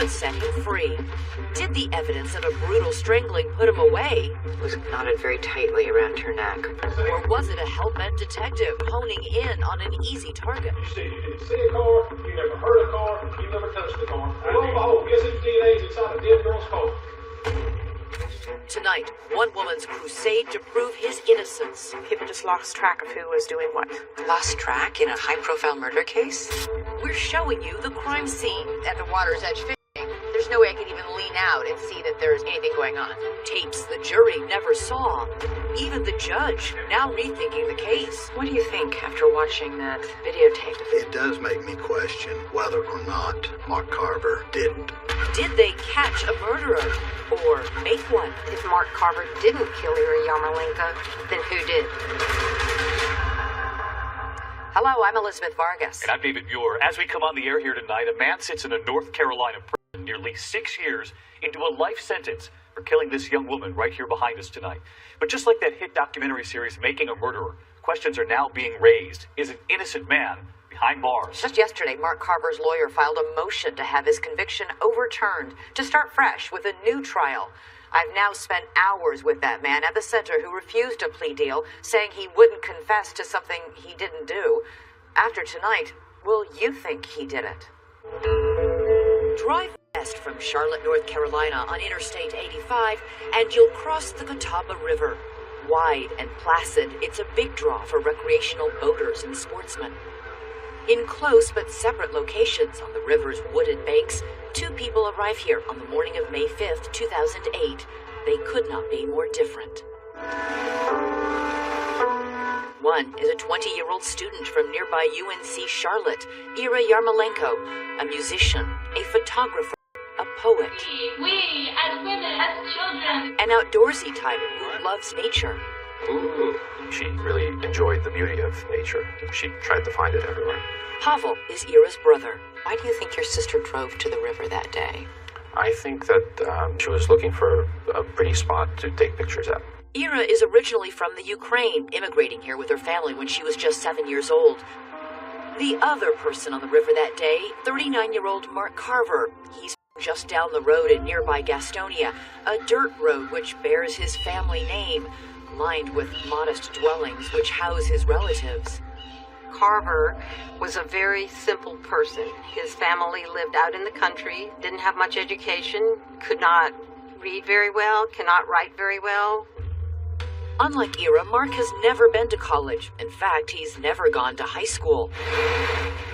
someone set him free. Did the evidence of a brutal strangling put him away? Was knotted very tightly around her neck. Or was it a hell-bent detective honing in on an easy target? You didn't see a car, you never heard a car, you never touched a car. Lo and behold, guess whose DNA's inside a dead girl's car? Tonight, one woman's crusade to prove his innocence. People just lost track of who was doing what. Lost track in a high-profile murder case? We're showing you the crime scene. At the water's edge fishing, there's no way I can even lean out and see that there's anything going on. Tapes the jury never saw. Even the judge, now rethinking the case. What do you think after watching that videotape? It does make me question whether or not Mark Carver didn't. Did they catch a murderer? Or make one? If Mark Carver didn't kill Ira Yarmolenko, then who did? Hello, I'm Elizabeth Vargas. And I'm David Muir. As we come on the air here tonight, a man sits in a North Carolina prison nearly 6 years into a life sentence for killing this young woman right here behind us tonight. But just like that hit documentary series, Making a Murderer, questions are now being raised. Is an innocent man behind bars? Just yesterday, Mark Carver's lawyer filed a motion to have his conviction overturned, to start fresh with a new trial. I've now spent hours with that man at the center who refused a plea deal, saying he wouldn't confess to something he didn't do. After tonight, will you think he did it? Drive west from Charlotte, North Carolina on Interstate 85, and you'll cross the Catawba River. Wide and placid, it's a big draw for recreational boaters and sportsmen. In close but separate locations on the river's wooded banks, two people arrive here on the morning of May 5th, 2008. They could not be more different. One is a 20-year-old student from nearby UNC Charlotte, Ira Yarmolenko, a musician, a photographer, a poet. We, as women, as children. An outdoorsy type who loves nature. Ooh. She really enjoyed the beauty of nature. She tried to find it everywhere. Pavel is Ira's brother. Why do you think your sister drove to the river that day? I think that she was looking for a pretty spot to take pictures at. Ira is originally from the Ukraine, immigrating here with her family when she was just 7 years old. The other person on the river that day, 39-year-old Mark Carver. He's just down the road in nearby Gastonia, a dirt road which bears his family name, lined with modest dwellings which house his relatives. Carver was a very simple person. His family lived out in the country, didn't have much education, could not read very well, cannot write very well. Unlike Ira, Mark has never been to college. In fact, he's never gone to high school.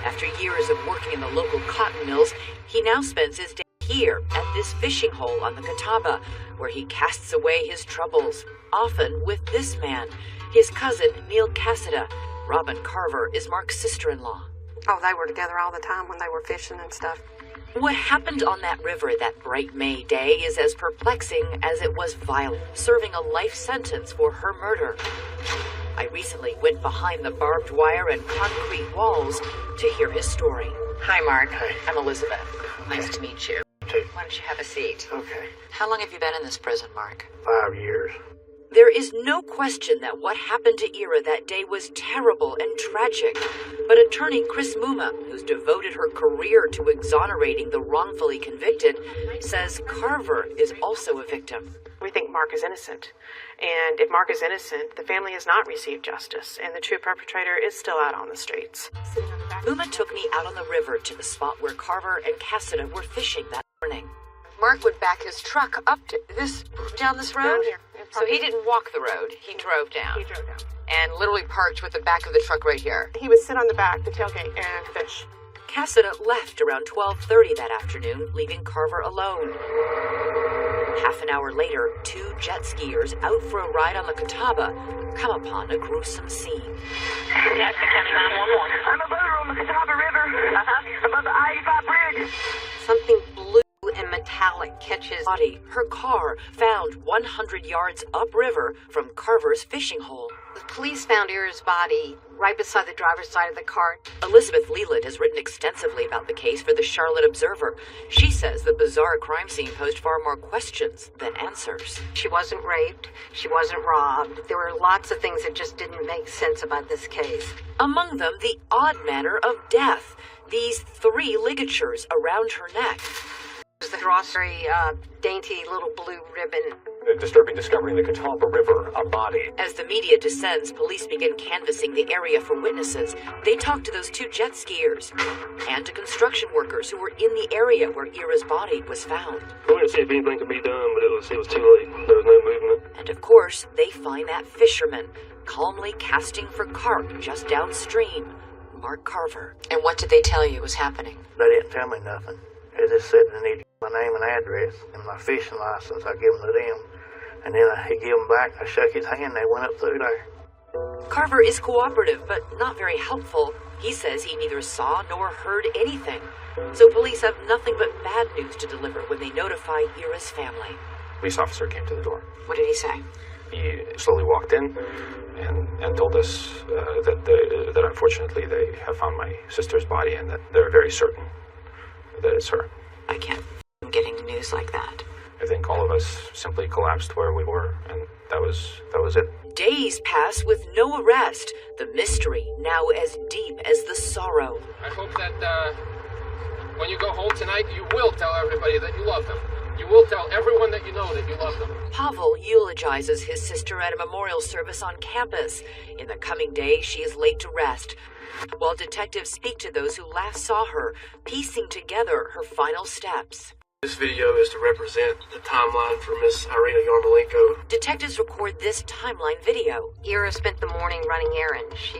After years of working in the local cotton mills, he now spends his day here at this fishing hole on the Catawba, where he casts away his troubles, often with this man, his cousin Neil Cassida. Robin Carver is Mark's sister-in-law. Oh, they were together all the time when they were fishing and stuff. What happened on that river that bright May day is as perplexing as it was violent, serving a life sentence for her murder. I recently went behind the barbed wire and concrete walls to hear his story. Hi, Mark. Hey. I'm Elizabeth. Nice to meet you. Why don't you have a seat? Okay. How long have you been in this prison, Mark? 5 years. There is no question that what happened to Ira that day was terrible and tragic. But attorney Chris Muma, who's devoted her career to exonerating the wrongfully convicted, says Carver is also a victim. We think Mark is innocent. And if Mark is innocent, the family has not received justice, and the true perpetrator is still out on the streets. Muma took me out on the river to the spot where Carver and Cassida were fishing that morning. Mark would back his truck up to down this road. Down here. So he didn't walk the road. He drove down. He drove down. And literally parked with the back of the truck right here. He would sit on the back, the tailgate, and fish. Cassida left around 12:30 that afternoon, leaving Carver alone. Half an hour later, two jet skiers out for a ride on the Catawba come upon a gruesome scene. Yes, County 911. I'm a boater on the Catawba River. Above the I-85 bridge. Something blue and metallic catches Body, her car, found 100 yards upriver from Carver's fishing hole. The police found Ira's body right beside the driver's side of the car. Elizabeth Leland has written extensively about the case for the Charlotte Observer. She says the bizarre crime scene posed far more questions than answers. She wasn't raped. She wasn't robbed. There were lots of things that just didn't make sense about this case. Among them, the odd manner of death. These 3 ligatures around her neck. dross, very dainty little blue ribbon. A disturbing discovery in the Catawba River, a body. As the media descends, police begin canvassing the area for witnesses. They talk to those 2 jet skiers and to construction workers who were in the area where Ira's body was found. We went to see if anything could be done, but it was too late. There was no movement. And of course, they find that fisherman calmly casting for carp just downstream, Mark Carver. And what did they tell you was happening? They didn't tell me nothing. They just said they needed my name and address and my fishing license. I give them to them. And then he gave them back. I shook his hand. They went up through there. Carver is cooperative, but not very helpful. He says he neither saw nor heard anything. So police have nothing but bad news to deliver when they notify Ira's family. Police officer came to the door. What did he say? He slowly walked in and told us that unfortunately they have found my sister's body and that they're very certain that it's her. I can't getting news like that. I think all of us simply collapsed where we were, and that was it. Days pass with no arrest. The mystery now as deep as the sorrow. I hope that when you go home tonight, you will tell everybody that you love them. You will tell everyone that you know that you love them. Pavel eulogizes his sister at a memorial service on campus. In the coming days, she is laid to rest, while detectives speak to those who last saw her, piecing together her final steps. This video is to represent the timeline for Miss Irina Yarmolenko. Detectives record this timeline video. Ira spent the morning running errands. She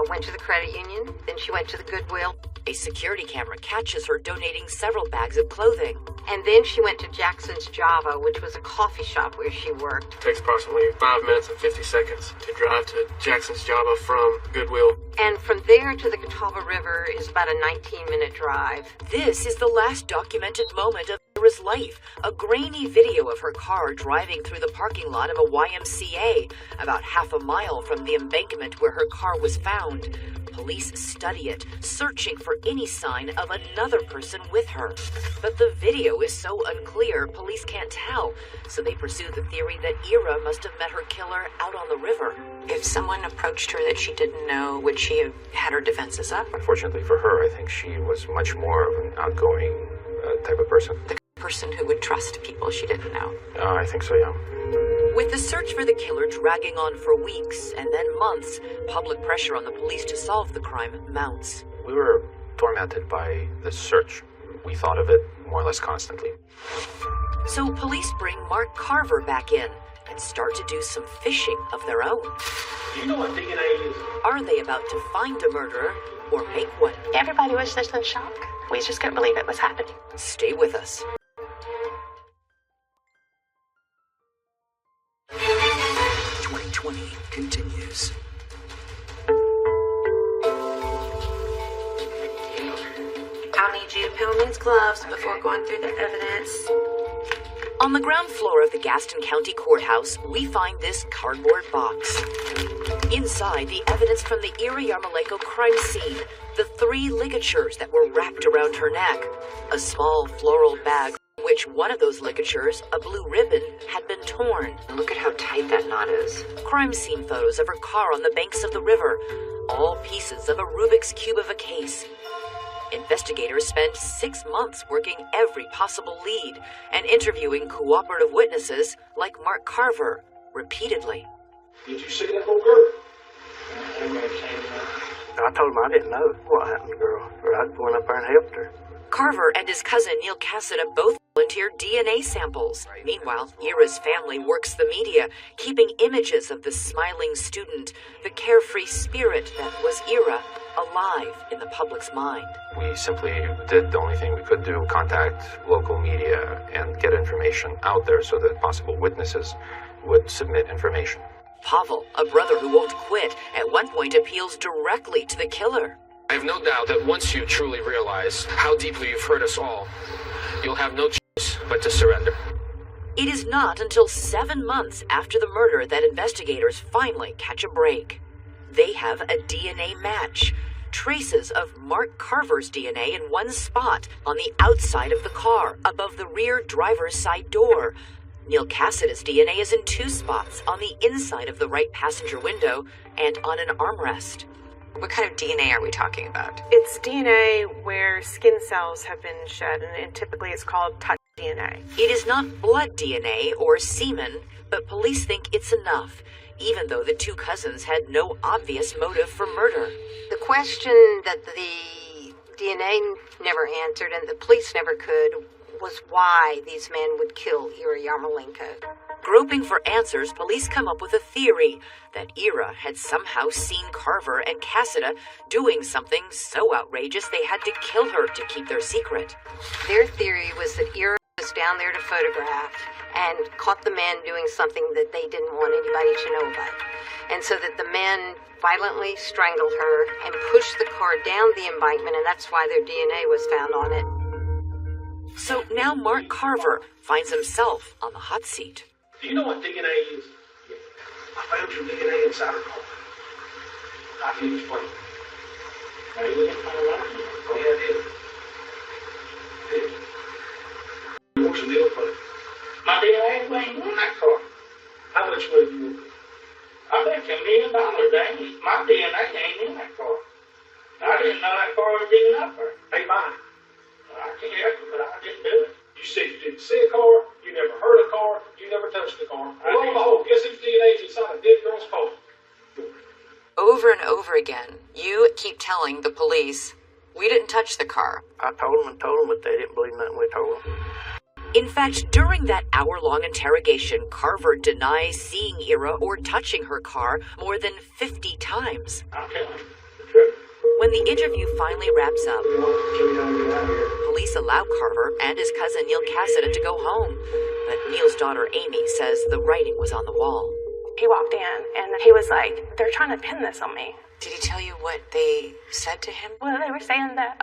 went to the credit union, then she went to the Goodwill. A security camera catches her donating several bags of clothing. And then she went to Jackson's Java, which was a coffee shop where she worked. It takes approximately 5 minutes and 50 seconds to drive to Jackson's Java from Goodwill. And from there to the Catawba River is about a 19-minute drive. This is the last documented moment of Ira's life, a grainy video of her car driving through the parking lot of a YMCA, about half a mile from the embankment where her car was found. Police study it, searching for any sign of another person with her. But the video is so unclear, police can't tell, so they pursue the theory that Ira must have met her killer out on the river. If someone approached her that she didn't know, would she have had her defenses up? Unfortunately for her, I think she was much more of an outgoing type of person. The person who would trust people she didn't know. I think so, yeah. With the search for the killer dragging on for weeks and then months, public pressure on the police to solve the crime mounts. We were tormented by this search. We thought of it more or less constantly. So police bring Mark Carver back in and start to do some fishing of their own. Do you know what DNA is? Are they about to find a murderer or make one? Everybody was just in shock. We just couldn't believe it was happening. Stay with us. 2020 continues. I'll need you to put on these gloves before going through the evidence. On the ground floor of the Gaston County Courthouse, we find this cardboard box. Inside, the evidence from the Ira Yarmolenko crime scene, the 3 ligatures that were wrapped around her neck, a small floral bag from which one of those ligatures, a blue ribbon, had been torn. Look at how tight that knot is. Crime scene photos of her car on the banks of the river, all pieces of a Rubik's Cube of a case. Investigators spent 6 months working every possible lead and interviewing cooperative witnesses like Mark Carver repeatedly. Did you see that little girl? I told him I didn't know what happened to the girl, or I'd went up there and helped her. Carver and his cousin Neil Cassida both volunteered DNA samples. Meanwhile, Ira's family works the media, keeping images of the smiling student, the carefree spirit that was Ira, alive in the public's mind. We simply did the only thing we could do, contact local media and get information out there so that possible witnesses would submit information. Pavel, a brother who won't quit, at one point appeals directly to the killer. I have no doubt that once you truly realize how deeply you've hurt us all, you'll have no choice but to surrender. It is not until 7 months after the murder that investigators finally catch a break. They have a DNA match. Traces of Mark Carver's DNA in one spot on the outside of the car, above the rear driver's side door. Neil Cassidy's DNA is in 2 spots, on the inside of the right passenger window and on an armrest. What kind of DNA are we talking about? It's DNA where skin cells have been shed, and typically it's called touch DNA. DNA. It is not blood DNA or semen, but police think it's enough, even though the two cousins had no obvious motive for murder. The question that the DNA never answered and the police never could was why these men would kill Ira Yarmolenko. Groping for answers, police come up with a theory that Ira had somehow seen Carver and Cassida doing something so outrageous they had to kill her to keep their secret. Their theory was that Ira was down there to photograph and caught the men doing something that they didn't want anybody to know about. And so that the men violently strangled her and pushed the car down the embankment, and that's why their DNA was found on it. So now Mark Carver finds himself on the hot seat. Do you know what DNA is? Yeah. I found your DNA inside her car. I can explain. Now you didn't find it right here. Oh yeah, I did. What's the deal for it? My DNA ain't in that car. How much money do you want? I bet you $1 million, Dane. My DNA ain't in that car. I didn't know that car was digging up there. Hey, mine. I can't help it, but I didn't do it. You said you didn't see a car, you never heard a car, you never touched a car. Lo and behold, guess whose DNA's inside a dead girl's car? Over and over again, you keep telling the police, we didn't touch the car. I told them, but they didn't believe nothing we told them. In fact, during that hour-long interrogation, Carver denies seeing Ira or touching her car more than 50 times. I'm telling you the truth. When the interview finally wraps up, police allow Carver and his cousin Neil Cassida to go home. But Neil's daughter Amy says the writing was on the wall. He walked in and he was like, they're trying to pin this on me. Did he tell you what they said to him? Well, they were saying that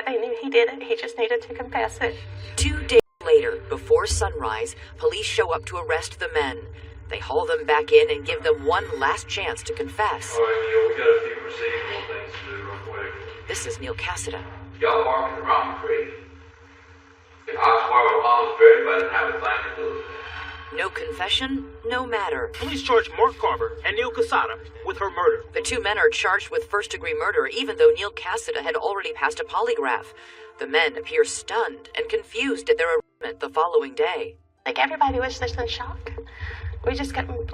they knew he did it. He just needed to confess it. 2 days later, before sunrise, police show up to arrest the men. They haul them back in and give them one last chance to confess. All right, Neil, we got a few procedural things to do real quick. This is Neil Cassida. Y'all barking the wrong tree. I swear with Mama's very, but I didn't have a thing to do with it. No confession, no matter. Police charge Mark Carver and Neil Cassida with her murder. The two men are charged with first-degree murder, even though Neil Cassida had already passed a polygraph. The men appear stunned and confused at their arraignment the following day. Like, everybody was just in shock. We just couldn't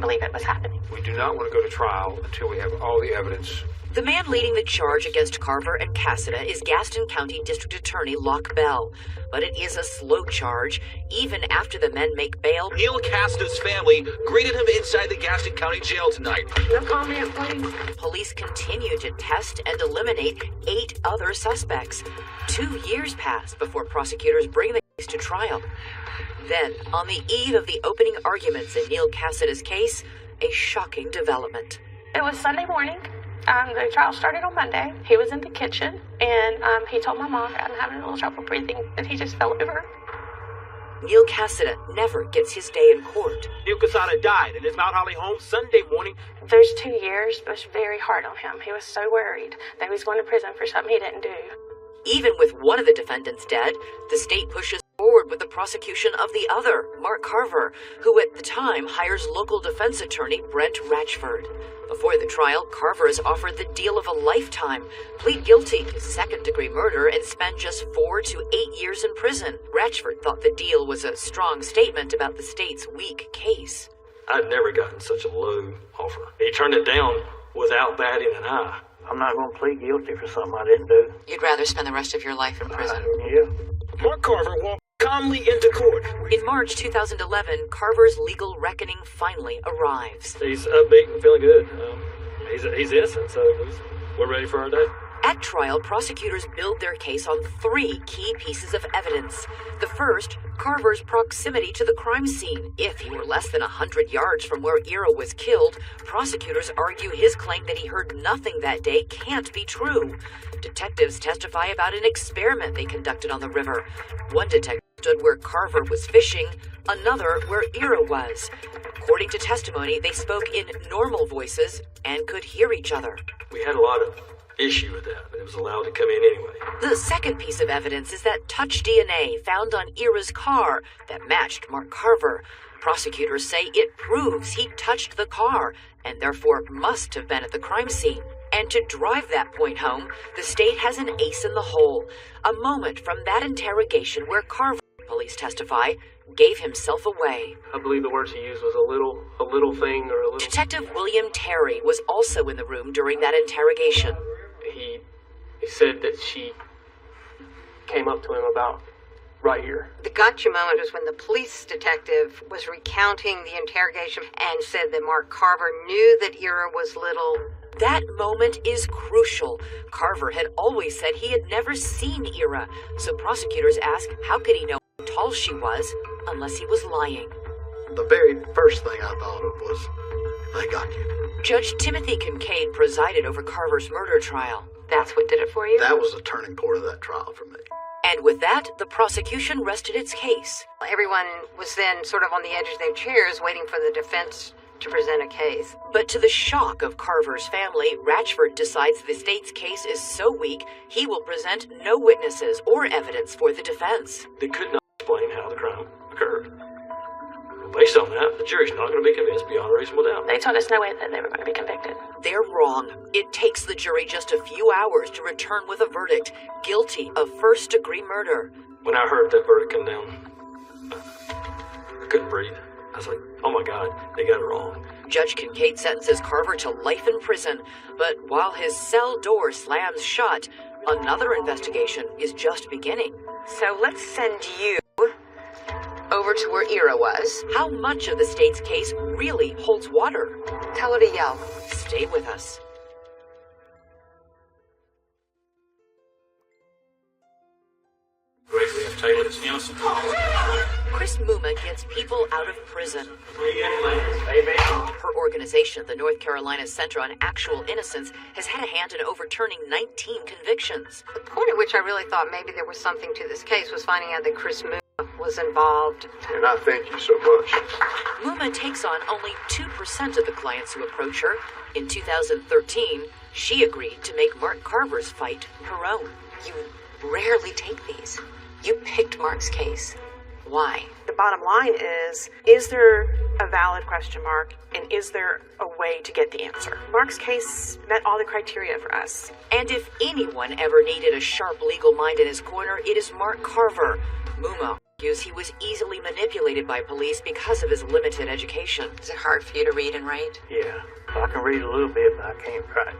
believe it was happening. We do not want to go to trial until we have all the evidence. The man leading the charge against Carver and Cassida is Gaston County District Attorney Locke Bell. But it is a slow charge, even after the men make bail. Neil Cassida's family greeted him inside the Gaston County Jail tonight. No comment, please. Police continue to test and eliminate 8 other suspects. 2 years pass before prosecutors bring the case to trial. Then, on the eve of the opening arguments in Neil Cassida's case, a shocking development. It was Sunday morning. The trial started on Monday. He was in the kitchen, and he told my mom, I'm having a little trouble breathing, and he just fell over. Neil Cassida never gets his day in court. Neil Cassida died in his Mount Holly home Sunday morning. Those 2 years was very hard on him. He was so worried that he was going to prison for something he didn't do. Even with one of the defendants dead, the state pushes forward with the prosecution of the other, Mark Carver, who at the time hires local defense attorney Brent Ratchford. Before the trial, Carver is offered the deal of a lifetime, plead guilty to second-degree murder, and spend just 4 to 8 years in prison. Ratchford thought the deal was a strong statement about the state's weak case. I'd never gotten such a low offer. He turned it down without batting an eye. I'm not going to plead guilty for something I didn't do. You'd rather spend the rest of your life in prison? Yeah. Mark Carver walked calmly into court. In March 2011, Carver's legal reckoning finally arrives. He's upbeat and feeling good. He's innocent, so we're ready for our day. At trial, prosecutors build their case on 3 key pieces of evidence. The first, Carver's proximity to the crime scene. If he were less than 100 yards from where Ira was killed, prosecutors argue his claim that he heard nothing that day can't be true. Detectives testify about an experiment they conducted on the river. One detective stood where Carver was fishing, another where Ira was. According to testimony, they spoke in normal voices and could hear each other. We had a lot of issue with that, but it was allowed to come in anyway. The second piece of evidence is that touch DNA found on Ira's car that matched Mark Carver. Prosecutors say it proves he touched the car and therefore must have been at the crime scene. And to drive that point home, the state has an ace in the hole. A moment from that interrogation where Carver police testify, gave himself away. I believe the words he used was a little thing or a little... Detective William Terry was also in the room during that interrogation. He said that she came up to him about right here. The gotcha moment was when the police detective was recounting the interrogation and said that Mark Carver knew that Ira was little. That moment is crucial. Carver had always said he had never seen Ira, so prosecutors asked how could he know how tall she was unless he was lying. The very first thing I thought of was, they got you. Judge Timothy Kincaid presided over Carver's murder trial. That's what did it for you? That was the turning point of that trial for me. And with that, the prosecution rested its case. Everyone was then sort of on the edge of their chairs waiting for the defense to present a case. But to the shock of Carver's family, Ratchford decides the state's case is so weak, he will present no witnesses or evidence for the defense. They could not explain how the crime occurred. Based on that, the jury's not going to be convinced beyond a reasonable doubt. They told us no way that they were going to be convicted. They're wrong. It takes the jury just a few hours to return with a verdict, guilty of first-degree murder. When I heard that verdict come down, I couldn't breathe. I was like, oh my God, they got it wrong. Judge Kincaid sentences Carver to life in prison, but while his cell door slams shut, another investigation is just beginning. So let's send you over to where Ira was. How much of the state's case really holds water? Tell her to yell. Stay with us. Greatly have Taylor is innocent. Chris Muma gets people out of prison. Her organization, the North Carolina Center on Actual Innocence, has had a hand in overturning 19 convictions. The point at which I really thought maybe there was something to this case was finding out that Chris Muma was involved. And I thank you so much. Muma takes on only 2% of the clients who approach her. In 2013, she agreed to make Mark Carver's fight her own. You rarely take these. You picked Mark's case. Why? The bottom line is there a valid question mark, and is there a way to get the answer? Mark's case met all the criteria for us. And if anyone ever needed a sharp legal mind in his corner, it is Mark Carver. Muma argues he was easily manipulated by police because of his limited education. Is it hard for you to read and write? Yeah, I can read a little bit, but I can't write.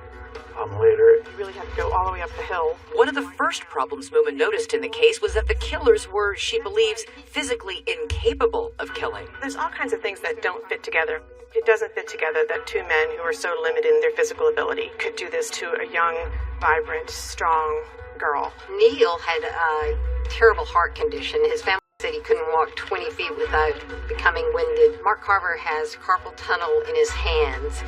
I'm literate. You really had to go all the way up the hill. One of the first problems Muma noticed in the case was that the killers were, she believes, physically incapable of killing. There's all kinds of things that don't fit together. It doesn't fit together that two men who are so limited in their physical ability could do this to a young, vibrant, strong girl. Neil had a terrible heart condition. His family said he couldn't walk 20 feet without becoming winded. Mark Carver has carpal tunnel in his hands.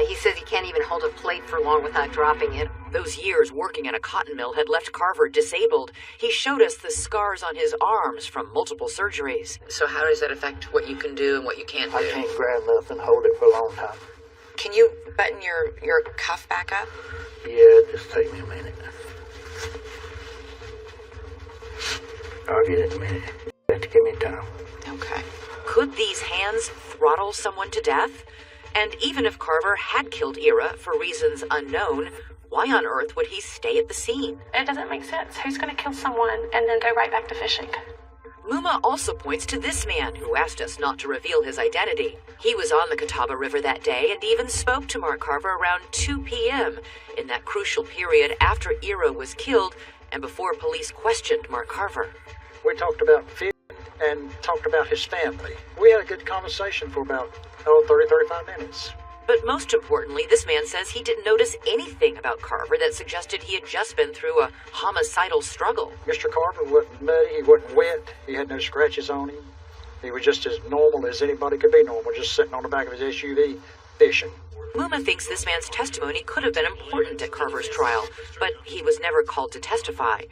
He says he can't even hold a plate for long without dropping it. Those years working in a cotton mill had left Carver disabled. He showed us the scars on his arms from multiple surgeries. So how does that affect what you can do and what you can't do? I can't grab nothing, hold it for a long time. Can you button your cuff back up? Yeah, just take me a minute. I'll get it in a minute. You have to give me time. Okay. Could these hands throttle someone to death? And even if Carver had killed Ira for reasons unknown, why on earth would he stay at the scene? It doesn't make sense. Who's going to kill someone and then go right back to fishing? Muma also points to this man who asked us not to reveal his identity. He was on the Catawba River that day and even spoke to Mark Carver around 2 p.m. in that crucial period after Ira was killed and before police questioned Mark Carver. We talked about fishing and talked about his family. We had a good conversation for about 30-35 minutes. But most importantly, this man says he didn't notice anything about Carver that suggested he had just been through a homicidal struggle. Mr. Carver wasn't muddy, he wasn't wet, he had no scratches on him. He was just as normal as anybody could be normal, just sitting on the back of his SUV fishing. Muma thinks this man's testimony could have been important at Carver's trial, but he was never called to testify.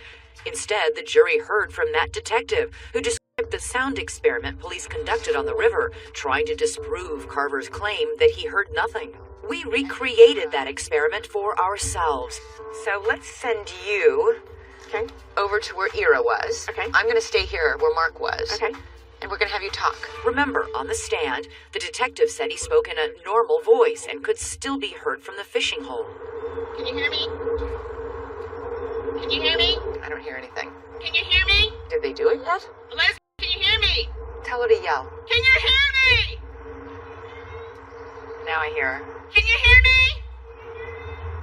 Instead, the jury heard from that detective who described the sound experiment police conducted on the river, trying to disprove Carver's claim that he heard nothing. We recreated that experiment for ourselves. So let's send you over to where Ira was. Okay. I'm going to stay here where Mark was. Okay. And we're going to have you talk. Remember, on the stand, the detective said he spoke in a normal voice and could still be heard from the fishing hole. Can you hear me? Can you hear me? I don't hear anything. Can you hear me? Did they do it yet? Let's Tell her to yell. Can you hear me? Now I hear her. Can you hear me?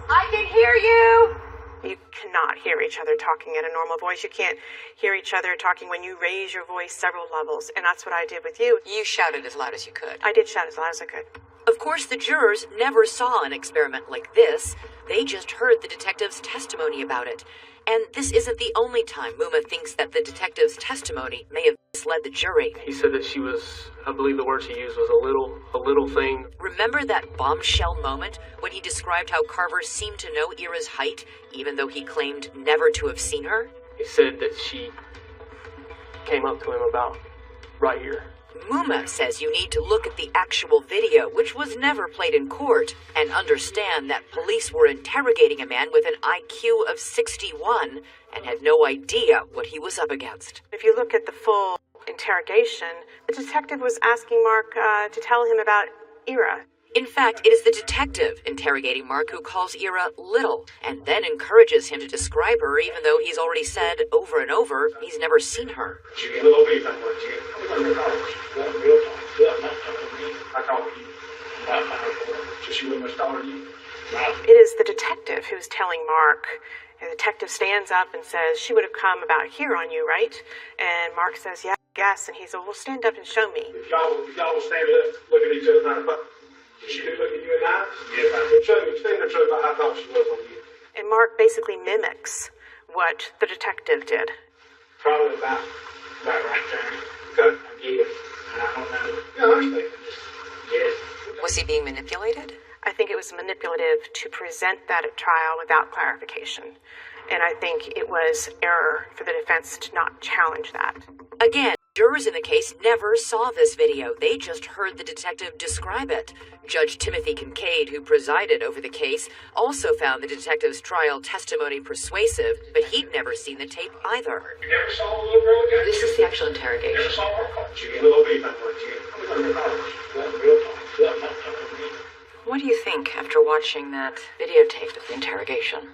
I can hear you! You cannot hear each other talking at a normal voice. You can't hear each other talking when you raise your voice several levels, and that's what I did with you. You shouted as loud as you could. I did shout as loud as I could. Of course, the jurors never saw an experiment like this. They just heard the detective's testimony about it. And this isn't the only time Muma thinks that the detective's testimony may have misled the jury. He said that she was, I believe the words he used was a little thing. Remember that bombshell moment when he described how Carver seemed to know Ira's height, even though he claimed never to have seen her? He said that she came up to him about right here. Muma says you need to look at the actual video, which was never played in court, and understand that police were interrogating a man with an IQ of 61 and had no idea what he was up against. If you look at the full interrogation, the detective was asking Mark to tell him about Ira. In fact, it is the detective interrogating Mark who calls Ira little, and then encourages him to describe her even though he's already said over and over he's never seen her. It is the detective who's telling Mark. The detective stands up and says, she would have come about here on you, right? And Mark says, yeah, I guess. And he said, well, stand up and show me. If y'all will stand up, look at each other now, but did she do look at you in the eyes? Yes, I did. Show me, stand there, show me how I thought she was on you. And Mark basically mimics what the detective did. Probably about right there. Okay. Yes. I don't know. Yeah, I understand. Yes. Was he being manipulated? I think it was manipulative to present that at trial without clarification. And I think it was error for the defense to not challenge that. Again, jurors in the case never saw this video. They just heard the detective describe it. Judge Timothy Kincaid, who presided over the case, also found the detective's trial testimony persuasive, but he'd never seen the tape either. You never saw the little girl again? This is the actual interrogation. Never saw her? She get a little bit like What do you think after watching that videotape of the interrogation?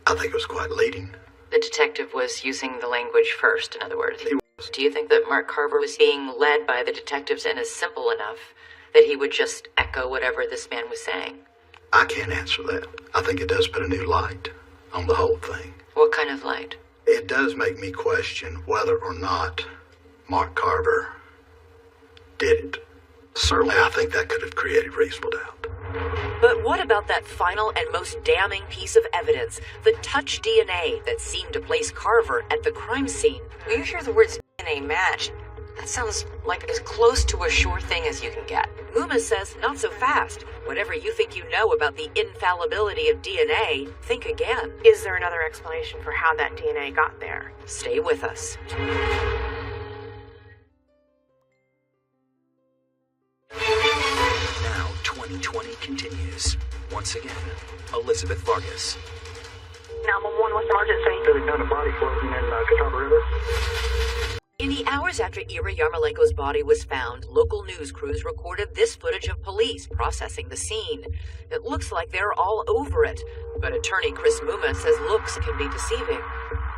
I think it was quite leading. The detective was using the language first, in other words. Do you think that Mark Carver was being led by the detectives and is simple enough that he would just echo whatever this man was saying? I can't answer that. I think it does put a new light on the whole thing. What kind of light? It does make me question whether or not Mark Carver did it. Certainly, I think that could have created reasonable doubt. But what about that final and most damning piece of evidence, the touch DNA that seemed to place Carver at the crime scene? When you hear the words DNA match, that sounds like as close to a sure thing as you can get. Muma says not so fast. Whatever you think you know about the infallibility of DNA, think again. Is there another explanation for how that DNA got there? Stay with us. Now 2020 continues. Once again, Elizabeth Vargas. 911, what's the emergency? They found a body floating in Catawba River. In the hours after Ira Yarmolenko's body was found, local news crews recorded this footage of police processing the scene. It looks like they're all over it, but attorney Chris Muma says looks can be deceiving.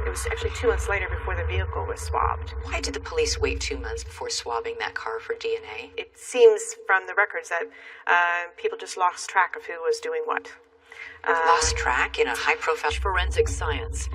It was actually 2 months later before the vehicle was swabbed. Why did the police wait 2 months before swabbing that car for DNA? It seems from the records that people just lost track of who was doing what. Lost track in a high-profile forensic science.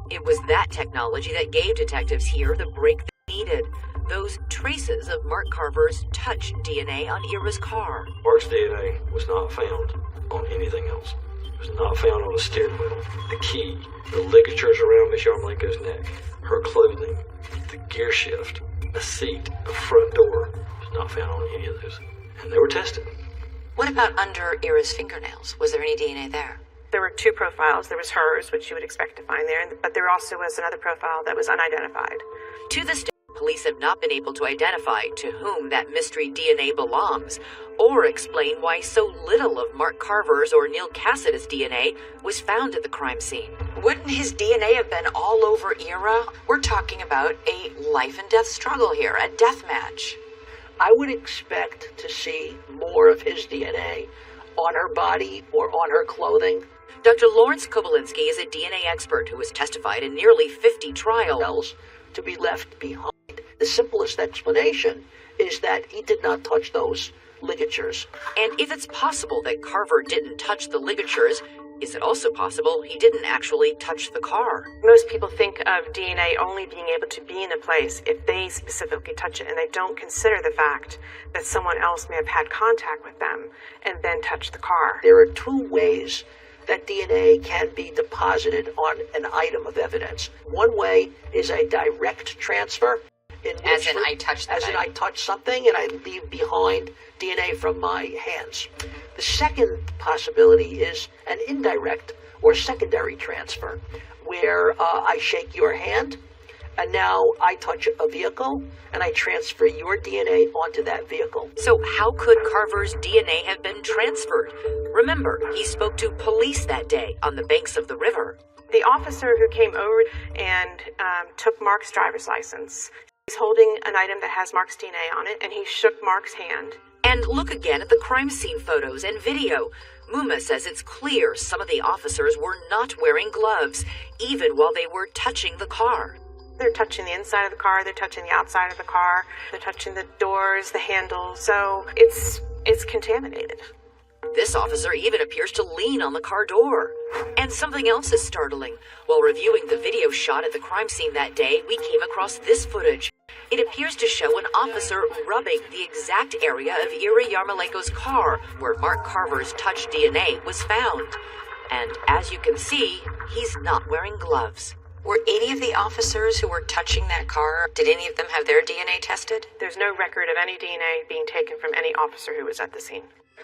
It was that technology that gave detectives here the break they needed. Those traces of Mark Carver's touch DNA on Ira's car. Mark's DNA was not found on anything else. It was not found on the steering wheel, the key, the ligatures around Miss Yarmolenko's neck, her clothing, the gear shift, a seat, a front door. It was not found on any of those. And they were tested. What about under Ira's fingernails? Was there any DNA there? There were 2 profiles. There was hers, which you would expect to find there, but there also was another profile that was unidentified. To this day, police have not been able to identify to whom that mystery DNA belongs, or explain why so little of Mark Carver's or Neil Cassidy's DNA was found at the crime scene. Wouldn't his DNA have been all over Ira? We're talking about a life and death struggle here, a death match. I would expect to see more of his DNA on her body or on her clothing. Dr. Lawrence Kobylinski is a DNA expert who has testified in nearly 50 trials. To be left behind The simplest explanation is that he did not touch those ligatures. And if it's possible that Carver didn't touch the ligatures, is it also possible he didn't actually touch the car? Most people think of DNA only being able to be in a place if they specifically touch it, and they don't consider the fact that someone else may have had contact with them and then touched the car. There are two ways that DNA can be deposited on an item of evidence. One way is a direct transfer. As in I touch something and I leave behind DNA from my hands. The second possibility is an indirect or secondary transfer, where I shake your hand and now I touch a vehicle and I transfer your DNA onto that vehicle. So how could Carver's DNA have been transferred? Remember, he spoke to police that day on the banks of the river. The officer who came over and took Mark's driver's license, he's holding an item that has Mark's DNA on it, and he shook Mark's hand. And look again at the crime scene photos and video. Muma says it's clear some of the officers were not wearing gloves, even while they were touching the car. They're touching the inside of the car, they're touching the outside of the car, they're touching the doors, the handles, so it's contaminated. This officer even appears to lean on the car door. And something else is startling. While reviewing the video shot at the crime scene that day, we came across this footage. It appears to show an officer rubbing the exact area of Ira Yarmolenko's car where Mark Carver's touch DNA was found. And as you can see, he's not wearing gloves. Were any of the officers who were touching that car, did any of them have their DNA tested? There's no record of any DNA being taken from any officer who was at the scene.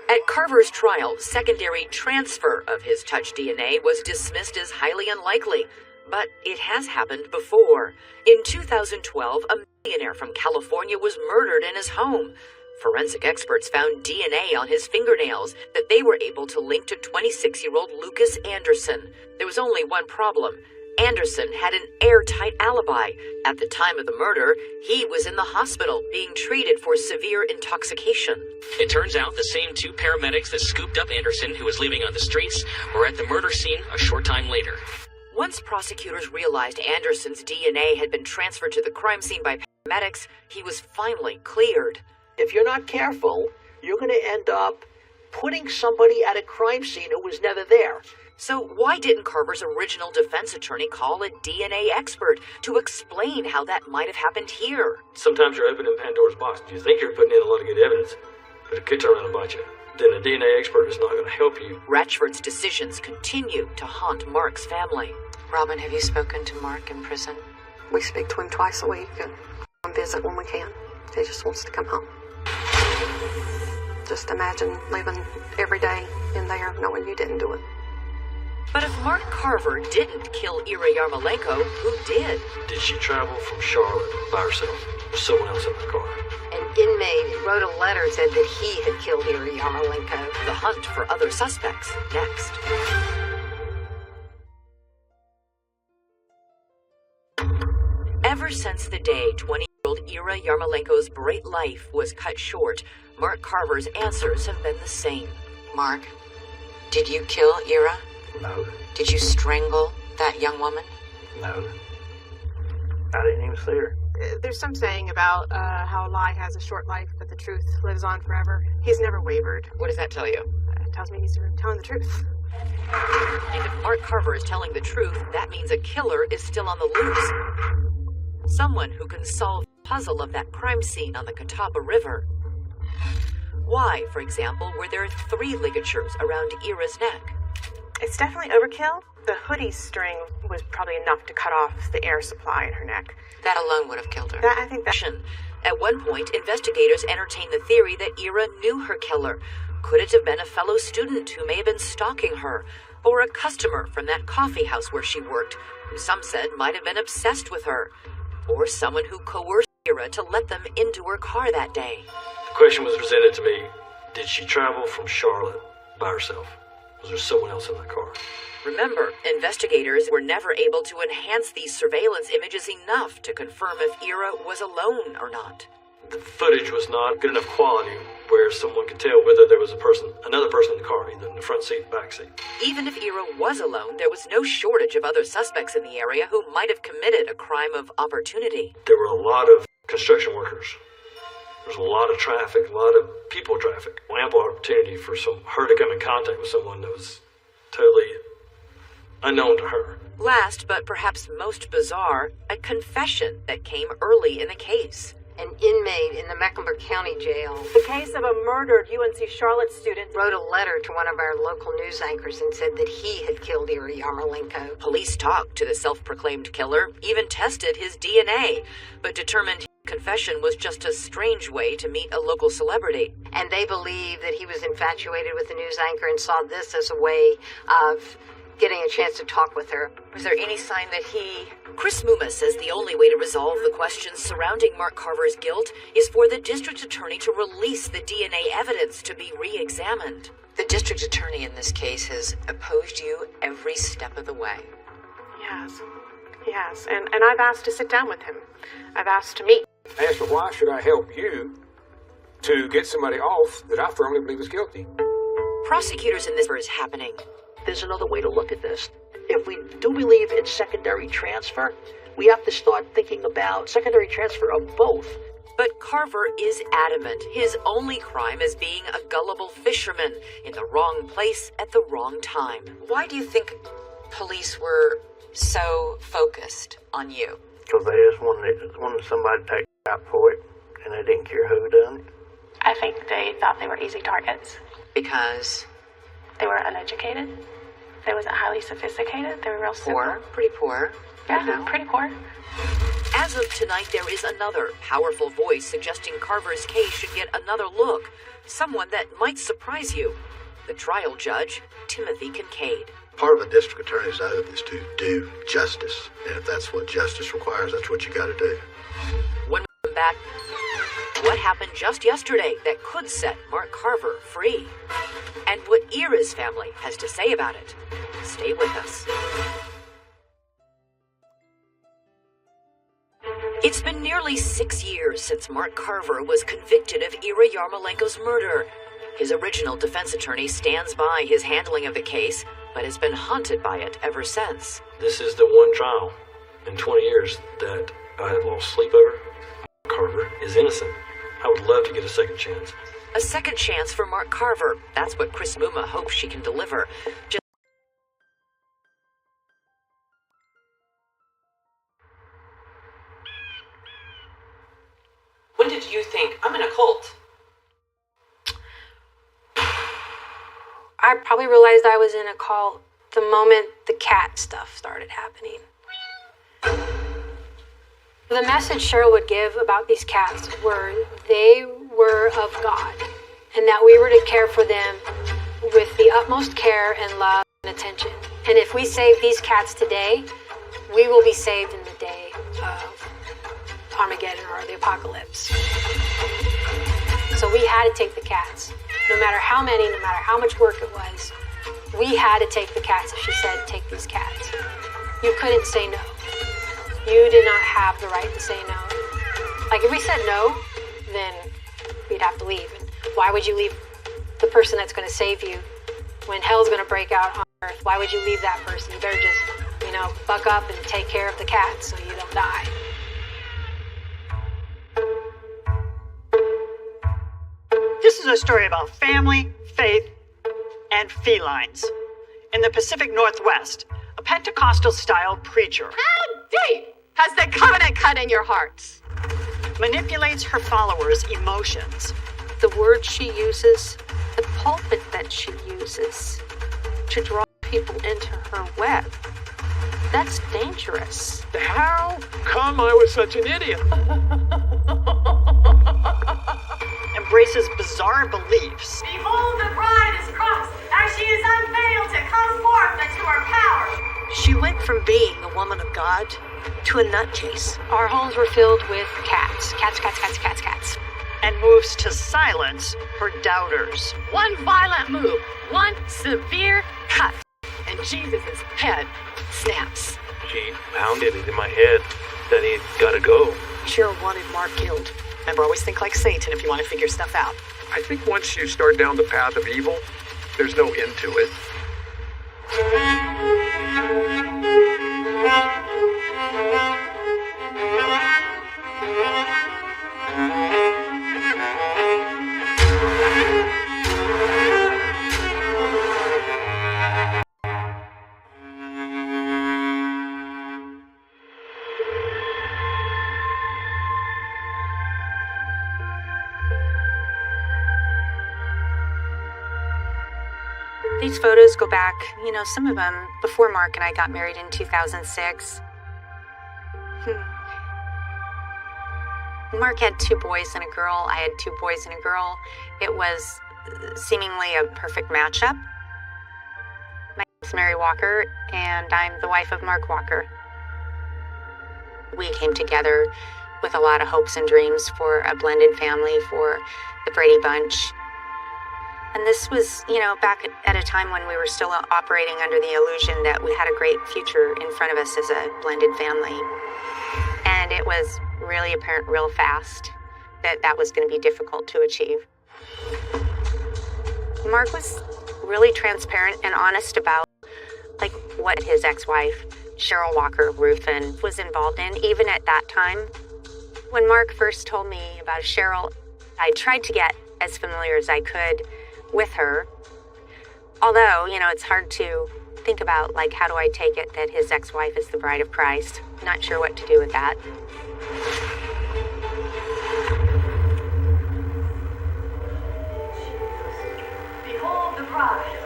At Carver's trial, secondary transfer of his touch DNA was dismissed as highly unlikely, but it has happened before. In 2012, a millionaire from California was murdered in his home. Forensic experts found DNA on his fingernails that they were able to link to 26-year-old Lucas Anderson. There was only one problem. Anderson had an airtight alibi. At the time of the murder, he was in the hospital being treated for severe intoxication. It turns out the same two paramedics that scooped up Anderson, who was leaving on the streets, were at the murder scene a short time later. Once prosecutors realized Anderson's DNA had been transferred to the crime scene by paramedics, he was finally cleared. If you're not careful, you're going to end up putting somebody at a crime scene who was never there. So why didn't Carver's original defense attorney call a DNA expert to explain how that might have happened here? Sometimes you're opening Pandora's box. You think you're putting in a lot of good evidence, but it could turn around and bite you. Then a DNA expert is not going to help you. Ratchford's decisions continue to haunt Mark's family. Robin, have you spoken to Mark in prison? We speak to him twice a week and visit when we can. He just wants to come home. Just imagine living every day in there knowing you didn't do it. But if Mark Carver didn't kill Ira Yarmolenko, who did? Did she travel from Charlotte by herself or someone else in the car? An inmate wrote a letter said that he had killed Ira Yarmolenko. The hunt for other suspects next. Ever since the day 20-year-old Ira Yarmolenko's bright life was cut short, Mark Carver's answers have been the same. Mark, did you kill Ira? No. Did you strangle that young woman? No. I didn't even see her. There's some saying about how a lie has a short life, but the truth lives on forever. He's never wavered. What does that tell you? It tells me he's telling the truth. And if Mark Carver is telling the truth, that means a killer is still on the loose. Someone who can solve the puzzle of that crime scene on the Catawba River. Why, for example, were there 3 ligatures around Ira's neck? It's definitely overkill. The hoodie string was probably enough to cut off the air supply in her neck. That alone would have killed her. I think that... At one point, investigators entertained the theory that Ira knew her killer. Could it have been a fellow student who may have been stalking her? Or a customer from that coffee house where she worked, who some said might have been obsessed with her? Or someone who coerced Ira to let them into her car that day? The question was presented to me, did she travel from Charlotte by herself? Was there someone else in the car? Remember, investigators were never able to enhance these surveillance images enough to confirm if Ira was alone or not. The footage was not good enough quality where someone could tell whether there was another person in the car, either in the front seat or back seat. Even if Ira was alone, there was no shortage of other suspects in the area who might have committed a crime of opportunity. There were a lot of construction workers. There's a lot of traffic, a lot of people traffic. Ample opportunity for her to come in contact with someone that was totally unknown to her. Last, but perhaps most bizarre, a confession that came early in the case. An inmate in the Mecklenburg County Jail. The case of a murdered UNC Charlotte student Wrote a letter to one of our local news anchors and said that he had killed Ira Yarmolenko. Police talked to the self-proclaimed killer, even tested his DNA, but determined his confession was just a strange way to meet a local celebrity. And they believe that he was infatuated with the news anchor and saw this as a way of getting a chance to talk with her. Was there any sign that he... Chris Muma says the only way to resolve the questions surrounding Mark Carver's guilt is for the district attorney to release the DNA evidence to be re-examined. The district attorney in this case has opposed you every step of the way. Yes, and I've asked to sit down with him. I've asked to meet. As for why should I help you to get somebody off that I firmly believe is guilty? Prosecutors in this is happening. There's another way to look at this. If we do believe in secondary transfer, we have to start thinking about secondary transfer of both. But Carver is adamant his only crime is being a gullible fisherman in the wrong place at the wrong time. Why do you think police were so focused on you? Because they just wanted somebody to take out for it, and they didn't care who done it. I think they thought they were easy targets. Because? They were uneducated. They wasn't highly sophisticated. They were real simple. Poor, pretty poor. Yeah, pretty poor. As of tonight, there is another powerful voice suggesting Carver's case should get another look. Someone that might surprise you. The trial judge, Timothy Kincaid. Part of a district attorney's oath is to do justice. And if that's what justice requires, that's what you got to do. When we come back, what happened just yesterday that could set Mark Carver free? And what Ira's family has to say about it. Stay with us. It's been nearly 6 years since Mark Carver was convicted of Ira Yarmolenko's murder. His original defense attorney stands by his handling of the case, but has been haunted by it ever since. This is the one trial in 20 years that I have lost sleep over. Carver is innocent. I would love to get a second chance. A second chance for Mark Carver. That's what Chris Muma hopes she can deliver. When did you think, I'm in a cult? I probably realized I was in a cult the moment the cat stuff started happening. The message Cheryl would give about these cats were they were of God, and that we were to care for them with the utmost care and love and attention. And if we save these cats today, we will be saved in the day of Armageddon or the apocalypse. So we had to take the cats. No matter how many, no matter how much work it was, we had to take the cats. If she said, take these cats. You couldn't say no. You did not have the right to say no. Like if we said no, then we'd have to leave. And why would you leave the person that's going to save you when hell's going to break out on earth? Why would you leave that person? You better just, buck up and take care of the cats so you don't die. This is a story about family, faith, and felines. In the Pacific Northwest, a Pentecostal-style preacher. How deep has the covenant cut in your hearts? Manipulates her followers' emotions. The words she uses, the pulpit that she uses to draw people into her web. That's dangerous. How come I was such an idiot? Embraces bizarre beliefs. Behold, the bride is crossed, as she is unveiled to come forth into her power. She went from being a woman of God to a nutcase. Our homes were filled with cats. Cats, cats, cats, cats, cats. And moves to silence her doubters. One violent move, one severe cut, and Jesus' head snaps. She pounded it in my head that he'd gotta go. Cheryl wanted Mark killed. Remember, always think like Satan if you want to figure stuff out. I think once you start down the path of evil, there's no end to it. These photos go back, some of them before Mark and I got married in 2006. Mark had 2 boys and a girl. I had 2 boys and a girl. It was seemingly a perfect matchup. My name's Mary Walker, and I'm the wife of Mark Walker. We came together with a lot of hopes and dreams for a blended family, for the Brady Bunch. And this was, back at a time when we were still operating under the illusion that we had a great future in front of us as a blended family. And it was really apparent real fast that was going to be difficult to achieve. Mark was really transparent and honest about what his ex-wife, Cheryl Walker Ruffin, was involved in, even at that time. When Mark first told me about Cheryl, I tried to get as familiar as I could with her. Although, it's hard to think about, how do I take it that his ex-wife is the bride of Christ? Not sure what to do with that. Behold the bride.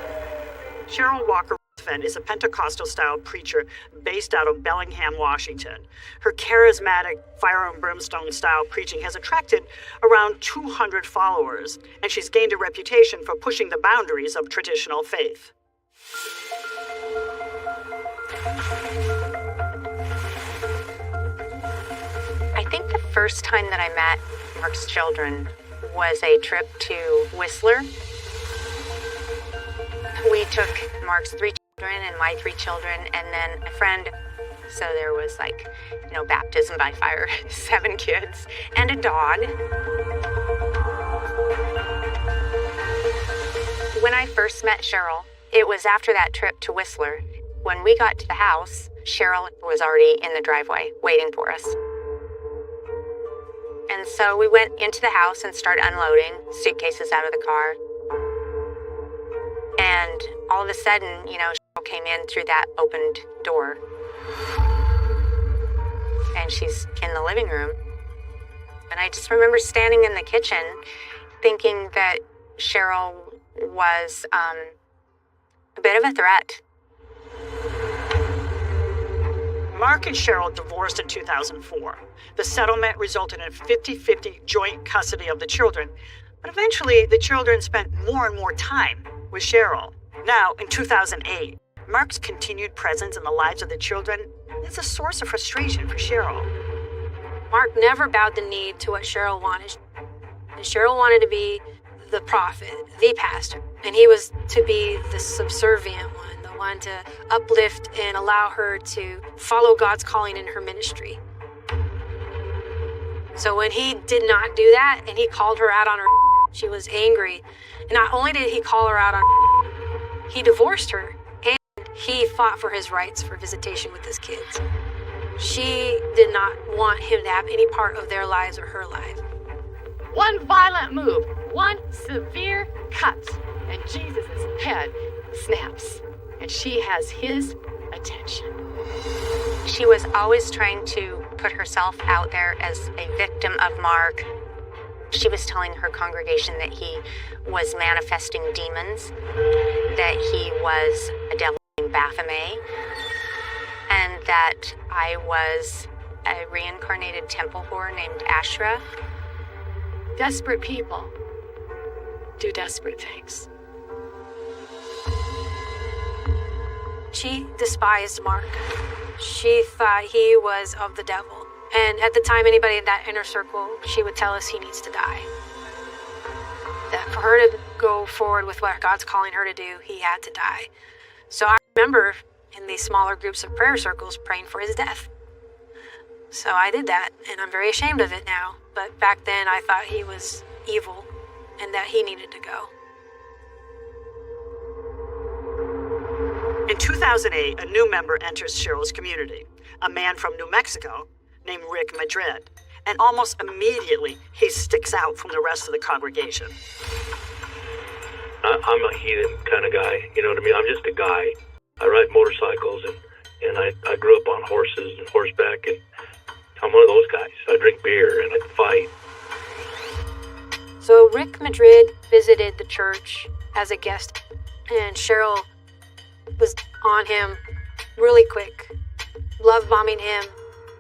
Cheryl Walker Ruffin is a Pentecostal-style preacher based out of Bellingham, Washington. Her charismatic fire and brimstone-style preaching has attracted around 200 followers, and she's gained a reputation for pushing the boundaries of traditional faith. I think the first time that I met Mark's children was a trip to Whistler. We took Mark's 3 children and my 3 children, and then a friend. So there was baptism by fire, 7 kids, and a dog. When I first met Cheryl, it was after that trip to Whistler. When we got to the house, Cheryl was already in the driveway waiting for us. And so we went into the house and started unloading suitcases out of the car. And all of a sudden, Cheryl came in through that opened door. And she's in the living room. And I just remember standing in the kitchen thinking that Cheryl was a bit of a threat. Mark and Cheryl divorced in 2004. The settlement resulted in 50-50 joint custody of the children, but eventually the children spent more and more time with Cheryl. Now, in 2008, Mark's continued presence in the lives of the children is a source of frustration for Cheryl. Mark never bowed the knee to what Cheryl wanted. And Cheryl wanted to be the prophet, the pastor, and he was to be the subservient one, the one to uplift and allow her to follow God's calling in her ministry. So when he did not do that and he called her out on her, she was angry. And not only did he call her out on her, he divorced her and he fought for his rights for visitation with his kids. She did not want him to have any part of their lives or her life. One violent move, one severe cut, and Jesus' head snaps. And she has his attention. She was always trying to put herself out there as a victim of Mark. She was telling her congregation that he was manifesting demons, that he was a devil named Baphomet, and that I was a reincarnated temple whore named Ashra. Desperate people do desperate things. She despised Mark. She thought he was of the devil. And at the time, anybody in that inner circle, she would tell us he needs to die. That for her to go forward with what God's calling her to do, he had to die. So I remember in these smaller groups of prayer circles praying for his death. So I did that, and I'm very ashamed of it now. But back then, I thought he was evil and that he needed to go. In 2008, a new member enters Cheryl's community, a man from New Mexico named Rick Madrid, and almost immediately he sticks out from the rest of the congregation. I'm a heathen kind of guy, you know what I mean? I'm just a guy. I ride motorcycles, and I grew up on horses and horseback, and I'm one of those guys. I drink beer, and I fight. So Rick Madrid visited the church as a guest. And Cheryl was on him really quick, love bombing him,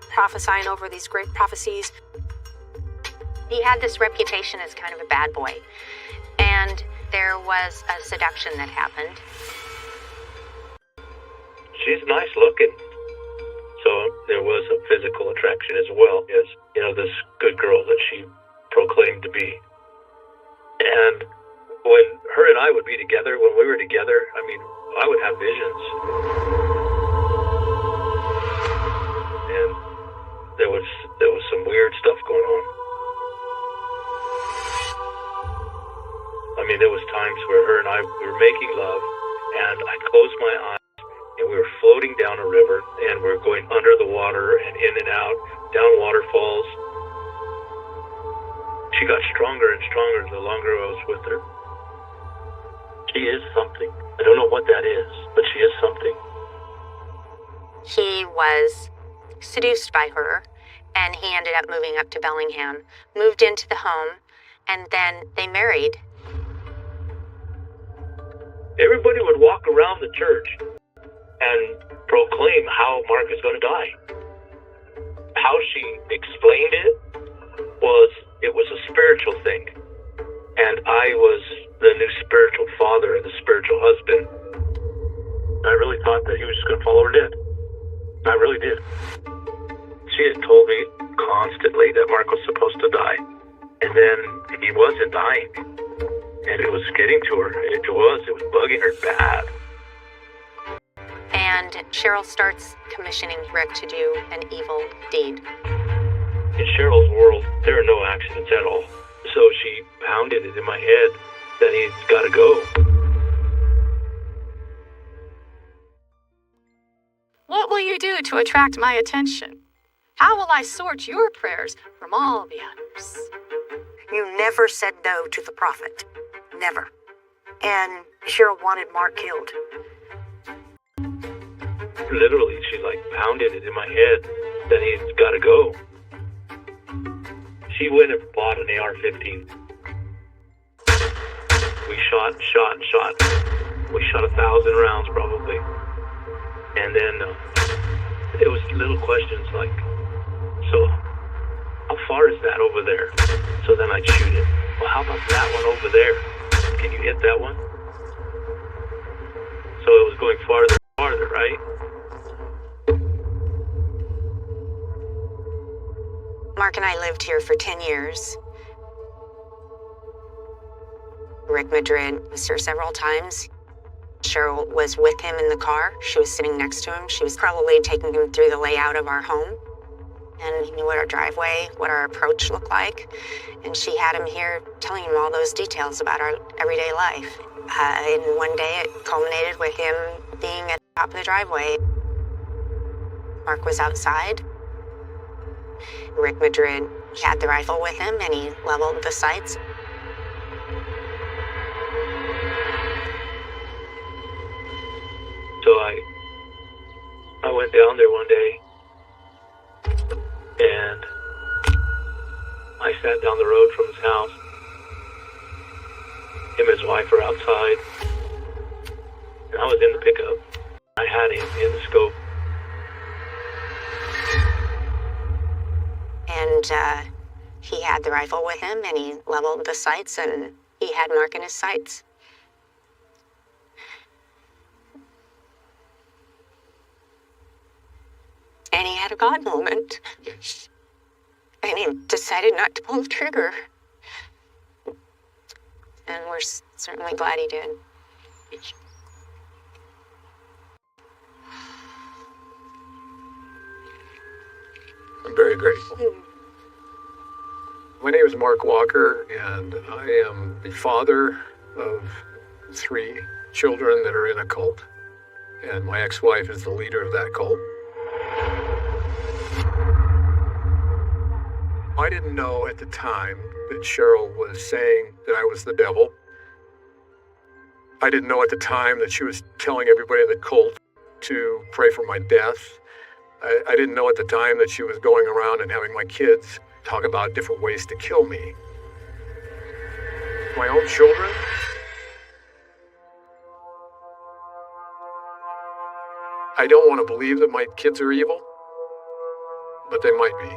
prophesying over these great prophecies. He had this reputation as kind of a bad boy, and there was a seduction that happened. She's nice looking, so there was a physical attraction as well as, this good girl that she proclaimed to be. And when her and I would be together, when we were together, I would have visions. And there was some weird stuff going on. There was times where her and I we were making love, and I'd close my eyes, and we were floating down a river, and we were going under the water and in and out, down waterfalls. She got stronger and stronger the longer I was with her. She is something. I don't know what that is, but she is something. He was seduced by her, and he ended up moving up to Bellingham, moved into the home, and then they married. Everybody would walk around the church and proclaim how Mark is going to die. How she explained it was a spiritual thing. And I was the new spiritual father and the spiritual husband. I really thought that he was just going to follow her dead. I really did. She had told me constantly that Mark was supposed to die. And then he wasn't dying. And it was getting to her. It was bugging her bad. And Cheryl starts commissioning Rick to do an evil deed. In Cheryl's world, there are no accidents at all. So she pounded it in my head that he's got to go. What will you do to attract my attention? How will I sort your prayers from all the others? You never said no to the prophet. Never. And Cheryl wanted Mark killed. Literally, she pounded it in my head that he's got to go. She went and bought an AR-15. We shot and shot and shot. We shot 1,000 rounds probably. And then it was little questions like, so how far is that over there? So then I'd shoot it. Well, how about that one over there? Can you hit that one? So it was going farther and farther, right? Mark and I lived here for 10 years. Rick Madrid was here several times. Cheryl was with him in the car. She was sitting next to him. She was probably taking him through the layout of our home. And he knew what our driveway, what our approach looked like. And she had him here telling him all those details about our everyday life. And one day it culminated with him being at the top of the driveway. Mark was outside. Rick Madrid had the rifle with him, and he leveled the sights. So I went down there one day, and I sat down the road from his house. Him and his wife are outside, and I was in the pickup. I had him in the scope. And he had the rifle with him, and he leveled the sights, and he had Mark in his sights. And he had a God moment. And he decided not to pull the trigger. And we're certainly glad he did. I'm very grateful. My name is Mark Walker, and I am the father of 3 children that are in a cult. And my ex-wife is the leader of that cult. I didn't know at the time that Cheryl was saying that I was the devil. I didn't know at the time that she was telling everybody in the cult to pray for my death. I didn't know at the time that she was going around and having my kids talk about different ways to kill me. My own children, I don't want to believe that my kids are evil, but they might be.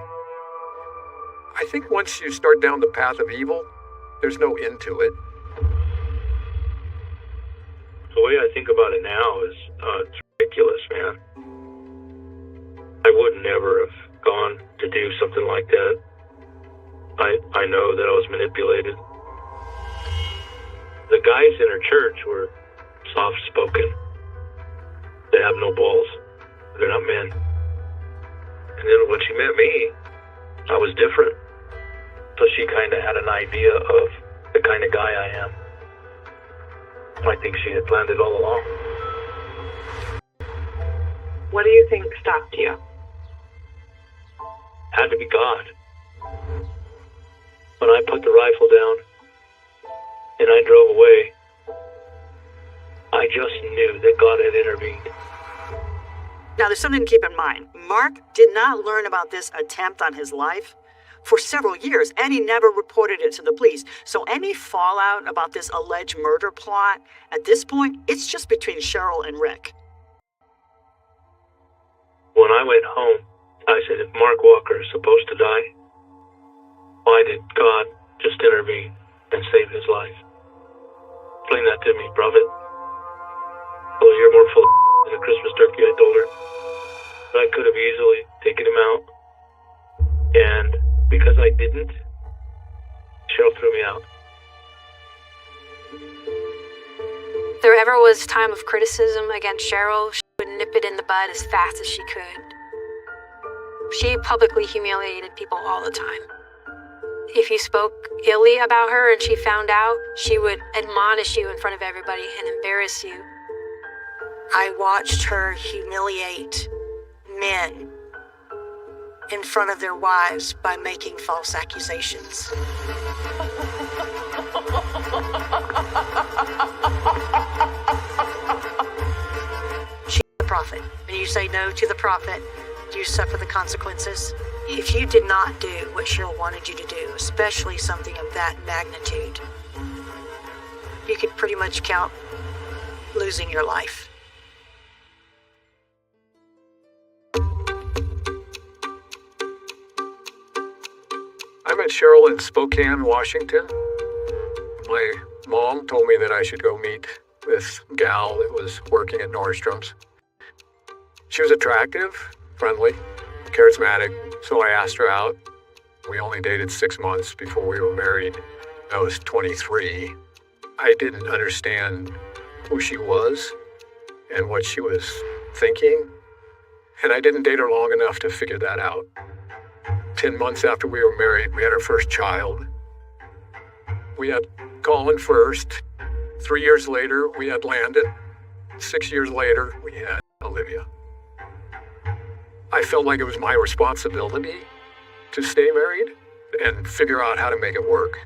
I think once you start down the path of evil, there's no end to it. The way I think about it now is, it's ridiculous, man. I would never have gone to do something like that. I know that I was manipulated. The guys in her church were soft-spoken. They have no balls. They're not men. And then when she met me, I was different. So she kind of had an idea of the kind of guy I am. I think she had planned it all along. What do you think stopped you? Had to be God. When I put the rifle down and I drove away, I just knew that God had intervened. Now, there's something to keep in mind. Mark did not learn about this attempt on his life for several years, and he never reported it to the police. So any fallout about this alleged murder plot, at this point, it's just between Cheryl and Rick. When I went home, I said, if Mark Walker is supposed to die, why did God just intervene and save his life? Explain that to me, Prophet. Well, you're more full than a Christmas turkey, I told her. But I could have easily taken him out. And because I didn't, Cheryl threw me out. If there ever was time of criticism against Cheryl, she would nip it in the bud as fast as she could. She publicly humiliated people all the time. If you spoke illy about her and she found out, she would admonish you in front of everybody and embarrass you. I watched her humiliate men in front of their wives by making false accusations. She's the prophet. When you say no to the prophet, you suffer the consequences. If you did not do what Cheryl wanted you to do, especially something of that magnitude, you could pretty much count losing your life. I met Cheryl in Spokane, Washington. My mom told me that I should go meet this gal that was working at Nordstrom's. She was attractive, friendly, charismatic, so I asked her out. We only dated 6 months before we were married. I was 23. I didn't understand who she was and what she was thinking, and I didn't date her long enough to figure that out. 10 months after we were married, we had our first child. We had Colin first. 3 years later, we had Landon. 6 years later, we had Olivia. I felt like it was my responsibility to stay married and figure out how to make it work.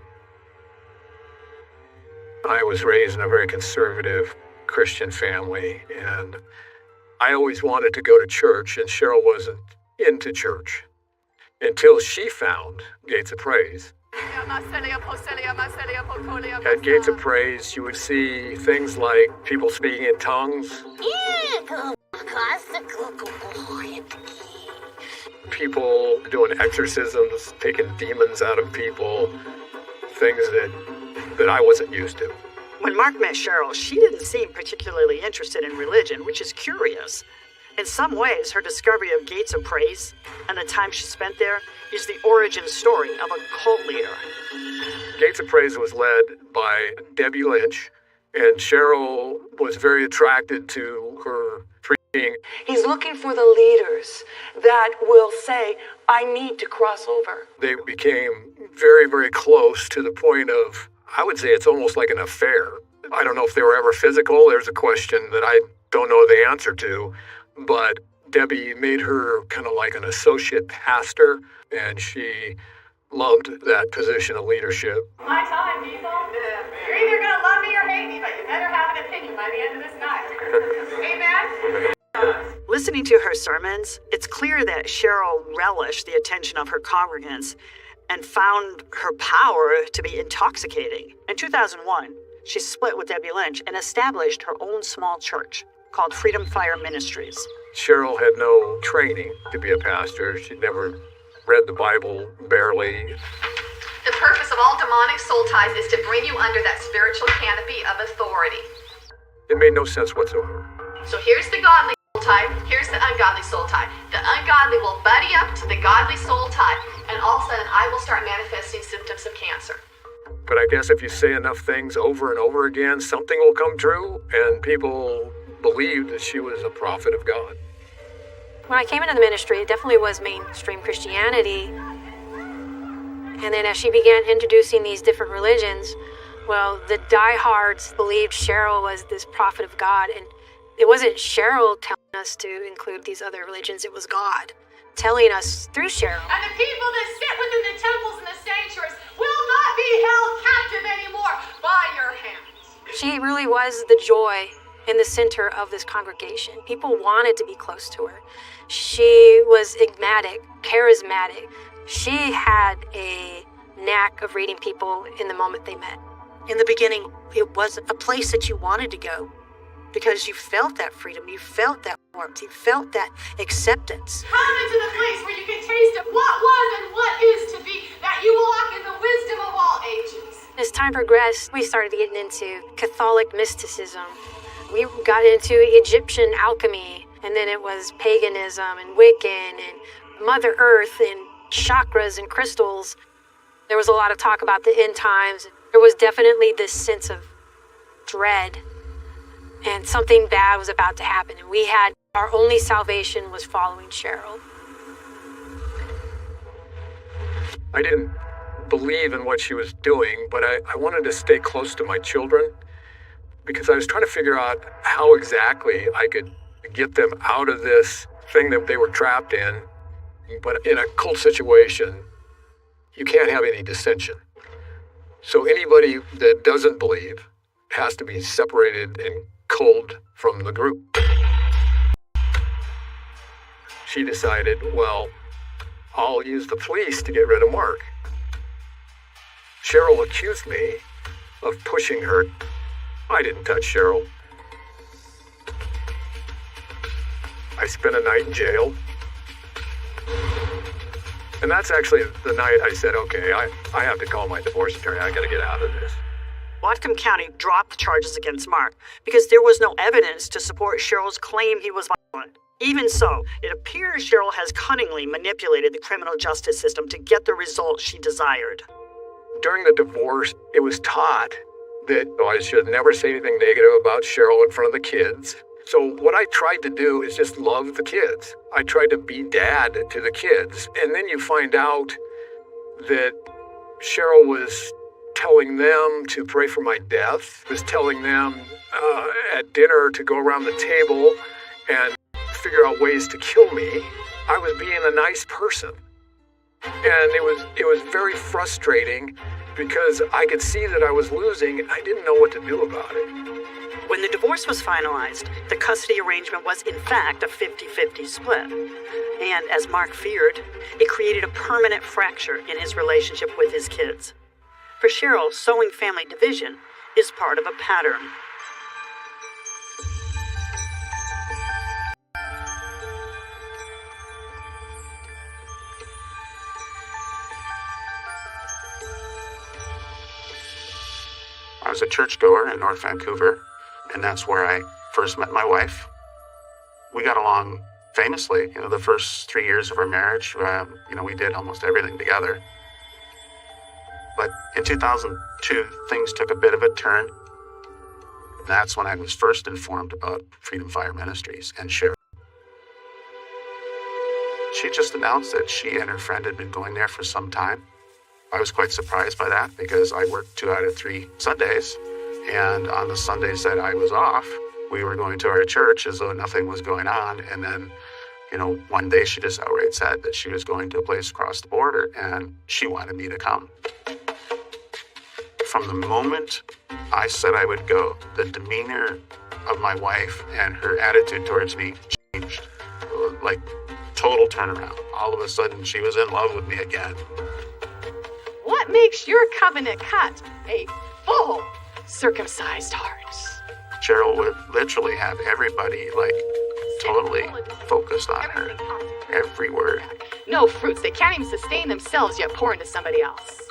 I was raised in a very conservative Christian family, and I always wanted to go to church, and Cheryl wasn't into church until she found Gates of Praise. At Gates of Praise, you would see things like people speaking in tongues, people doing exorcisms, taking demons out of people, things that I wasn't used to. When Mark met Cheryl, she didn't seem particularly interested in religion, which is curious. In some ways, her discovery of Gates of Praise and the time she spent there is the origin story of a cult leader. Gates of Praise was led by Debbie Lynch, and Cheryl was very attracted to her preaching. He's looking for the leaders that will say, I need to cross over. They became very, very close to the point of, I would say it's almost like an affair. I don't know if they were ever physical. There's a question that I don't know the answer to. But Debbie made her kind of like an associate pastor, and she loved that position of leadership. My time, people. You're either going to love me or hate me, but you better have an opinion by the end of this night. Amen? Listening to her sermons, it's clear that Cheryl relished the attention of her congregants and found her power to be intoxicating. In 2001, she split with Debbie Lynch and established her own small church called Freedom Fire Ministries. Cheryl had no training to be a pastor. She'd never read the Bible, barely. The purpose of all demonic soul ties is to bring you under that spiritual canopy of authority. It made no sense whatsoever. So here's the godly soul tie, here's the ungodly soul tie. The ungodly will buddy up to the godly soul tie, and all of a sudden I will start manifesting symptoms of cancer. But I guess if you say enough things over and over again, something will come true, and people believed that she was a prophet of God. When I came into the ministry, it definitely was mainstream Christianity. And then as she began introducing these different religions, well, the diehards believed Cheryl was this prophet of God. And it wasn't Cheryl telling us to include these other religions, it was God telling us through Cheryl. And the people that sit within the temples and the sanctuaries will not be held captive anymore by your hands. She really was the joy in the center of this congregation. People wanted to be close to her. She was enigmatic, charismatic. She had a knack of reading people in the moment they met. In the beginning, it was a place that you wanted to go because you felt that freedom, you felt that warmth, you felt that acceptance. Come into the place where you can taste of what was and what is to be, that you walk in the wisdom of all ages. As time progressed, we started getting into Catholic mysticism. We got into Egyptian alchemy, and then it was paganism and Wiccan and Mother Earth and chakras and crystals. There was a lot of talk about the end times. There was definitely this sense of dread, and something bad was about to happen. And we had, our only salvation was following Cheryl. I didn't believe in what she was doing, but I wanted to stay close to my children because I was trying to figure out how exactly I could get them out of this thing that they were trapped in. But in a cult situation, you can't have any dissension. So anybody that doesn't believe has to be separated and culled from the group. She decided, well, I'll use the police to get rid of Mark. Cheryl accused me of pushing her. I didn't touch Cheryl. I spent a night in jail. And that's actually the night I said, okay, I have to call my divorce attorney. I got to get out of this. Whatcom County dropped the charges against Mark because there was no evidence to support Cheryl's claim he was violent. Even so, it appears Cheryl has cunningly manipulated the criminal justice system to get the result she desired. During the divorce, it was taught that I should never say anything negative about Cheryl in front of the kids. So what I tried to do is just love the kids. I tried to be dad to the kids. And then you find out that Cheryl was telling them to pray for my death, was telling them at dinner to go around the table and figure out ways to kill me. I was being a nice person. And it was very frustrating because I could see that I was losing and I didn't know what to do about it. When the divorce was finalized, the custody arrangement was in fact a 50-50 split. And as Mark feared, it created a permanent fracture in his relationship with his kids. For Cheryl, sowing family division is part of a pattern. I was a churchgoer in North Vancouver, and that's where I first met my wife. We got along famously. The first 3 years of our marriage, we did almost everything together. But in 2002, things took a bit of a turn. That's when I was first informed about Freedom Fire Ministries and Cheryl. She just announced that she and her friend had been going there for some time. I was quite surprised by that because I worked 2 out of 3 Sundays. And on the Sundays that I was off, we were going to our church as though nothing was going on. And then, one day she just outright said that she was going to a place across the border and she wanted me to come. From the moment I said I would go, the demeanor of my wife and her attitude towards me changed. Like, total turnaround. All of a sudden, she was in love with me again. What makes your covenant cut a full circumcised heart? Cheryl would literally have everybody, totally focused on her. Every word. No fruits. They can't even sustain themselves, yet pour into somebody else.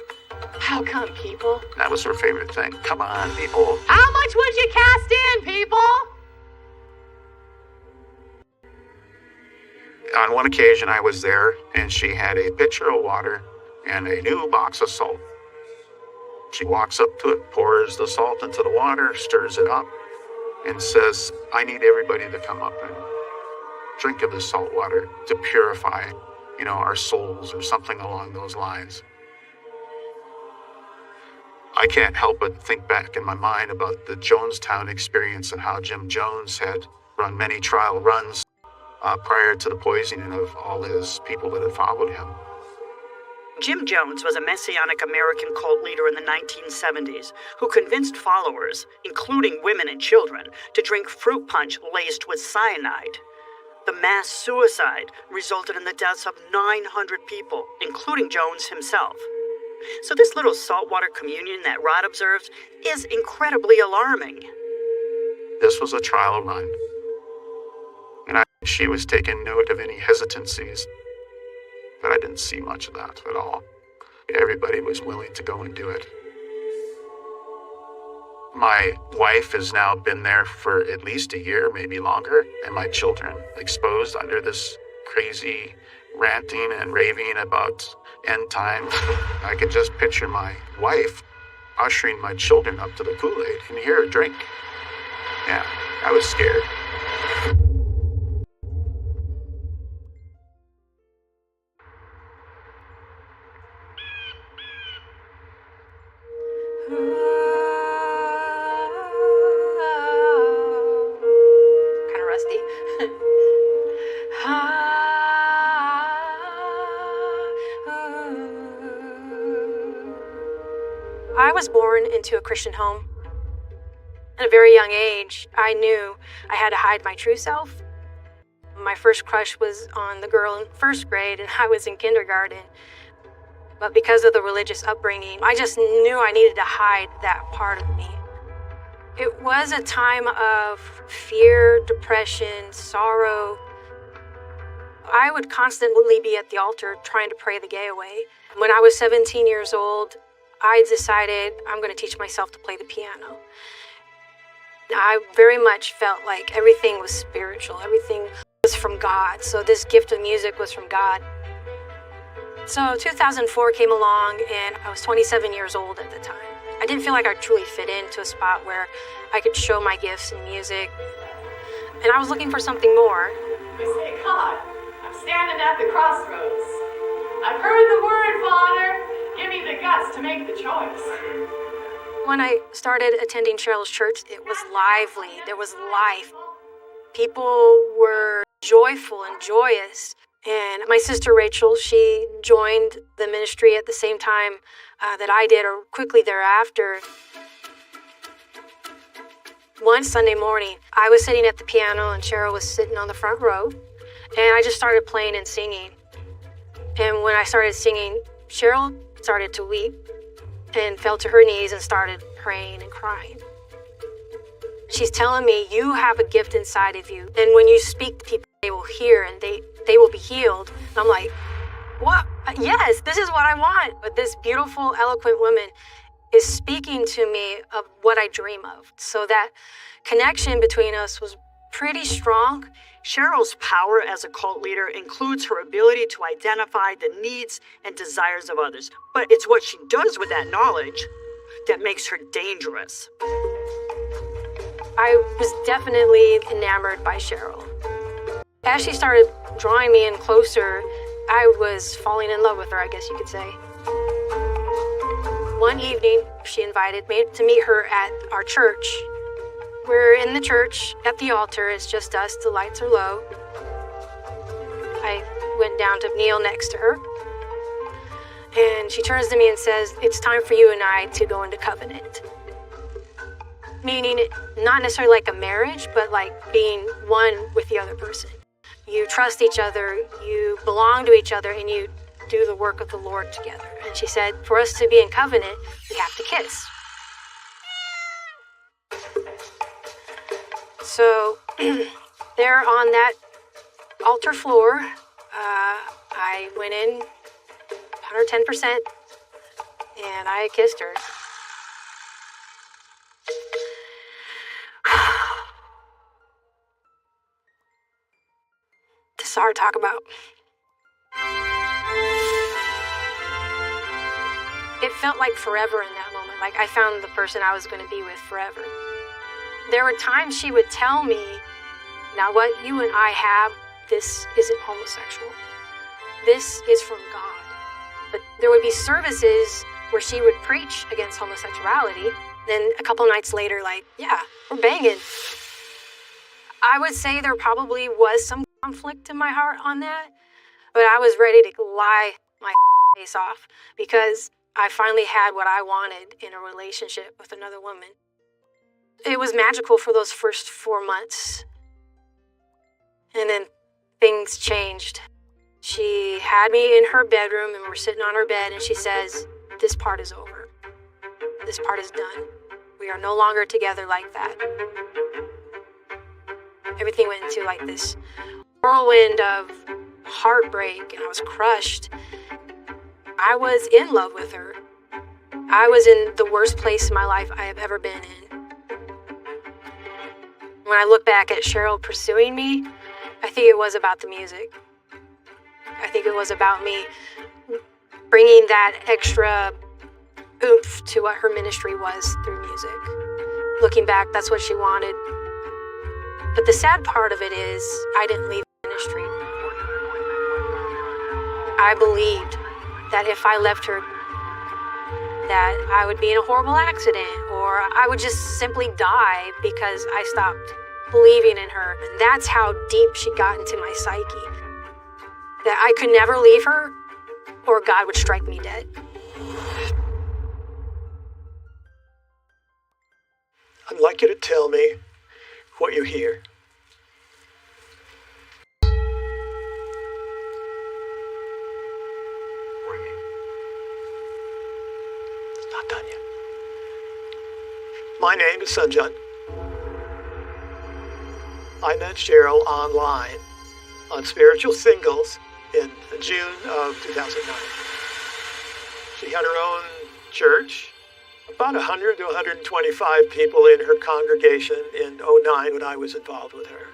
How come, people? That was her favorite thing. Come on, people. How much would you cast in, people? On one occasion, I was there, and she had a pitcher of water and a new box of salt. She walks up to it, pours the salt into the water, stirs it up, and says, I need everybody to come up and drink of this salt water to purify, our souls or something along those lines. I can't help but think back in my mind about the Jonestown experience and how Jim Jones had run many trial runs prior to the poisoning of all his people that had followed him. Jim Jones was a Messianic American cult leader in the 1970s who convinced followers, including women and children, to drink fruit punch laced with cyanide. The mass suicide resulted in the deaths of 900 people, including Jones himself. So this little saltwater communion that Rod observes is incredibly alarming. This was a trial run, and she was taking note of any hesitancies, but I didn't see much of that at all. Everybody was willing to go and do it. My wife has now been there for at least a year, maybe longer, and my children exposed under this crazy ranting and raving about end times. I could just picture my wife ushering my children up to the Kool-Aid and here, drink. Yeah, I was scared. Kind of rusty. I was born into a Christian home. At a very young age, I knew I had to hide my true self. My first crush was on the girl in first grade, and I was in kindergarten. But because of the religious upbringing, I just knew I needed to hide that part of me. It was a time of fear, depression, sorrow. I would constantly be at the altar trying to pray the gay away. When I was 17 years old, I decided I'm going to teach myself to play the piano. I very much felt like everything was spiritual. Everything was from God. So this gift of music was from God. So 2004 came along, and I was 27 years old at the time. I didn't feel like I truly fit into a spot where I could show my gifts in music. And I was looking for something more. I say, God, I'm standing at the crossroads. I've heard the word, Father. Give me the guts to make the choice. When I started attending Cheryl's church, it was lively. There was life. People were joyful and joyous. And my sister Rachel, she joined the ministry at the same time that I did, or quickly thereafter. One Sunday morning, I was sitting at the piano and Cheryl was sitting on the front row. And I just started playing and singing. And when I started singing, Cheryl started to weep and fell to her knees and started praying and crying. She's telling me, you have a gift inside of you. And when you speak to people, they will hear and they will be healed. And I'm like, what? Yes, this is what I want. But this beautiful, eloquent woman is speaking to me of what I dream of. So that connection between us was pretty strong. Cheryl's power as a cult leader includes her ability to identify the needs and desires of others. But it's what she does with that knowledge that makes her dangerous. I was definitely enamored by Cheryl. As she started drawing me in closer, I was falling in love with her, I guess you could say. One evening, she invited me to meet her at our church. We're in the church at the altar. It's just us. The lights are low. I went down to kneel next to her. And she turns to me and says, it's time for you and I to go into covenant. Meaning not necessarily like a marriage, but like being one with the other person. You trust each other, you belong to each other, and you do the work of the Lord together. And she said, for us to be in covenant, we have to kiss. So there on that altar floor, I went in 110%, and I kissed her. This is hard to talk about. It felt like forever in that moment. Like I found the person I was going to be with forever. There were times she would tell me, now what you and I have, this isn't homosexual. This is from God. But there would be services where she would preach against homosexuality. Then a couple nights later, like, yeah, we're banging. I would say there probably was some conflict in my heart on that, but I was ready to lie my face off because I finally had what I wanted in a relationship with another woman. It was magical for those first 4 months. And then things changed. She had me in her bedroom and we're sitting on her bed and she says, this part is over. This part is done. We are no longer together like that. Everything went into like this whirlwind of heartbreak and I was crushed. I was in love with her. I was in the worst place in my life I have ever been in. When I look back at Cheryl pursuing me, I think it was about the music. I think it was about me bringing that extra oomph to what her ministry was through music. Looking back, that's what she wanted. But the sad part of it is, I didn't leave ministry. I believed that if I left her, that I would be in a horrible accident, or I would just simply die because I stopped believing in her. And that's how deep she got into my psyche. That I could never leave her, or God would strike me dead. I'd like you to tell me what you hear. Ringing. It's not done yet. My name is Sanjan. I met Cheryl online on Spiritual Singles in June of 2009. She had her own church, about 100 to 125 people in her congregation in 2009 when I was involved with her.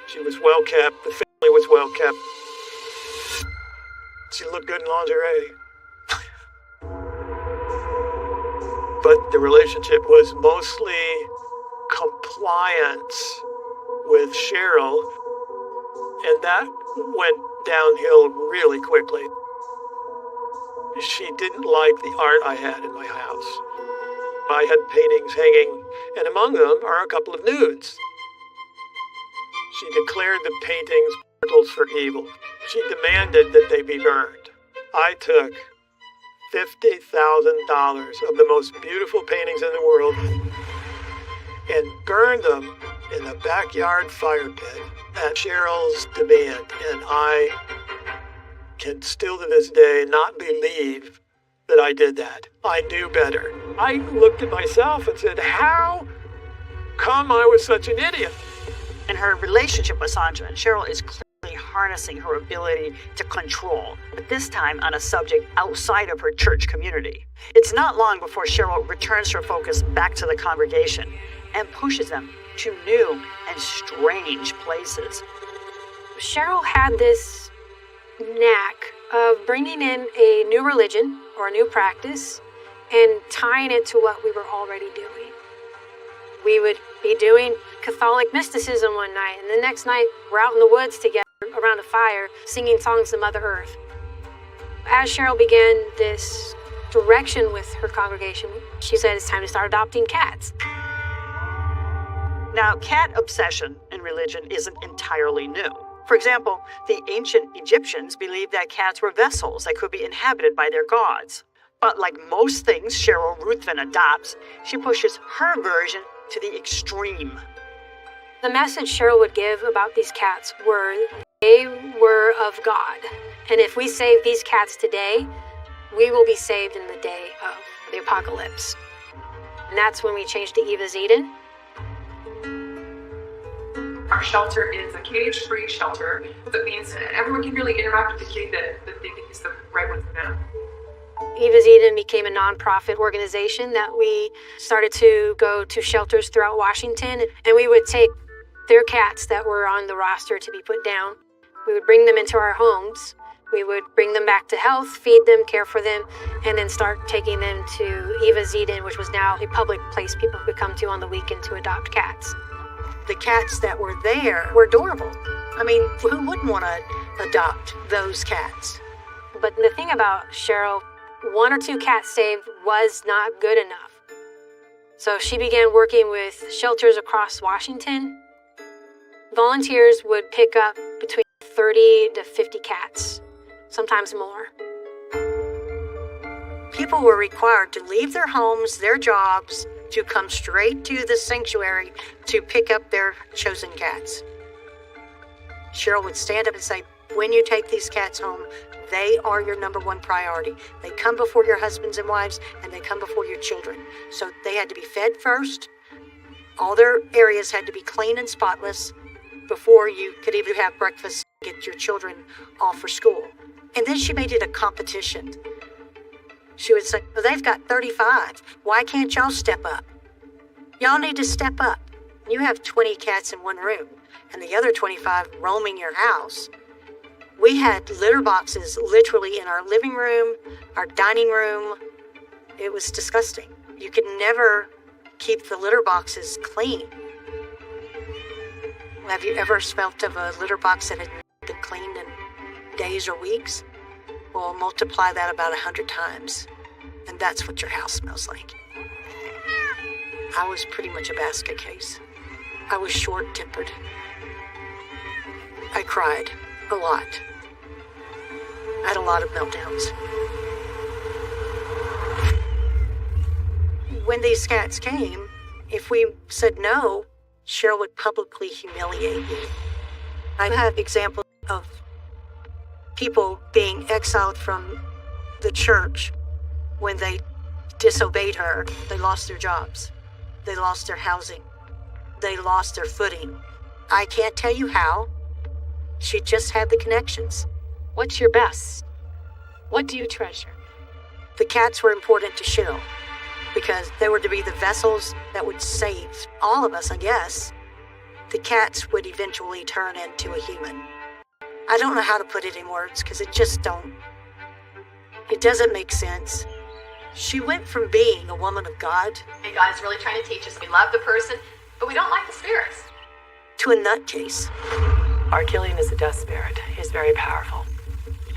She was well kept, the family was well kept. She looked good in lingerie. But the relationship was mostly compliance with Cheryl, and that went downhill really quickly. She didn't like the art I had in my house. I had paintings hanging, and among them are a couple of nudes. She declared the paintings portals for evil. She demanded that they be burned. I took $50,000 of the most beautiful paintings in the world and burned them in the backyard fire pit at Cheryl's demand. And I can still to this day not believe that I did that. I knew better. I looked at myself and said, how come I was such an idiot? In her relationship with Sandra, Cheryl is clearly harnessing her ability to control, but this time on a subject outside of her church community. It's not long before Cheryl returns her focus back to the congregation and pushes them to new and strange places. Cheryl had this knack of bringing in a new religion or a new practice and tying it to what we were already doing. We would be doing Catholic mysticism one night, and the next night we're out in the woods together around a fire singing songs to Mother Earth. As Cheryl began this direction with her congregation, she said it's time to start adopting cats. Now, cat obsession in religion isn't entirely new. For example, the ancient Egyptians believed that cats were vessels that could be inhabited by their gods. But like most things Cheryl Ruthven adopts, she pushes her version to the extreme. The message Cheryl would give about these cats were they were of God. And if we save these cats today, we will be saved in the day of the apocalypse. And that's when we changed to Eva's Eden. our shelter is a cage-free shelter. That means everyone can really interact with the kitty that they think is the right one for them. Eva's Eden became a nonprofit organization that we started to go to shelters throughout Washington, and we would take their cats that were on the roster to be put down. We would bring them into our homes. We would bring them back to health, feed them, care for them, and then start taking them to Eva's Eden, which was now a public place people could come to on the weekend to adopt cats. The cats that were there were adorable. I mean, who wouldn't want to adopt those cats? But the thing about Cheryl, 1 or 2 cats saved was not good enough. So she began working with shelters across Washington. Volunteers would pick up between 30 to 50 cats, sometimes more. People were required to leave their homes, their jobs, to come straight to the sanctuary to pick up their chosen cats. Cheryl would stand up and say, when you take these cats home, they are your number 1 priority. They come before your husbands and wives, and they come before your children. So they had to be fed first. All their areas had to be clean and spotless before you could even have breakfast and get your children off for school. And then she made it a competition. She would say, well, they've got 35. Why can't y'all step up? Y'all need to step up. You have 20 cats in one room, and the other 25 roaming your house. We had litter boxes literally in our living room, our dining room. It was disgusting. You could never keep the litter boxes clean. Have you ever smelt of a litter box that had been cleaned in days or weeks? Well, multiply that about 100 times, and that's what your house smells like. I was pretty much a basket case. I was short-tempered. I cried a lot. I had a lot of meltdowns. When these cats came, if we said no, Cheryl would publicly humiliate me. I have examples of people being exiled from the church when they disobeyed her. They lost their jobs. They lost their housing. They lost their footing. I can't tell you how. She just had the connections. What's your best? What do you treasure? The cats were important to Cheryl because they were to be the vessels that would save all of us, I guess. The cats would eventually turn into a human. I don't know how to put it in words because it doesn't make sense. She went from being a woman of God. And God is really trying to teach us we love the person, but we don't like the spirits. To a nutcase. Archillian is a death spirit. He's very powerful.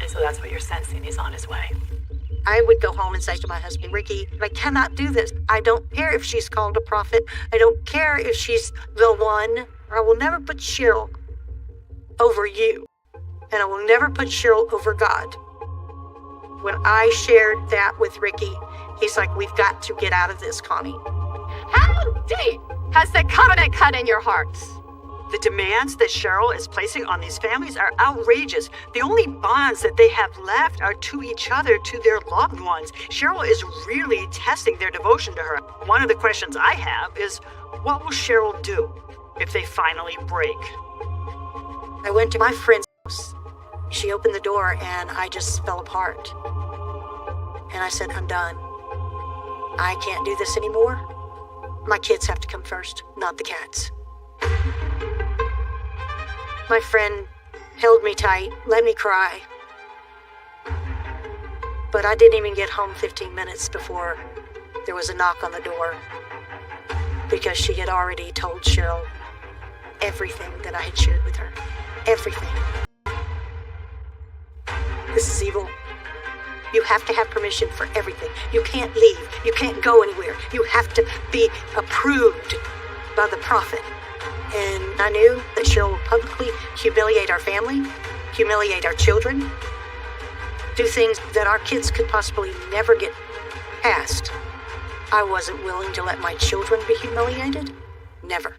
And so that's what you're sensing. He's on his way. I would go home and say to my husband, Ricky, I cannot do this. I don't care if she's called a prophet. I don't care if she's the one. I will never put Cheryl over you. And I will never put Cheryl over God. When I shared that with Ricky, he's like, we've got to get out of this, Connie. How deep has the covenant cut in your hearts? The demands that Cheryl is placing on these families are outrageous. The only bonds that they have left are to each other, to their loved ones. Cheryl is really testing their devotion to her. One of the questions I have is, what will Cheryl do if they finally break? I went to my friend's house. She opened the door and I just fell apart. And I said, I'm done. I can't do this anymore. My kids have to come first, not the cats. My friend held me tight, let me cry. But I didn't even get home 15 minutes before there was a knock on the door because she had already told Cheryl everything that I had shared with her. Everything. This is evil. You have to have permission for everything. You can't leave. You can't go anywhere. You have to be approved by the prophet. And I knew that Cheryl would publicly humiliate our family, humiliate our children, do things that our kids could possibly never get past. I wasn't willing to let my children be humiliated. Never.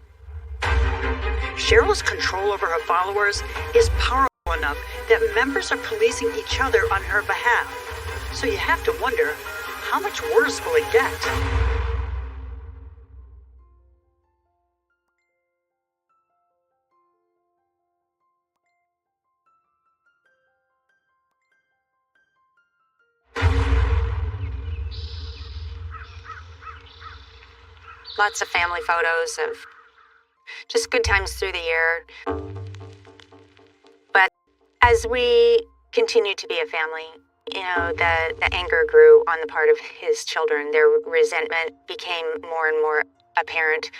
Cheryl's control over her followers is powerful enough that members are policing each other on her behalf. So you have to wonder, how much worse will it get? Lots of family photos of just good times through the year. But as we continued to be a family, the anger grew on the part of his children. Their resentment became more and more apparent.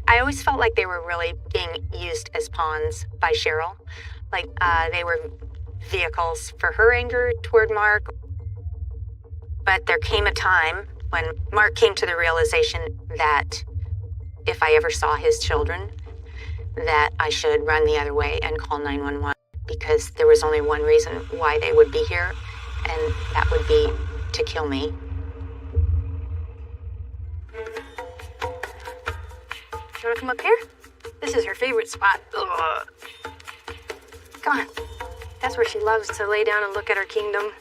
I always felt like they were really being used as pawns by Cheryl. Like they were vehicles for her anger toward Mark. But there came a time when Mark came to the realization that if I ever saw his children, that I should run the other way and call 911, because there was only one reason why they would be here, and that would be to kill me. You wanna come up here? This is her favorite spot. Ugh. Come on. That's where she loves to lay down and look at her kingdom.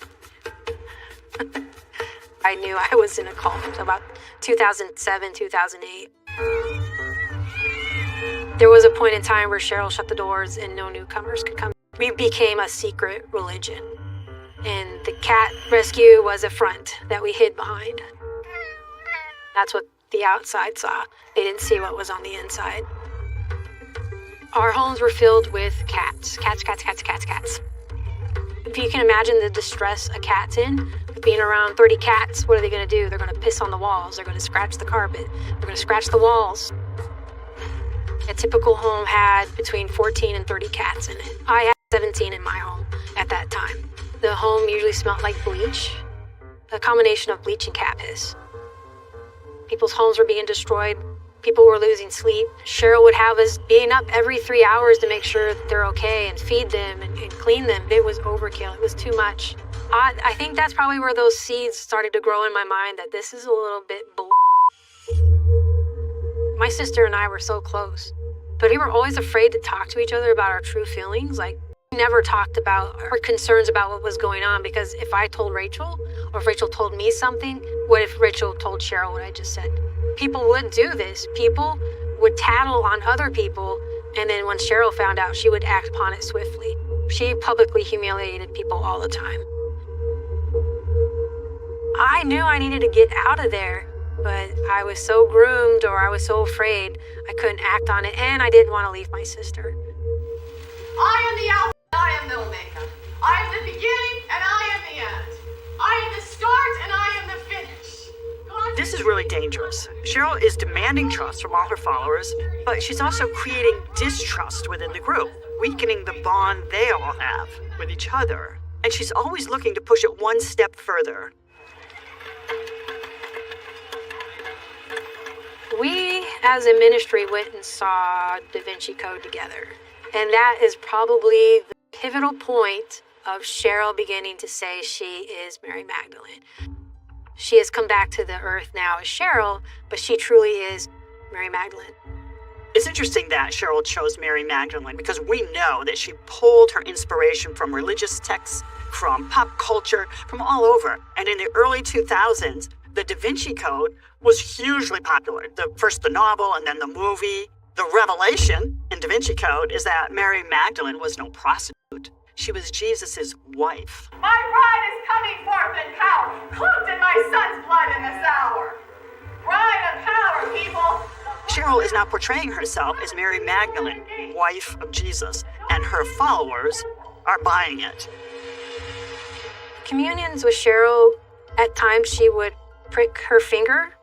I knew I was in a cult about 2007, 2008. There was a point in time where Cheryl shut the doors and no newcomers could come. We became a secret religion. And the cat rescue was a front that we hid behind. That's what the outside saw. They didn't see what was on the inside. Our homes were filled with cats. Cats. If you can imagine the distress a cat's in, being around 30 cats, what are they going to do? They're going to piss on the walls. They're going to scratch the carpet. They're going to scratch the walls. A typical home had between 14 and 30 cats in it. I had 17 in my home at that time. The home usually smelled like bleach, a combination of bleach and cat piss. People's homes were being destroyed. People were losing sleep. Cheryl would have us being up every 3 hours to make sure that they're okay and feed them and clean them. It was overkill. It was too much. I think that's probably where those seeds started to grow in my mind, that this is a little bit bull. My sister and I were so close, but we were always afraid to talk to each other about our true feelings. Like, we never talked about our concerns about what was going on, because if I told Rachel, or if Rachel told me something, what if Rachel told Cheryl what I just said? People would do this. People would tattle on other people, and then when Cheryl found out, she would act upon it swiftly. She publicly humiliated people all the time. I knew I needed to get out of there, but I was so groomed, or I was so afraid I couldn't act on it, and I didn't want to leave my sister. I am the Alpha, I am the Omega. I am the beginning, and I am the end. I am the start, and I am the finish. This is really dangerous. Cheryl is demanding trust from all her followers, but she's also creating distrust within the group, weakening the bond they all have with each other. And she's always looking to push it one step further. We, as a ministry, went and saw Da Vinci Code together. And that is probably the pivotal point of Cheryl beginning to say she is Mary Magdalene. She has come back to the earth now as Cheryl, but she truly is Mary Magdalene. It's interesting that Cheryl chose Mary Magdalene, because we know that she pulled her inspiration from religious texts, from pop culture, from all over. And in the early 2000s, the Da Vinci Code was hugely popular. First the novel and then the movie. The revelation in Da Vinci Code is that Mary Magdalene was no prostitute. She was Jesus' wife. My bride is coming forth in power, cloaked in my son's blood in this hour. Bride of power, people. Cheryl is now portraying herself as Mary Magdalene, wife of Jesus, and her followers are buying it. Communions with Cheryl, at times she would prick her finger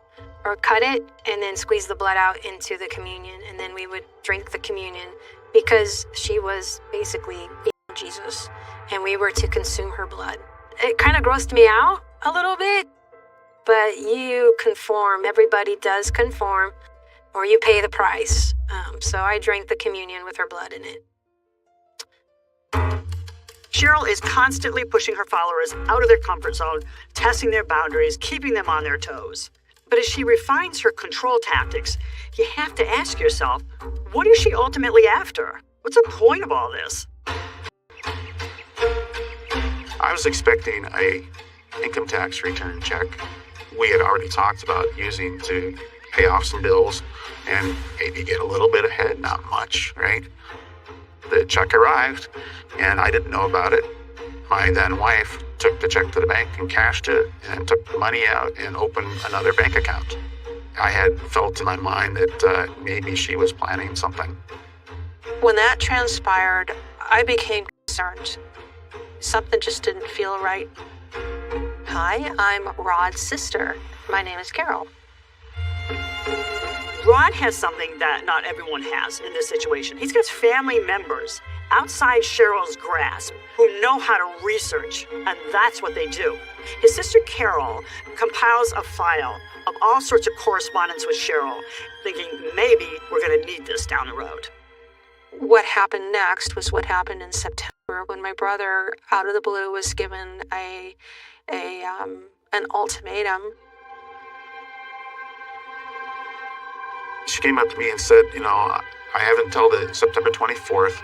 or cut it and then squeeze the blood out into the communion, and then we would drink the communion, because she was basically Jesus and we were to consume her blood. It kind of grossed me out a little bit, but you conform. Everybody does conform, or you pay the price. So I drank the communion with her blood in it. Cheryl is constantly pushing her followers out of their comfort zone, testing their boundaries, keeping them on their toes. But as she refines her control tactics, you have to ask yourself, what is she ultimately after? What's the point of all this? I was expecting a income tax return check. We had already talked about using to pay off some bills and maybe get a little bit ahead, not much, right? The check arrived and I didn't know about it. My then wife took the check to the bank and cashed it and took the money out and opened another bank account. I had felt in my mind that maybe she was planning something. When that transpired, I became concerned. Something just didn't feel right. Hi, I'm Rod's sister. My name is Carol. Rod has something that not everyone has in this situation. He's got family members outside Cheryl's grasp who know how to research, and that's what they do. His sister Carol compiles a file of all sorts of correspondence with Cheryl, thinking maybe we're going to need this down the road. What happened next was what happened in September when my brother, out of the blue, was given an ultimatum. She came up to me and said, I have until the September 24th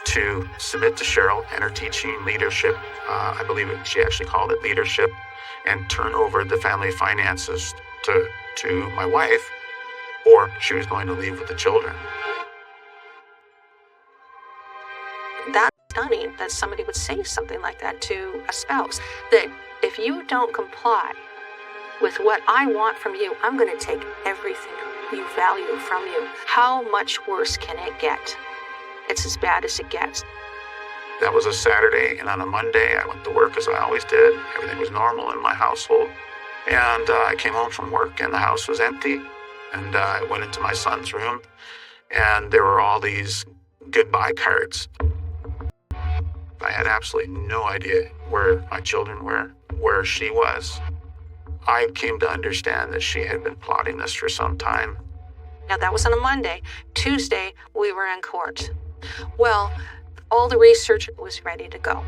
to submit to Cheryl and her teaching leadership. I believe she actually called it leadership, and turn over the family finances to my wife, or she was going to leave with the children. That's stunning that somebody would say something like that to a spouse. That if you don't comply with what I want from you, I'm going to take everything you value from you. How much worse can it get? It's as bad as it gets. That was a Saturday, and on a Monday I went to work as I always did. Everything was normal in my household. And I came home from work and the house was empty. And I went into my son's room and there were all these goodbye cards. I had absolutely no idea where my children were, where she was. I came to understand that she had been plotting this for some time. Now, that was on a Monday. Tuesday, we were in court. Well, all the research was ready to go.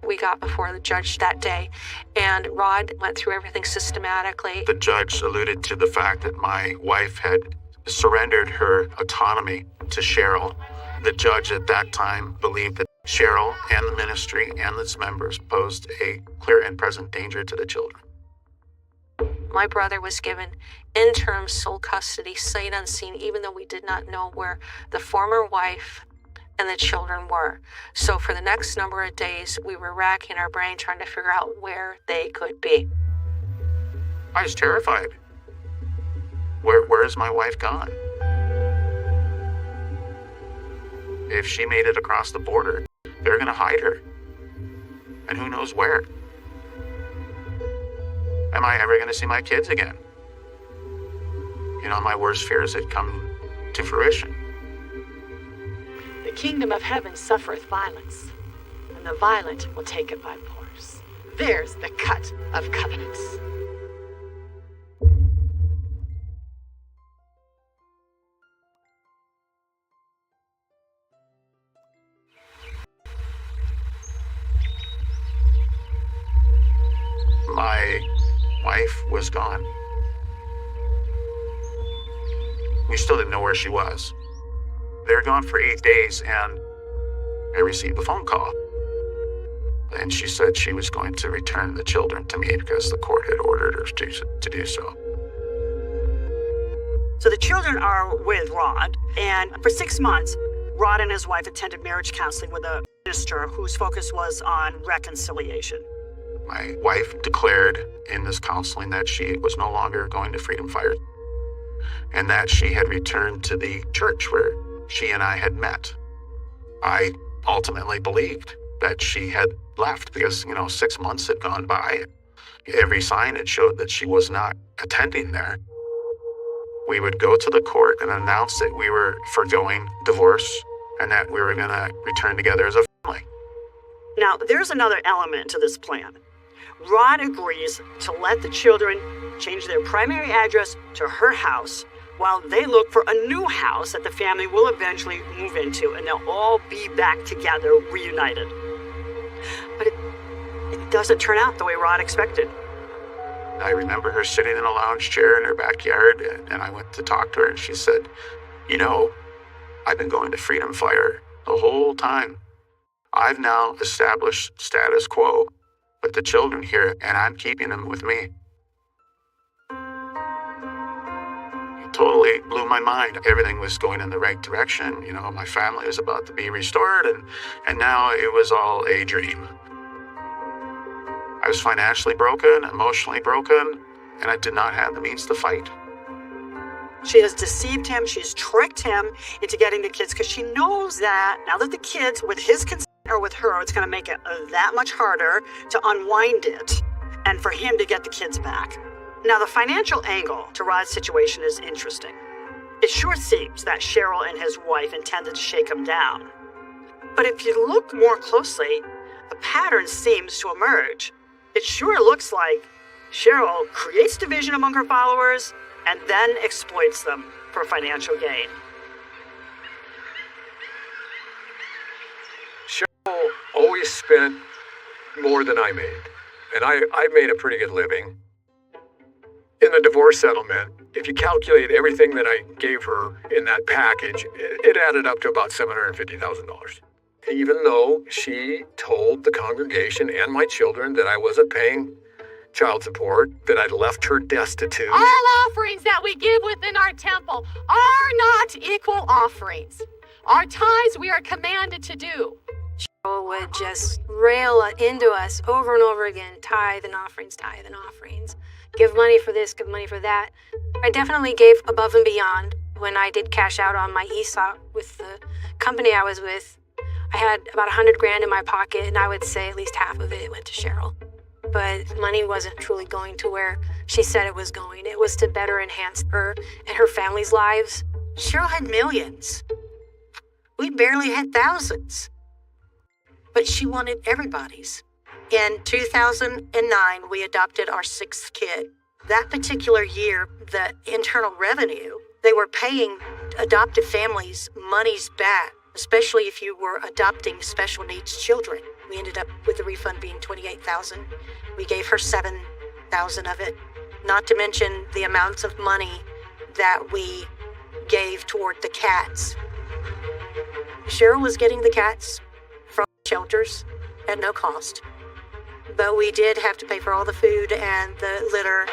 We got before the judge that day, and Rod went through everything systematically. The judge alluded to the fact that my wife had surrendered her autonomy to Cheryl. The judge at that time believed that Cheryl and the ministry and its members posed a clear and present danger to the children. My brother was given interim sole custody, sight unseen, even though we did not know where the former wife and the children were. So for the next number of days, we were racking our brain trying to figure out where they could be. I was terrified. Where is my wife gone? If she made it across the border, they're going to hide her. And who knows where? Am I ever going to see my kids again? My worst fears had come to fruition. The kingdom of heaven suffereth violence, and the violent will take it by force. There's the cut of covenants. My wife was gone. We still didn't know where she was. They were gone for 8 days, and I received a phone call. And she said she was going to return the children to me because the court had ordered her to do so. So the children are with Rod, and for 6 months, Rod and his wife attended marriage counseling with a minister whose focus was on reconciliation. My wife declared in this counseling that she was no longer going to Freedom Fire, and that she had returned to the church where she and I had met. I ultimately believed that she had left because, 6 months had gone by. Every sign had showed that she was not attending there. We would go to the court and announce that we were forgoing divorce and that we were going to return together as a family. Now, there's another element to this plan. Rod agrees to let the children change their primary address to her house while they look for a new house that the family will eventually move into, and they'll all be back together, reunited. But it doesn't turn out the way Rod expected. I remember her sitting in a lounge chair in her backyard, and I went to talk to her, and she said, I've been going to Freedom Fire the whole time. I've now established status quo with the children here, and I'm keeping them with me. It totally blew my mind. Everything was going in the right direction. My family was about to be restored, and now it was all a dream. I was financially broken, emotionally broken, and I did not have the means to fight. She has deceived him. She's tricked him into getting the kids because she knows that now that the kids, with his consent or with her, it's going to make it that much harder to unwind it and for him to get the kids back. Now, the financial angle to Rod's situation is interesting. It sure seems that Cheryl and his wife intended to shake him down. But if you look more closely, a pattern seems to emerge. It sure looks like Cheryl creates division among her followers and then exploits them for financial gain. Cheryl always spent more than I made, and I made a pretty good living. In the divorce settlement, if you calculate everything that I gave her in that package, it added up to about $750,000. Even though she told the congregation and my children that I wasn't paying child support, that I'd left her destitute. All offerings that we give within our temple are not equal offerings. Our tithes we are commanded to do. Cheryl would just rail into us over and over again, tithe and offerings, tithe and offerings. Give money for this, give money for that. I definitely gave above and beyond. When I did cash out on my ESOP with the company I was with, I had about $100,000 in my pocket, and I would say at least half of it went to Cheryl. But money wasn't truly going to where she said it was going. It was to better enhance her and her family's lives. Cheryl had millions. We barely had thousands. But she wanted everybody's. In 2009, we adopted our 6th kid. That particular year, the Internal Revenue, they were paying adoptive families monies back, especially if you were adopting special needs children. We ended up with the refund being $28,000. We gave her $7,000 of it, not to mention the amounts of money that we gave toward the cats. Cheryl was getting the cats from shelters at no cost, but we did have to pay for all the food and the litter,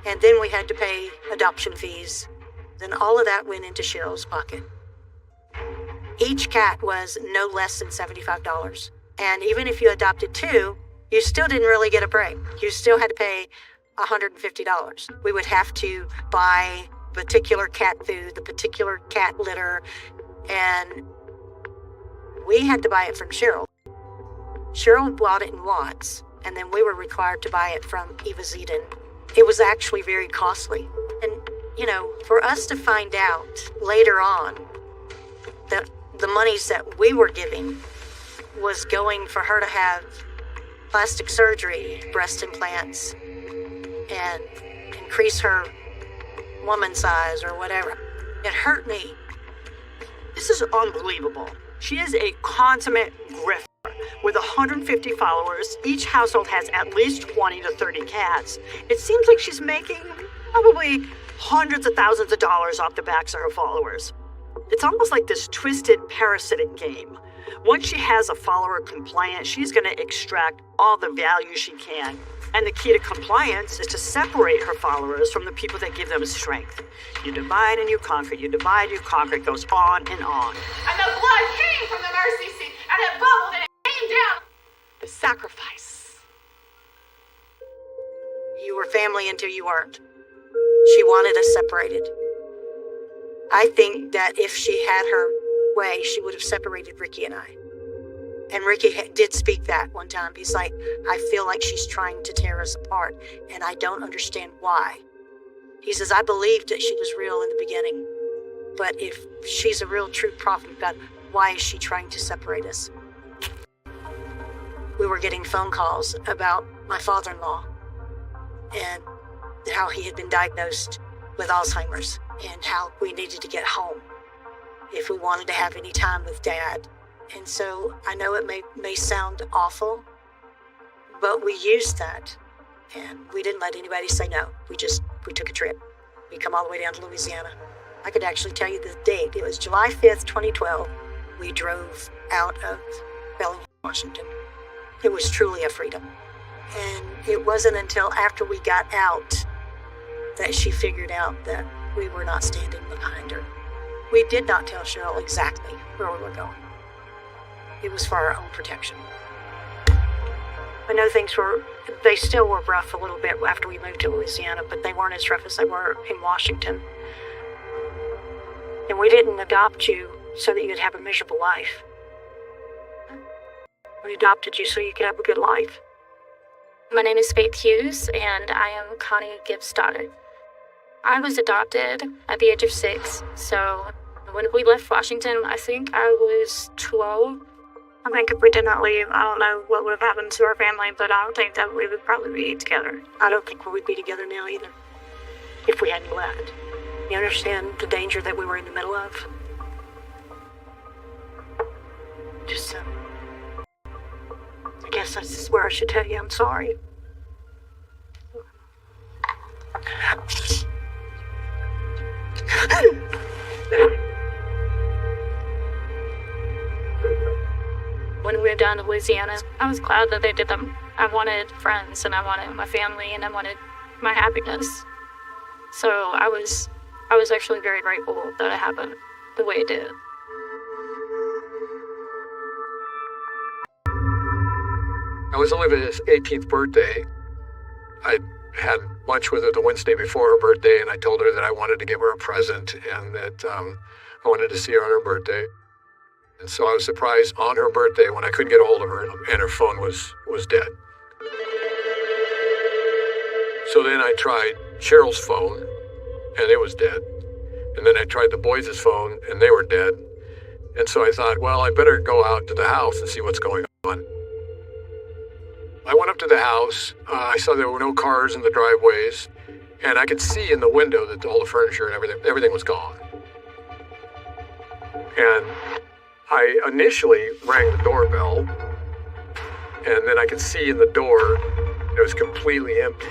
and then we had to pay adoption fees. Then all of that went into Cheryl's pocket. Each cat was no less than $75. And even if you adopted 2, you still didn't really get a break. You still had to pay $150. We would have to buy particular cat food, the particular cat litter, and we had to buy it from Cheryl. Cheryl bought it in lots, and then we were required to buy it from Eva Zedin. It was actually very costly. And, for us to find out later on that the monies that we were giving was going for her to have plastic surgery, breast implants, and increase her woman size or whatever. It hurt me. This is unbelievable. She is a consummate grifter. With 150 followers, each household has at least 20 to 30 cats. It seems like she's making probably hundreds of thousands of dollars off the backs of her followers. It's almost like this twisted parasitic game. Once she has a follower compliant, she's going to extract all the value she can. And the key to compliance is to separate her followers from the people that give them strength. You divide and you conquer. You divide, you conquer. It goes on and on. And the blood came from the mercy seat, and it bubbled and it came down. The sacrifice. You were family until you weren't. She wanted us separated. I think that if she had her way, she would have separated Ricky and I. And Ricky did speak that one time. He's like, I feel like she's trying to tear us apart, and I don't understand why. He says, I believed that she was real in the beginning, but if she's a real true prophet of God, why is she trying to separate us? We were getting phone calls about my father-in-law and how he had been diagnosed with Alzheimer's and how we needed to get home if we wanted to have any time with Dad. And so I know it may sound awful, but we used that, and we didn't let anybody say no. We took a trip. We come all the way down to Louisiana. I could actually tell you the date. It was July 5th, 2012. We drove out of Bellingham, Washington. It was truly a freedom. And it wasn't until after we got out that she figured out that we were not standing behind her. We did not tell Cheryl exactly where we were going. It was for our own protection. I know they still were rough a little bit after we moved to Louisiana, but they weren't as rough as they were in Washington. And we didn't adopt you so that you'd have a miserable life. We adopted you so you could have a good life. My name is Faith Hughes, and I am Connie Gibbs' daughter. I was adopted at the age of 6, so when we left Washington, I think I was 12. I think if we did not leave, I don't know what would have happened to our family, but I don't think that we would probably be together. I don't think we would be together now either, if we hadn't left. You understand the danger that we were in the middle of? Just, I guess that's just where I should tell you I'm sorry. When we were down in Louisiana, I was glad that they did them. I wanted friends, and I wanted my family, and I wanted my happiness. So I was actually very grateful that it happened the way it did. It was Olivia's 18th birthday. I had lunch with her the Wednesday before her birthday, and I told her that I wanted to give her a present and that I wanted to see her on her birthday. And so I was surprised on her birthday when I couldn't get a hold of her and her phone was dead. So then I tried Cheryl's phone and it was dead. And then I tried the boys' phone and they were dead. And so I thought, well, I better go out to the house and see what's going on. I went up to the house. I saw there were no cars in the driveways, and I could see in the window that all the furniture and everything was gone. And I initially rang the doorbell, and then I could see in the door it was completely empty.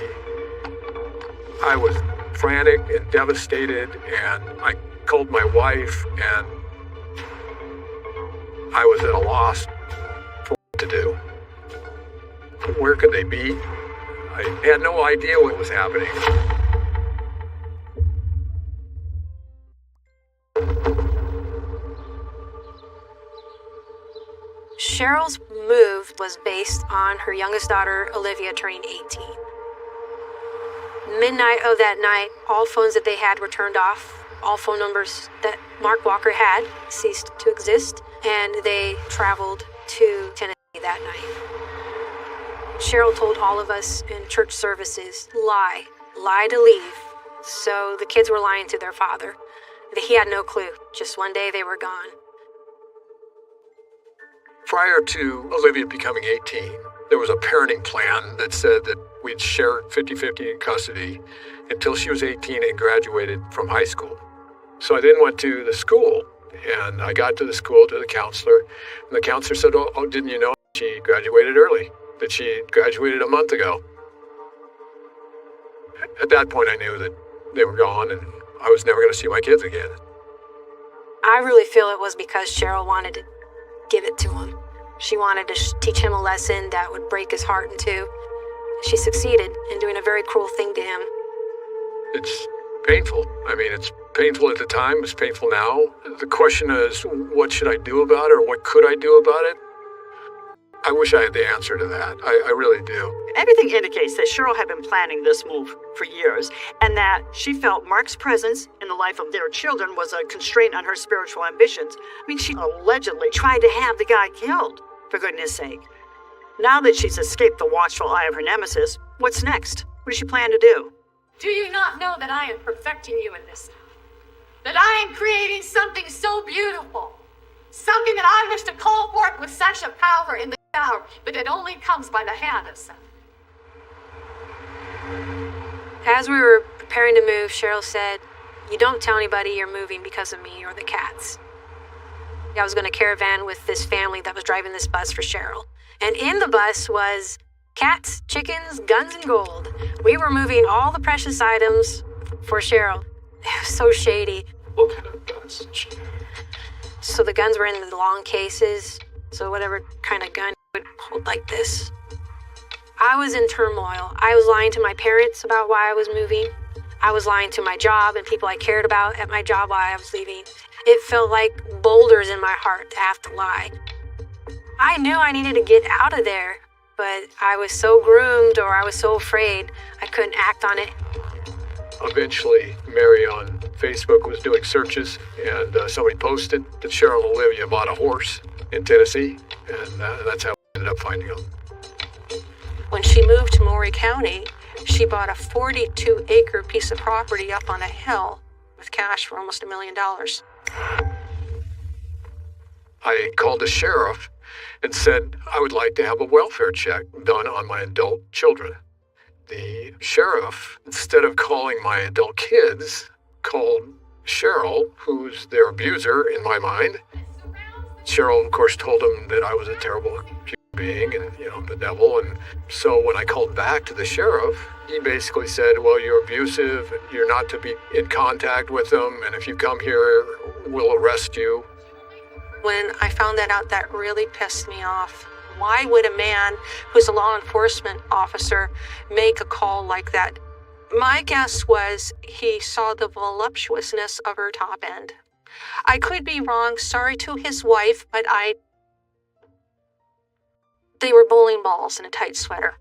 I was frantic and devastated, and I called my wife, and I was at a loss for what to do. Where could they be? I had no idea what was happening. Cheryl's move was based on her youngest daughter, Olivia, turning 18. Midnight of that night, all phones that they had were turned off. All phone numbers that Mark Walker had ceased to exist, and they traveled to Tennessee that night. Cheryl told all of us in church services, lie to leave. So the kids were lying to their father. He had no clue. Just one day they were gone. Prior to Olivia becoming 18, there was a parenting plan that said that we'd share 50-50 in custody until she was 18 and graduated from high school. So I then went to the school, and I got to the school, to the counselor, and the counselor said, oh, didn't you know she graduated early, that she graduated a month ago? At that point, I knew that they were gone, and I was never going to see my kids again. I really feel it was because Cheryl wanted to give it to him. She wanted to teach him a lesson that would break his heart in two. She succeeded in doing a very cruel thing to him. It's painful. I mean, it's painful at the time, it's painful now. The question is, what should I do about it, or what could I do about it? I wish I had the answer to that. I really do. Everything indicates that Cheryl had been planning this move for years, and that she felt Mark's presence in the life of their children was a constraint on her spiritual ambitions. I mean, she allegedly tried to have the guy killed, for goodness sake. Now that she's escaped the watchful eye of her nemesis, what's next? What does she plan to do? Do you not know that I am perfecting you in this? That I am creating something so beautiful? Something that I wish to call forth with such a power in the hour, but it only comes by the hand of some. As we were preparing to move, Cheryl said, "You don't tell anybody you're moving because of me or the cats." I was going to caravan with this family that was driving this bus for Cheryl. And in the bus was cats, chickens, guns, and gold. We were moving all the precious items for Cheryl. It was so shady. What kind of guns? So the guns were in the long cases. So whatever kind of gun would hold like this. I was in turmoil. I was lying to my parents about why I was moving. I was lying to my job and people I cared about at my job while I was leaving. It felt like boulders in my heart to have to lie. I knew I needed to get out of there, but I was so groomed or I was so afraid I couldn't act on it. Eventually, Mary on Facebook was doing searches, and somebody posted that Cheryl and Olivia bought a horse in Tennessee, and that's how we ended up finding them. When she moved to Maury County, she bought a 42-acre piece of property up on a hill with cash for almost $1 million. I called the sheriff and said I would like to have a welfare check done on my adult children. The sheriff, instead of calling my adult kids, called Cheryl, who's their abuser in my mind. Cheryl, of course, told him that I was a terrible human being and, the devil. And so when I called back to the sheriff, he basically said, well, you're abusive, you're not to be in contact with them, and if you come here, we'll arrest you. When I found that out, that really pissed me off. Why would a man who's a law enforcement officer make a call like that? My guess was he saw the voluptuousness of her top end. I could be wrong, sorry to his wife, but they were bowling balls in a tight sweater.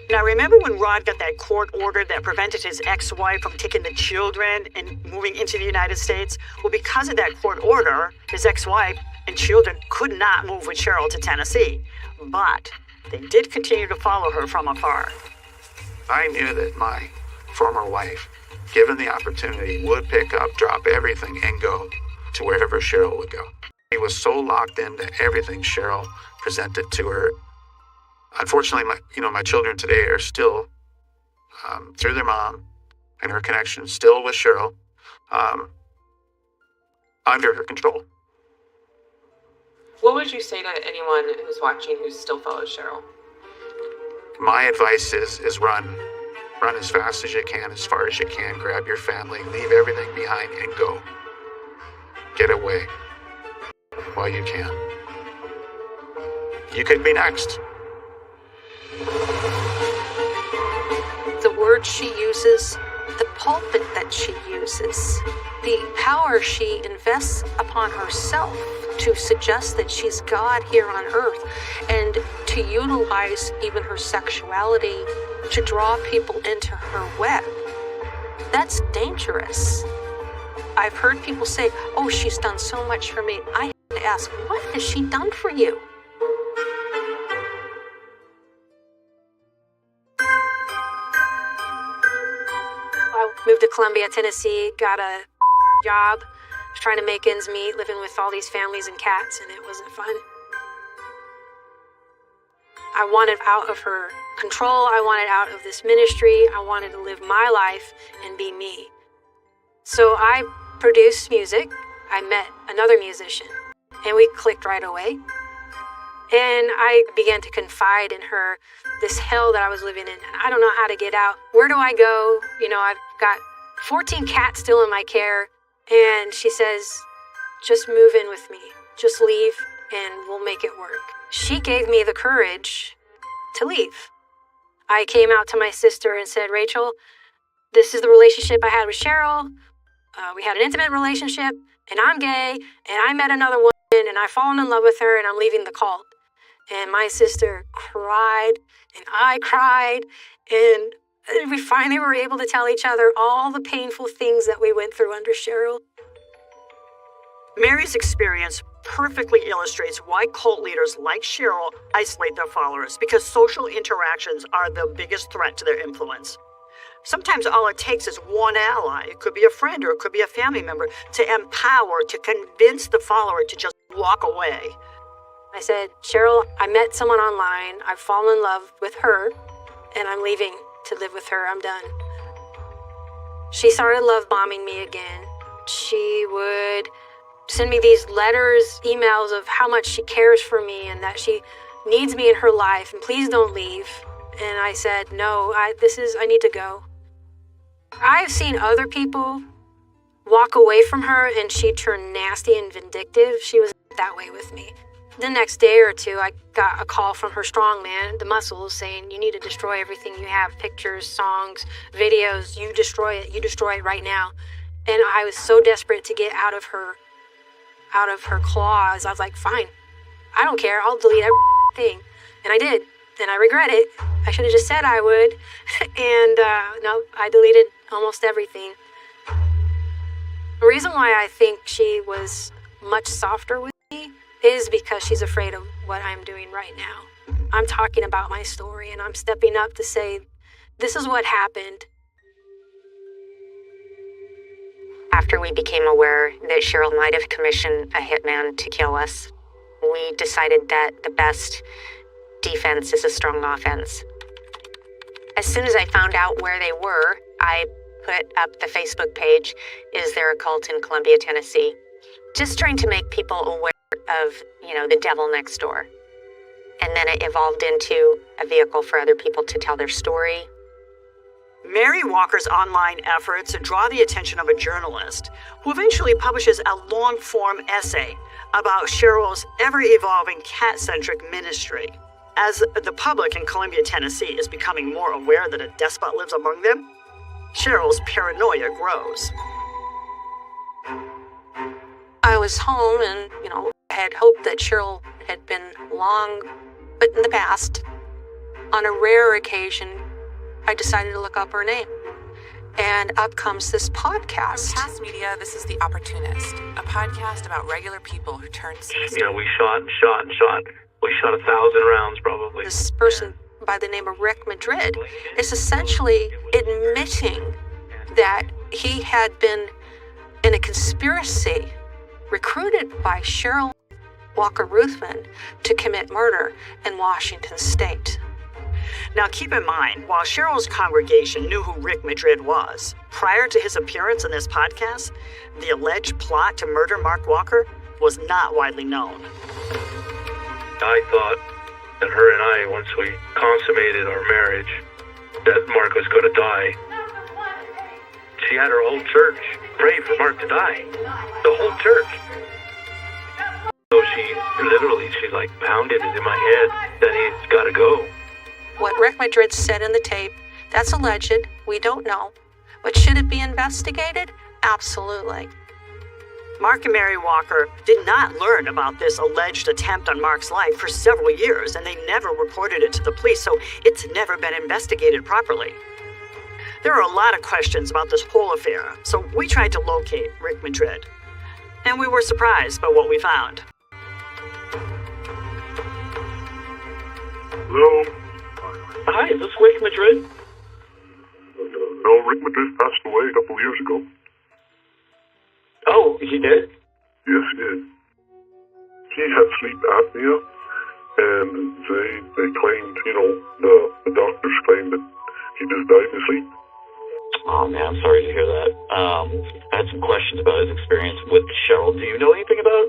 Now, remember when Rod got that court order that prevented his ex-wife from taking the children and moving into the United States? Well, because of that court order, his ex-wife and children could not move with Cheryl to Tennessee. But they did continue to follow her from afar. I knew that my former wife, given the opportunity, would pick up, drop everything, and go to wherever Cheryl would go. He was so locked into everything Cheryl presented to her. Unfortunately, my children today are still, through their mom and her connection, still with Cheryl, under her control. What would you say to anyone who's watching who still follows Cheryl? My advice is run. Run as fast as you can, as far as you can. Grab your family, leave everything behind, and go. Get away while you can. You could be next. The words she uses, the pulpit that she uses, the power she invests upon herself to suggest that she's God here on earth, and to utilize even her sexuality to draw people into her web. That's dangerous. I've heard people say, oh, she's done so much for me. I have to ask, what has she done for you? I moved to Columbia, Tennessee, got a job, was trying to make ends meet, living with all these families and cats, and it wasn't fun. I wanted out of her control. I wanted out of this ministry. I wanted to live my life and be me. So I produced music. I met another musician, and we clicked right away. And I began to confide in her this hell that I was living in, and I don't know how to get out. Where do I go? I've got 14 cats still in my care, and she says, just move in with me. Just leave, and we'll make it work. She gave me the courage to leave. I came out to my sister and said, Rachel, this is the relationship I had with Cheryl. We had an intimate relationship, and I'm gay, and I met another woman, and I've fallen in love with her, and I'm leaving the cult. And my sister cried, and I cried, and we finally were able to tell each other all the painful things that we went through under Cheryl. Mary's experience perfectly illustrates why cult leaders like Cheryl isolate their followers, because social interactions are the biggest threat to their influence. Sometimes all it takes is one ally. It could be a friend or it could be a family member to empower, to convince the follower to just walk away. I said, Cheryl, I met someone online. I've fallen in love with her, and I'm leaving to live with her. I'm done. She started love bombing me again. She would send me these letters, emails of how much she cares for me and that she needs me in her life, and please don't leave. And I said, no, I need to go. I've seen other people walk away from her and she turned nasty and vindictive. She was that way with me. The next day or two, I got a call from her strongman, the Muscles, saying, you need to destroy everything you have, pictures, songs, videos, you destroy it right now. And I was so desperate to get out of her claws. I was like, fine, I don't care, I'll delete everything. And I did. and I regret it. I should have just said I would. And no, I deleted almost everything. The reason why I think she was much softer with me is because she's afraid of what I'm doing right now. I'm talking about my story, and I'm stepping up to say, this is what happened. After we became aware that Cheryl might have commissioned a hitman to kill us, we decided that the best defense is a strong offense. As soon as I found out where they were, I put up the Facebook page, Is There a Cult in Columbia, Tennessee? Just trying to make people aware of, the devil next door. And then it evolved into a vehicle for other people to tell their story. Mary Walker's online efforts draw the attention of a journalist who eventually publishes a long-form essay about Cheryl's ever-evolving cat-centric ministry. As the public in Columbia, Tennessee is becoming more aware that a despot lives among them, Cheryl's paranoia grows. I was home and, I had hoped that Cheryl had been long, but in the past, on a rare occasion, I decided to look up her name. And up comes this podcast. From Cast Media, this is The Opportunist, a podcast about regular people who turn sinister. We shot and shot and shot. We shot 1,000 rounds, probably. This person by the name of Rick Madrid is essentially admitting that he had been in a conspiracy recruited by Cheryl Walker Ruthven to commit murder in Washington State. Now keep in mind, while Cheryl's congregation knew who Rick Madrid was, prior to his appearance in this podcast, the alleged plot to murder Mark Walker was not widely known. I thought that her and I, once we consummated our marriage, that Mark was going to die. She had her whole church pray for Mark to die. The whole church. So she pounded it in my head that he's got to go. What Rick Madrid said in the tape, that's alleged. We don't know. But should it be investigated? Absolutely. Mark and Mary Walker did not learn about this alleged attempt on Mark's life for several years, and they never reported it to the police, so it's never been investigated properly. There are a lot of questions about this whole affair, so we tried to locate Rick Madrid. And we were surprised by what we found. Hello? Hi, is this Rick Madrid? No, Rick Madrid passed away a couple years ago. Oh, he did? Yes, he did. He had sleep apnea, and they claimed, the doctors claimed that he just died in his sleep. Oh, man, I'm sorry to hear that. I had some questions about his experience with Cheryl. Do you know anything about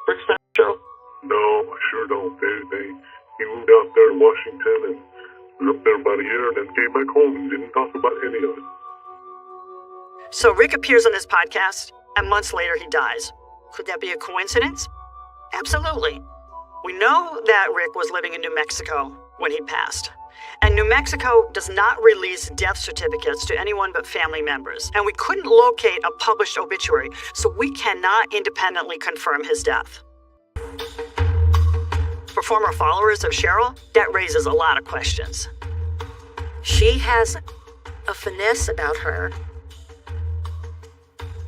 Rick's time with Cheryl? No, I sure don't. He moved out there to Washington and was up there about a year and then came back home and didn't talk about any of it. So Rick appears on this podcast, and months later he dies. Could that be a coincidence? Absolutely. We know that Rick was living in New Mexico when he passed. And New Mexico does not release death certificates to anyone but family members. And we couldn't locate a published obituary, so we cannot independently confirm his death. For former followers of Cheryl, that raises a lot of questions. She has a finesse about her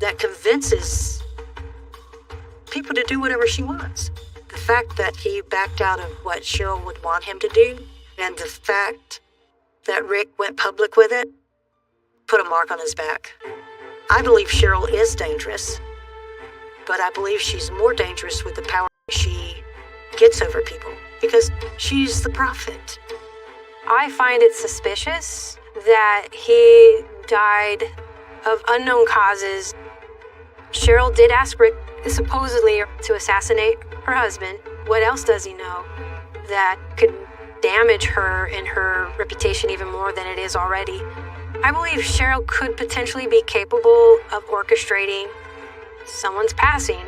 that convinces people to do whatever she wants. The fact that he backed out of what Cheryl would want him to do, and the fact that Rick went public with it, put a mark on his back. I believe Cheryl is dangerous, but I believe she's more dangerous with the power she gets over people, because she's the prophet. I find it suspicious that he died of unknown causes. Cheryl did ask Rick supposedly to assassinate her husband. What else does he know that could damage her and her reputation even more than it is already? I believe Cheryl could potentially be capable of orchestrating someone's passing.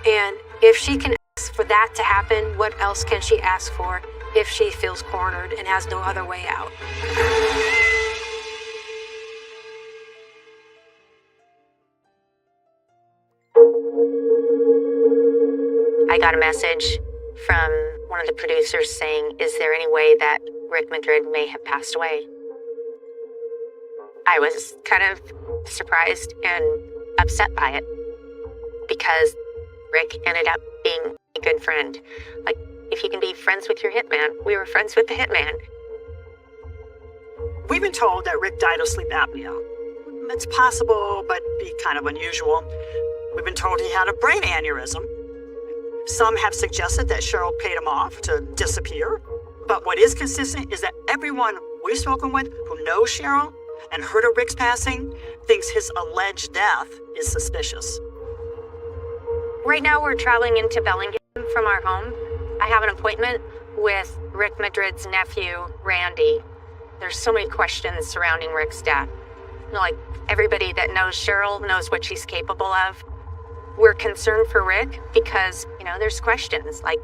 And if she can ask for that to happen, what else can she ask for if she feels cornered and has no other way out? I got a message from one of the producers saying, is there any way that Rick Madrid may have passed away. I was kind of surprised and upset by it because Rick ended up being a good friend. Like, if you can be friends with your hitman, we were friends with the hitman. We've been told that Rick died of sleep apnea. It's possible, but be kind of unusual. We've been told he had a brain aneurysm. Some have suggested that Cheryl paid him off to disappear. But what is consistent is that everyone we've spoken with who knows Cheryl and heard of Rick's passing thinks his alleged death is suspicious. Right now we're traveling into Bellingham from our home. I have an appointment with Rick Madrid's nephew, Randy. There's so many questions surrounding Rick's death. Like, everybody that knows Cheryl knows what she's capable of. We're concerned for Rick because, there's questions like,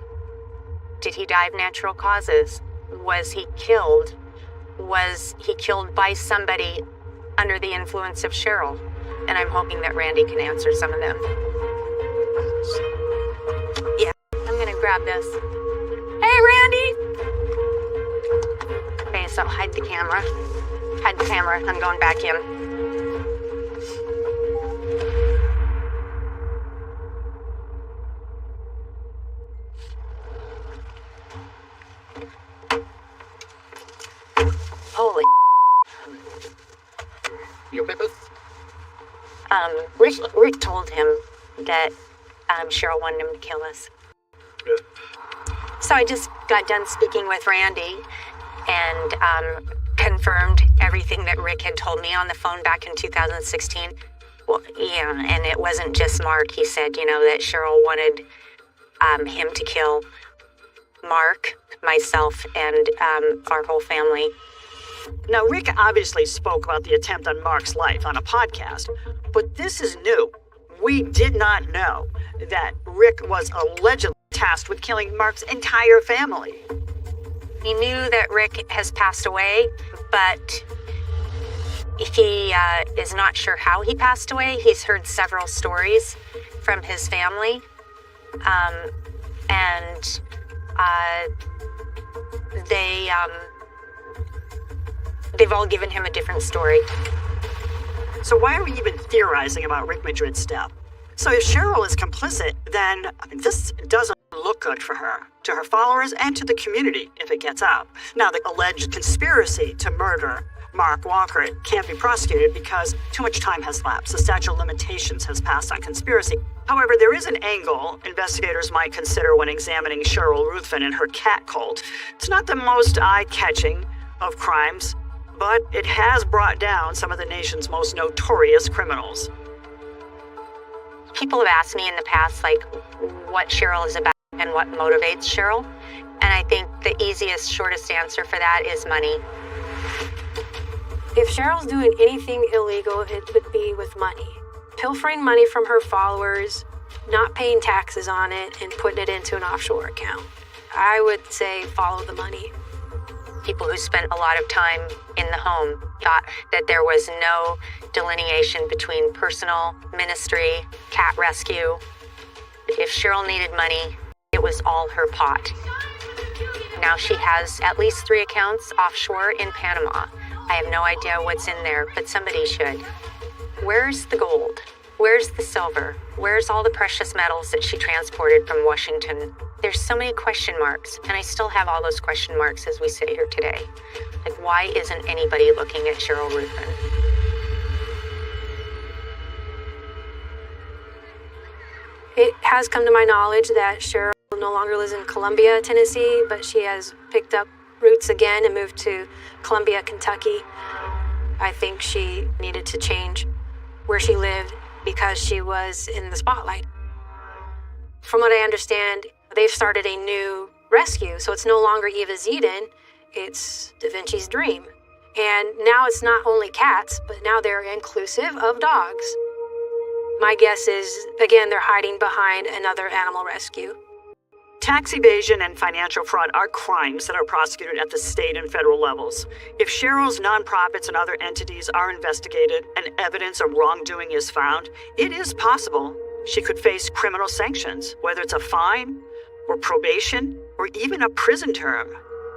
did he die of natural causes? Was he killed? Was he killed by somebody under the influence of Cheryl? And I'm hoping that Randy can answer some of them. Yeah, I'm gonna grab this. Hey, Randy! Okay, so hide the camera. Hide the camera. I'm going back in. Holy. You okay, Beth? Rick told him that Cheryl wanted him to kill us. Yeah. So I just got done speaking with Randy and confirmed everything that Rick had told me on the phone back in 2016. Well, yeah, and it wasn't just Mark. He said, that Cheryl wanted him to kill Mark, myself, and our whole family. Now, Rick obviously spoke about the attempt on Mark's life on a podcast, but this is new. We did not know that Rick was allegedly tasked with killing Mark's entire family. He knew that Rick has passed away, but he is not sure how he passed away. He's heard several stories from his family, and they've all given him a different story. So why are we even theorizing about Rick Madrid's death? So if Cheryl is complicit, then this doesn't look good for her, to her followers, and to the community if it gets out. Now, the alleged conspiracy to murder Mark Walker can't be prosecuted because too much time has lapsed. The statute of limitations has passed on conspiracy. However, there is an angle investigators might consider when examining Cheryl Ruthven and her cat cult. It's not the most eye-catching of crimes, but it has brought down some of the nation's most notorious criminals. People have asked me in the past, what Cheryl is about and what motivates Cheryl. And I think the easiest, shortest answer for that is money. If Cheryl's doing anything illegal, it would be with money. Pilfering money from her followers, not paying taxes on it, and putting it into an offshore account. I would say follow the money. People who spent a lot of time in the home thought that there was no delineation between personal, ministry, cat rescue. If Cheryl needed money, it was all her pot. Now she has at least 3 accounts offshore in Panama. I have no idea what's in there, but somebody should. Where's the gold? Where's the silver? Where's all the precious metals that she transported from Washington? There's so many question marks, and I still have all those question marks as we sit here today. Why isn't anybody looking at Cheryl Ruthven? It has come to my knowledge that Cheryl no longer lives in Columbia, Tennessee, but she has picked up roots again and moved to Columbia, Kentucky. I think she needed to change where she lived because she was in the spotlight. From what I understand, they've started a new rescue, so it's no longer Eva Zeden, it's Da Vinci's Dream. And now it's not only cats, but now they're inclusive of dogs. My guess is, again, they're hiding behind another animal rescue. Tax evasion and financial fraud are crimes that are prosecuted at the state and federal levels. If Cheryl's nonprofits and other entities are investigated and evidence of wrongdoing is found, it is possible she could face criminal sanctions, whether it's a fine or probation or even a prison term.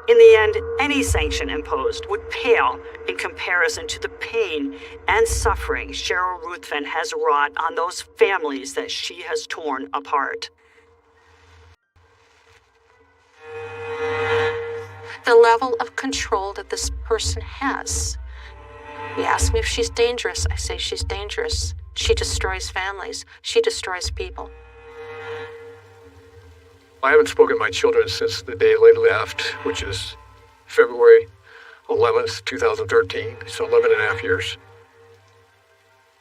In the end, any sanction imposed would pale in comparison to the pain and suffering Cheryl Ruthven has wrought on those families that she has torn apart. The level of control that this person has. He asked me if she's dangerous. I say she's dangerous. She destroys families. She destroys people. I haven't spoken to my children since the day they left, which is February 11th, 2013, so 11 and a half years.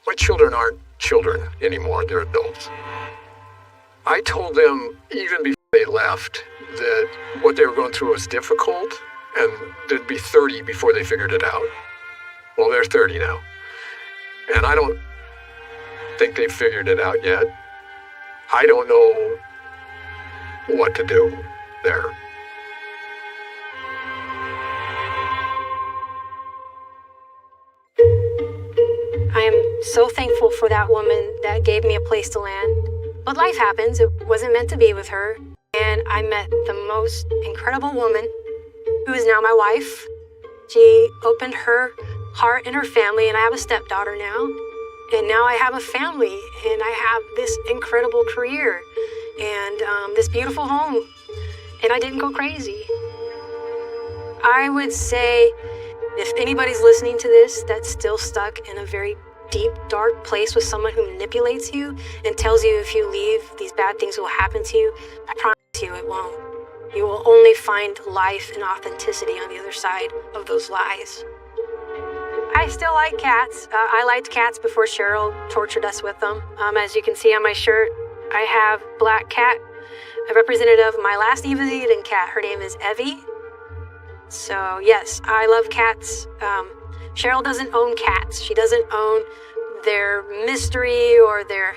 My children aren't children anymore, they're adults. I told them, even before they left, that what they were going through was difficult, and they'd be 30 before they figured it out. Well, they're 30 now. And I don't think they've figured it out yet. I don't know what to do there. I am so thankful for that woman that gave me a place to land. But life happens. It wasn't meant to be with her. And I met the most incredible woman, who is now my wife. She opened her heart and her family, and I have a stepdaughter now. And now I have a family, and I have this incredible career, and this beautiful home. And I didn't go crazy. I would say, if anybody's listening to this that's still stuck in a very deep, dark place with someone who manipulates you and tells you if you leave, these bad things will happen to you, I promise you it won't. You will only find life and authenticity on the other side of those lies. I still like cats. I liked cats before Cheryl tortured us with them. As you can see on my shirt, I have Black Cat, a representative of my last Evie cat. Her name is Evie. So yes, I love cats. Cheryl doesn't own cats. She doesn't own their mystery or their,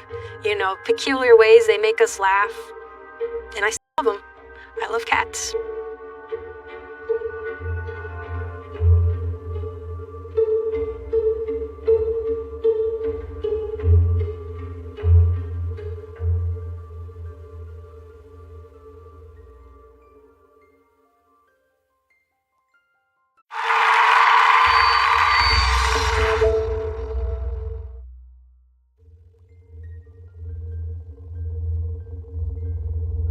peculiar ways they make us laugh. And I still love them. I love cats.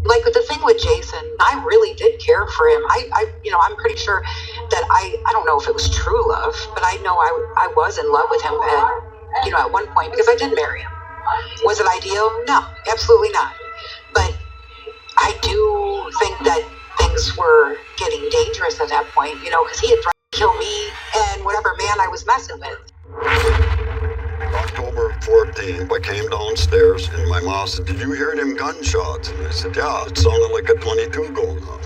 Like with the thing with Jason, I really did care for him. I'm pretty sure that I don't know if it was true love, but I know I was in love with him at one point because I did marry him. Was it ideal? No, absolutely not. But I do think that things were getting dangerous at that point, because he had threatened to kill me and whatever man I was messing with. October 14th, I came downstairs and my mom said, "Did you hear them gunshots?" And I said, "Yeah, it sounded like a 22 going off."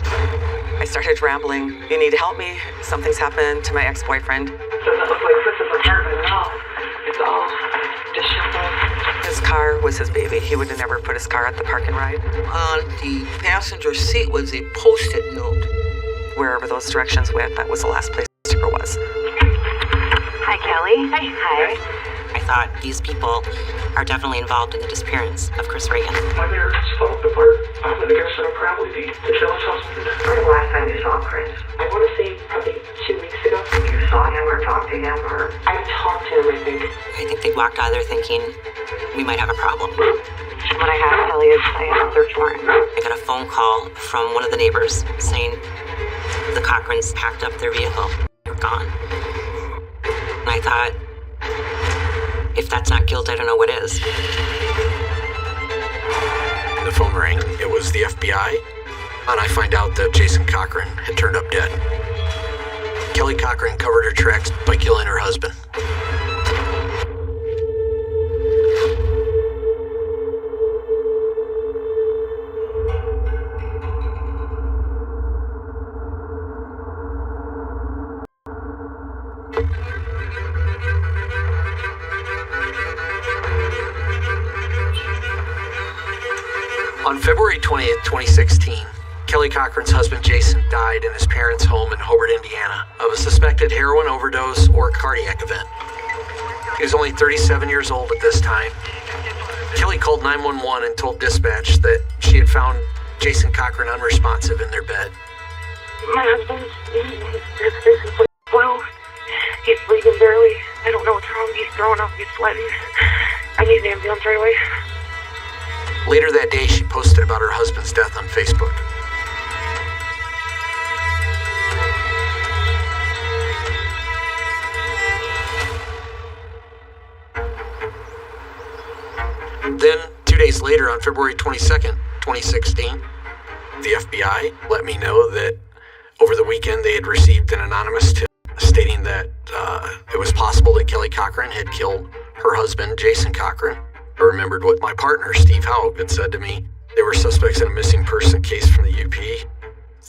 I started rambling. "You need to help me. Something's happened to my ex-boyfriend." Doesn't look like Chris's apartment at all. It's all disheveled. His car was his baby. He would have never put his car at the park and ride. On the passenger seat was a post-it note. Wherever those directions went, that was the last place Christopher was. Hi, Kelly. Hi. I thought these people are definitely involved in the disappearance of Chris Reagan. My parents falling apart. I'm gonna guess that I'm probably the jealous husband. When was the last time you saw Chris? I want to say probably 2 weeks ago. You saw him or talked to him or? I talked to him, I think. I think they walked out of there thinking we might have a problem. What I have, Kelly, is I have a search warrant. I got a phone call from one of the neighbors saying the Cochrans packed up their vehicle. They were gone. And I thought, if that's not guilt, I don't know what is. The phone rang. It was the FBI, and I find out that Jason Cochran had turned up dead. Kelly Cochran covered her tracks by killing her husband. On February 20th, 2016, Kelly Cochran's husband Jason died in his parents' home in Hobart, Indiana, of a suspected heroin overdose or cardiac event. He was only 37 years old at this time. Kelly called 911 and told dispatch that she had found Jason Cochran unresponsive in their bed. My husband, his face is blue. He's breathing barely. I don't know what's wrong. He's throwing up. He's sweating. I need an ambulance right away. Later that day, she posted about her husband's death on Facebook. Then, 2 days later, on February 22nd, 2016, the FBI let me know that over the weekend they had received an anonymous tip stating that it was possible that Kelly Cochran had killed her husband, Jason Cochran. I remembered what my partner, Steve Howe, had said to me. They were suspects in a missing person case from the UP.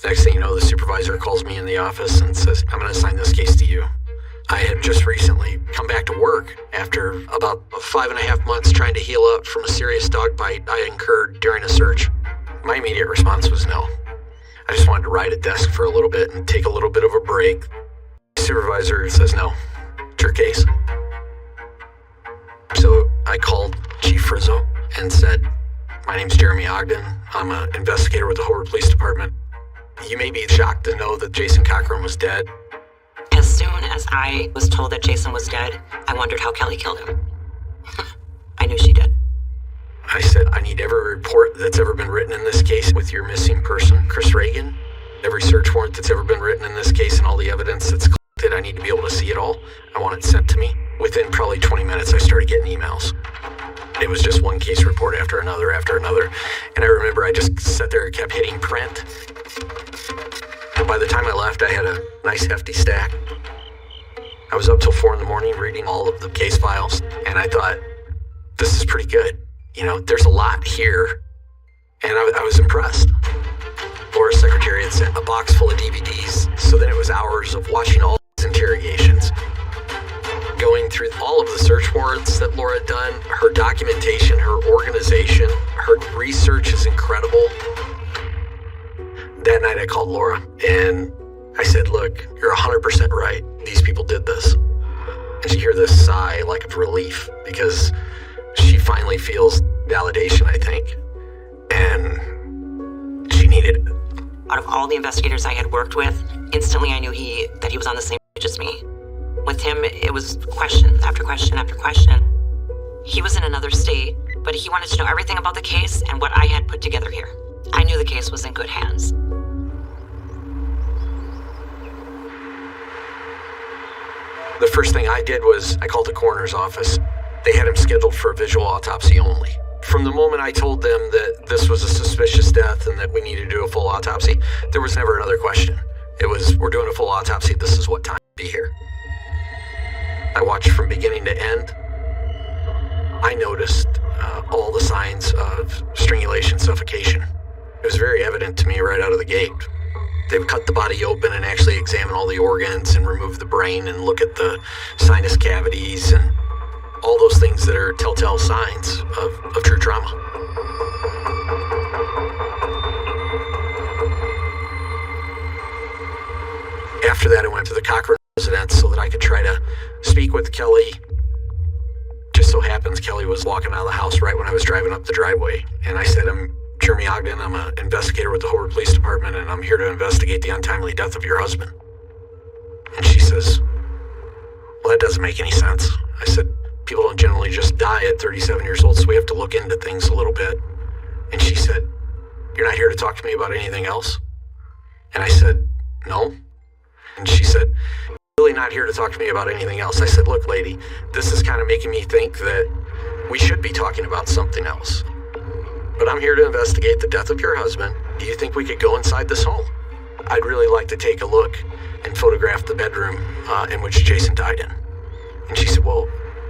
Next thing you know, the supervisor calls me in the office and says, I'm going to assign this case to you. I had just recently come back to work after about 5.5 months trying to heal up from a serious dog bite I incurred during a search. My immediate response was no. I just wanted to ride a desk for a little bit and take a little bit of a break. The supervisor says no. It's your case. So I called Chief Frizzo and said, my name's Jeremy Ogden. I'm an investigator with the Hobart Police Department. You may be shocked to know that Jason Cochran was dead. As soon as I was told that Jason was dead, I wondered how Kelly killed him. I knew she did. I said, I need every report that's ever been written in this case with your missing person, Chris Reagan. Every search warrant that's ever been written in this case and all the evidence that's collected, I need to be able to see it all. I want it sent to me. Within probably 20 minutes, I started getting emails. It was just one case report after another. And I remember I just sat there and kept hitting print. And by the time I left, I had a nice hefty stack. I was up till 4 a.m. reading all of the case files, and I thought, this is pretty good. You know, there's a lot here. And I was impressed. Laura's secretary had sent a box full of DVDs, so then it was hours of watching all these interrogations. Going through all of the search warrants that Laura had done, her documentation, her organization, her research is incredible. That night I called Laura and I said, look, you're 100% right. These people did this. And she heard this sigh like of relief because she finally feels validation, I think. And she needed it. Out of all the investigators I had worked with, instantly I knew that he was on the same page as me. With him, it was question after question after question. He was in another state, but he wanted to know everything about the case and what I had put together here. I knew the case was in good hands. The first thing I did was I called the coroner's office. They had him scheduled for a visual autopsy only. From the moment I told them that this was a suspicious death and that we needed to do a full autopsy, there was never another question. It was, we're doing a full autopsy, this is what time to be here. I watched from beginning to end. I noticed all the signs of strangulation, suffocation. It was very evident to me right out of the gate. They've cut the body open and actually examine all the organs and remove the brain and look at the sinus cavities and all those things that are telltale signs of true trauma. After that, I went to the Cochran residence so that I could try to speak with Kelly. Just so happens Kelly was walking out of the house right when I was driving up the driveway. And I said, I'm Jeremy Ogden. I'm an investigator with the Hobart Police Department, and I'm here to investigate the untimely death of your husband. And she says, well, that doesn't make any sense. I said, people don't generally just die at 37 years old, so we have to look into things a little bit. And she said, you're not here to talk to me about anything else? And I said, no. And she said, really not here to talk to me about anything else. I said, look, lady, this is kind of making me think that we should be talking about something else. But I'm here to investigate the death of your husband. Do you think we could go inside this home? I'd really like to take a look and photograph the bedroom in which Jason died in. And she said, well,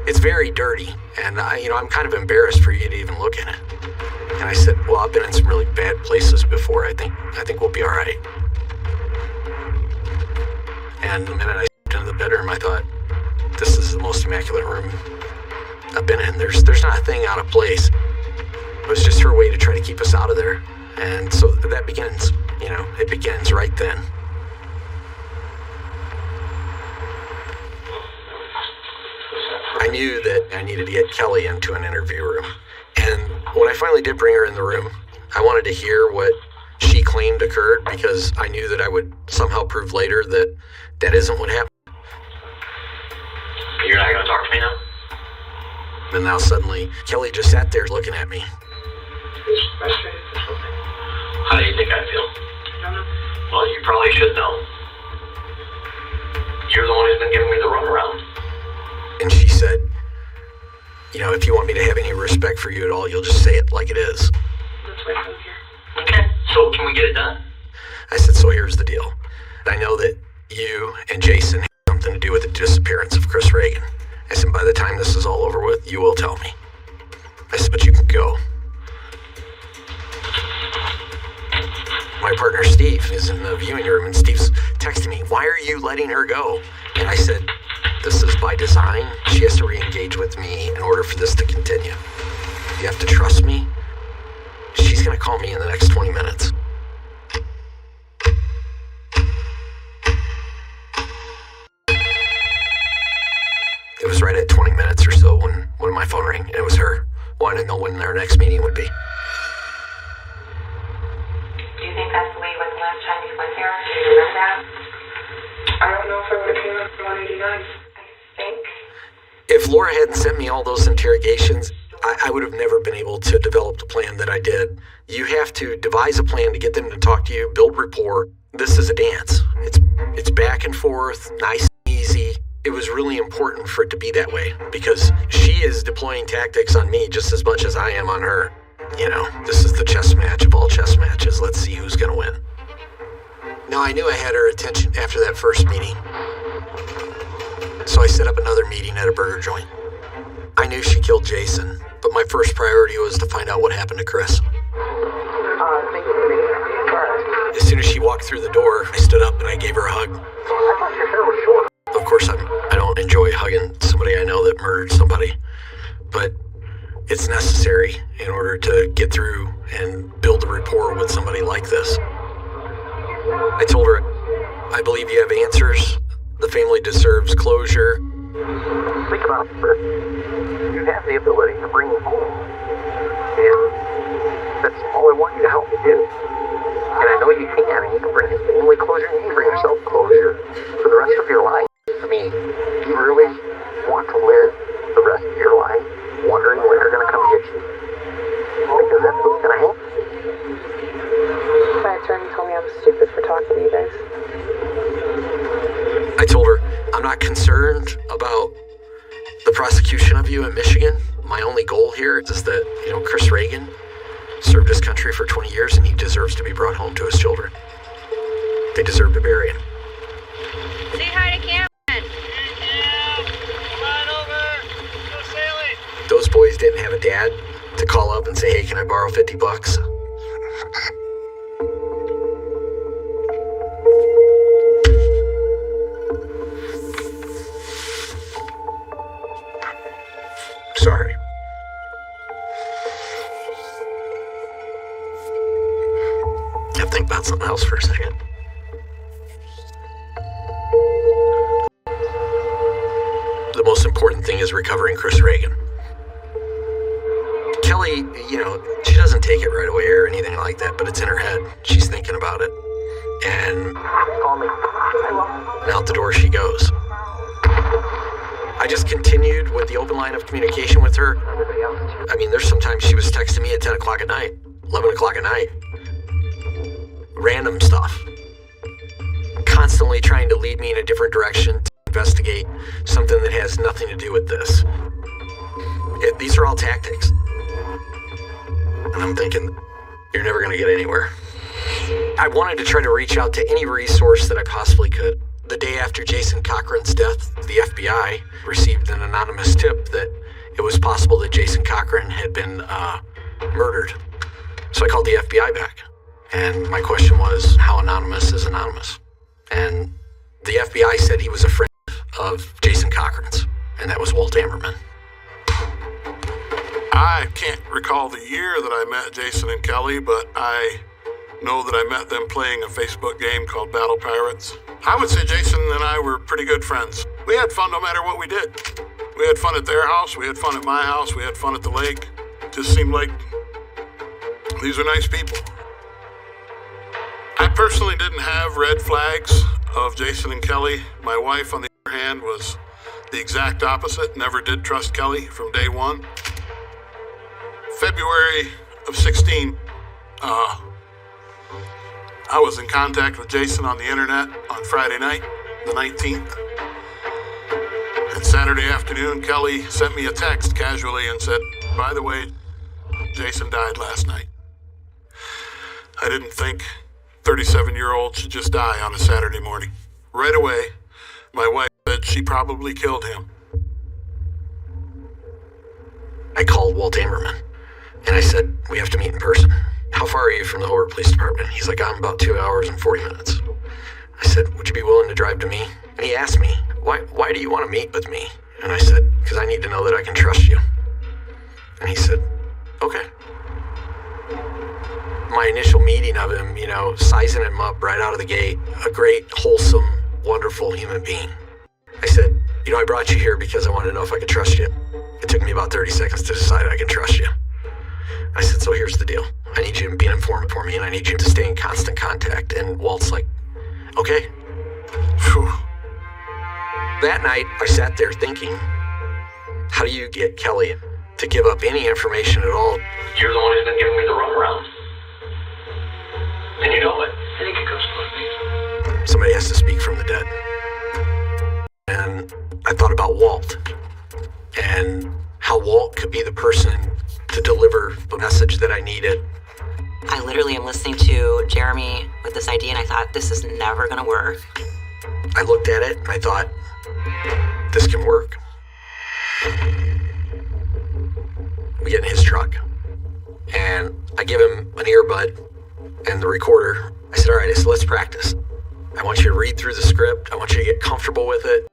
it's very dirty, and I'm kind of embarrassed for you to even look at it. And I said, well, I've been in some really bad places before. I think we'll be all right. And the minute I stepped into the bedroom, I thought, this is the most immaculate room I've been in. There's not a thing out of place. It was just her way to try to keep us out of there. And so that begins, it begins right then. I knew that I needed to get Kelly into an interview room. And when I finally did bring her in the room, I wanted to hear what she claimed occurred because I knew that I would somehow prove later that that isn't what happened. You're not going to talk to me now? And now suddenly, Kelly just sat there looking at me. How do you think I feel? Well, you probably should know. You're the one who's been giving me the runaround. And she said, if you want me to have any respect for you at all, you'll just say it like it is. Okay, so can we get it done? I said, so here's the deal. I know that you and Jason had something to do with the disappearance of Chris Reagan. I said, by the time this is all over with, you will tell me. I said, but you can go. My partner Steve is in the viewing room, and Steve's texting me, why are you letting her go? And I said, this is by design. She has to re-engage with me in order for this to continue. You have to trust me. She's going to call me in the next 20 minutes. It was right at 20 minutes or so when my phone rang, and it was her. Wanted to know when their next meeting would be. Do you think that's the way it was the last time you went there? Do you remember that? I don't know if I would have came up to 189. I think. If Laura hadn't sent me all those interrogations, I would have never been able to develop the plan that I did. You have to devise a plan to get them to talk to you, build rapport. This is a dance. It's back and forth, nice and easy. It was really important for it to be that way because she is deploying tactics on me just as much as I am on her. This is the chess match of all chess matches. Let's see who's going to win. Now, I knew I had her attention after that first meeting. So I set up another meeting at a burger joint. I knew she killed Jason, but my first priority was to find out what happened to Chris. As soon as she walked through the door, I stood up and I gave her a hug. Of course, I don't enjoy hugging somebody I know that murdered somebody, but it's necessary in order to get through and build a rapport with somebody like this. I told her, I believe you have answers. The family deserves closure. Think about it, Bert. You have the ability to bring them home. And that's all I want you to help me do. And I know you can, and you can bring his family closure, and you can bring yourself closure for the rest of your life. I mean, do you really want to live the rest of your life wondering when they're going to come get you? Because that's what's going to happen. My attorney told me I was stupid for talking to you guys. I told her, I'm not concerned about the prosecution of you in Michigan. My only goal here is that, Chris Reagan served his country for 20 years and he deserves to be brought home to his children. They deserve to bury him. Say hi to Cameron. Come on over. Go sailing. Those boys didn't have a dad to call up and say, hey, can I borrow $50? Sorry. I have to think about something else for a second. The most important thing is recovering Chris Reagan. Kelly, she doesn't take it right away or anything like that, but it's in her head. She's thinking about it. And out the door she goes. I just continued with the open line of communication with her. I mean, there's sometimes she was texting me at 10 o'clock at night, 11 o'clock at night. Random stuff. Constantly trying to lead me in a different direction to investigate something that has nothing to do with this. These are all tactics. And I'm thinking, you're never going to get anywhere. I wanted to try to reach out to any resource that I possibly could. The day after Jason Cochran's death, the FBI received an anonymous tip that it was possible that Jason Cochran had been murdered. So I called the FBI back. And my question was, how anonymous is anonymous? And the FBI said he was a friend of Jason Cochran's, and that was Walt Ammerman. I can't recall the year that I met Jason and Kelly, but I know that I met them playing a Facebook game called Battle Pirates. I would say Jason and I were pretty good friends. We had fun no matter what we did. We had fun at their house, we had fun at my house, we had fun at the lake. Just seemed like these are nice people. personally didn't have red flags of Jason and Kelly. My wife, on the other hand, was the exact opposite. Never did trust Kelly from day one. February of 16, I was in contact with Jason on the internet on Friday night, the 19th. And Saturday afternoon, Kelly sent me a text casually and said, "By the way, Jason died last night." I didn't think 37-year-old should just die on a Saturday morning. Right away, my wife said she probably killed him. I called Walt Amerman, and I said, "We have to meet in person. How far are you from the Hobart Police Department?" He's like, "I'm about 2 hours and 40 minutes. I said, "Would you be willing to drive to me?" And he asked me, why do you want to meet with me? And I said, "Because I need to know that I can trust you." And he said, "Okay." My initial meeting of him, sizing him up right out of the gate, a great, wholesome, wonderful human being. I said, "I brought you here because I wanted to know if I could trust you." It took me about 30 seconds to decide I can trust you. I said, "So here's the deal. I need you to be an informant for me, and I need you to stay in constant contact." And Walt's like, "Okay." Whew. That night, I sat there thinking, how do you get Kelly to give up any information at all? You're the one who's been giving me the runaround. And you know it. I think it goes both ways. Somebody has to speak from the dead. And I thought about Walt and how Walt could be the person to deliver the message that I needed. I literally am listening to Jeremy with this idea, and I thought, this is never going to work. I looked at it, and I thought, this can work. We get in his truck, and I give him an earbud and the recorder. I said, "All right," so let's practice. I want you to read through the script. I want you to get comfortable with it.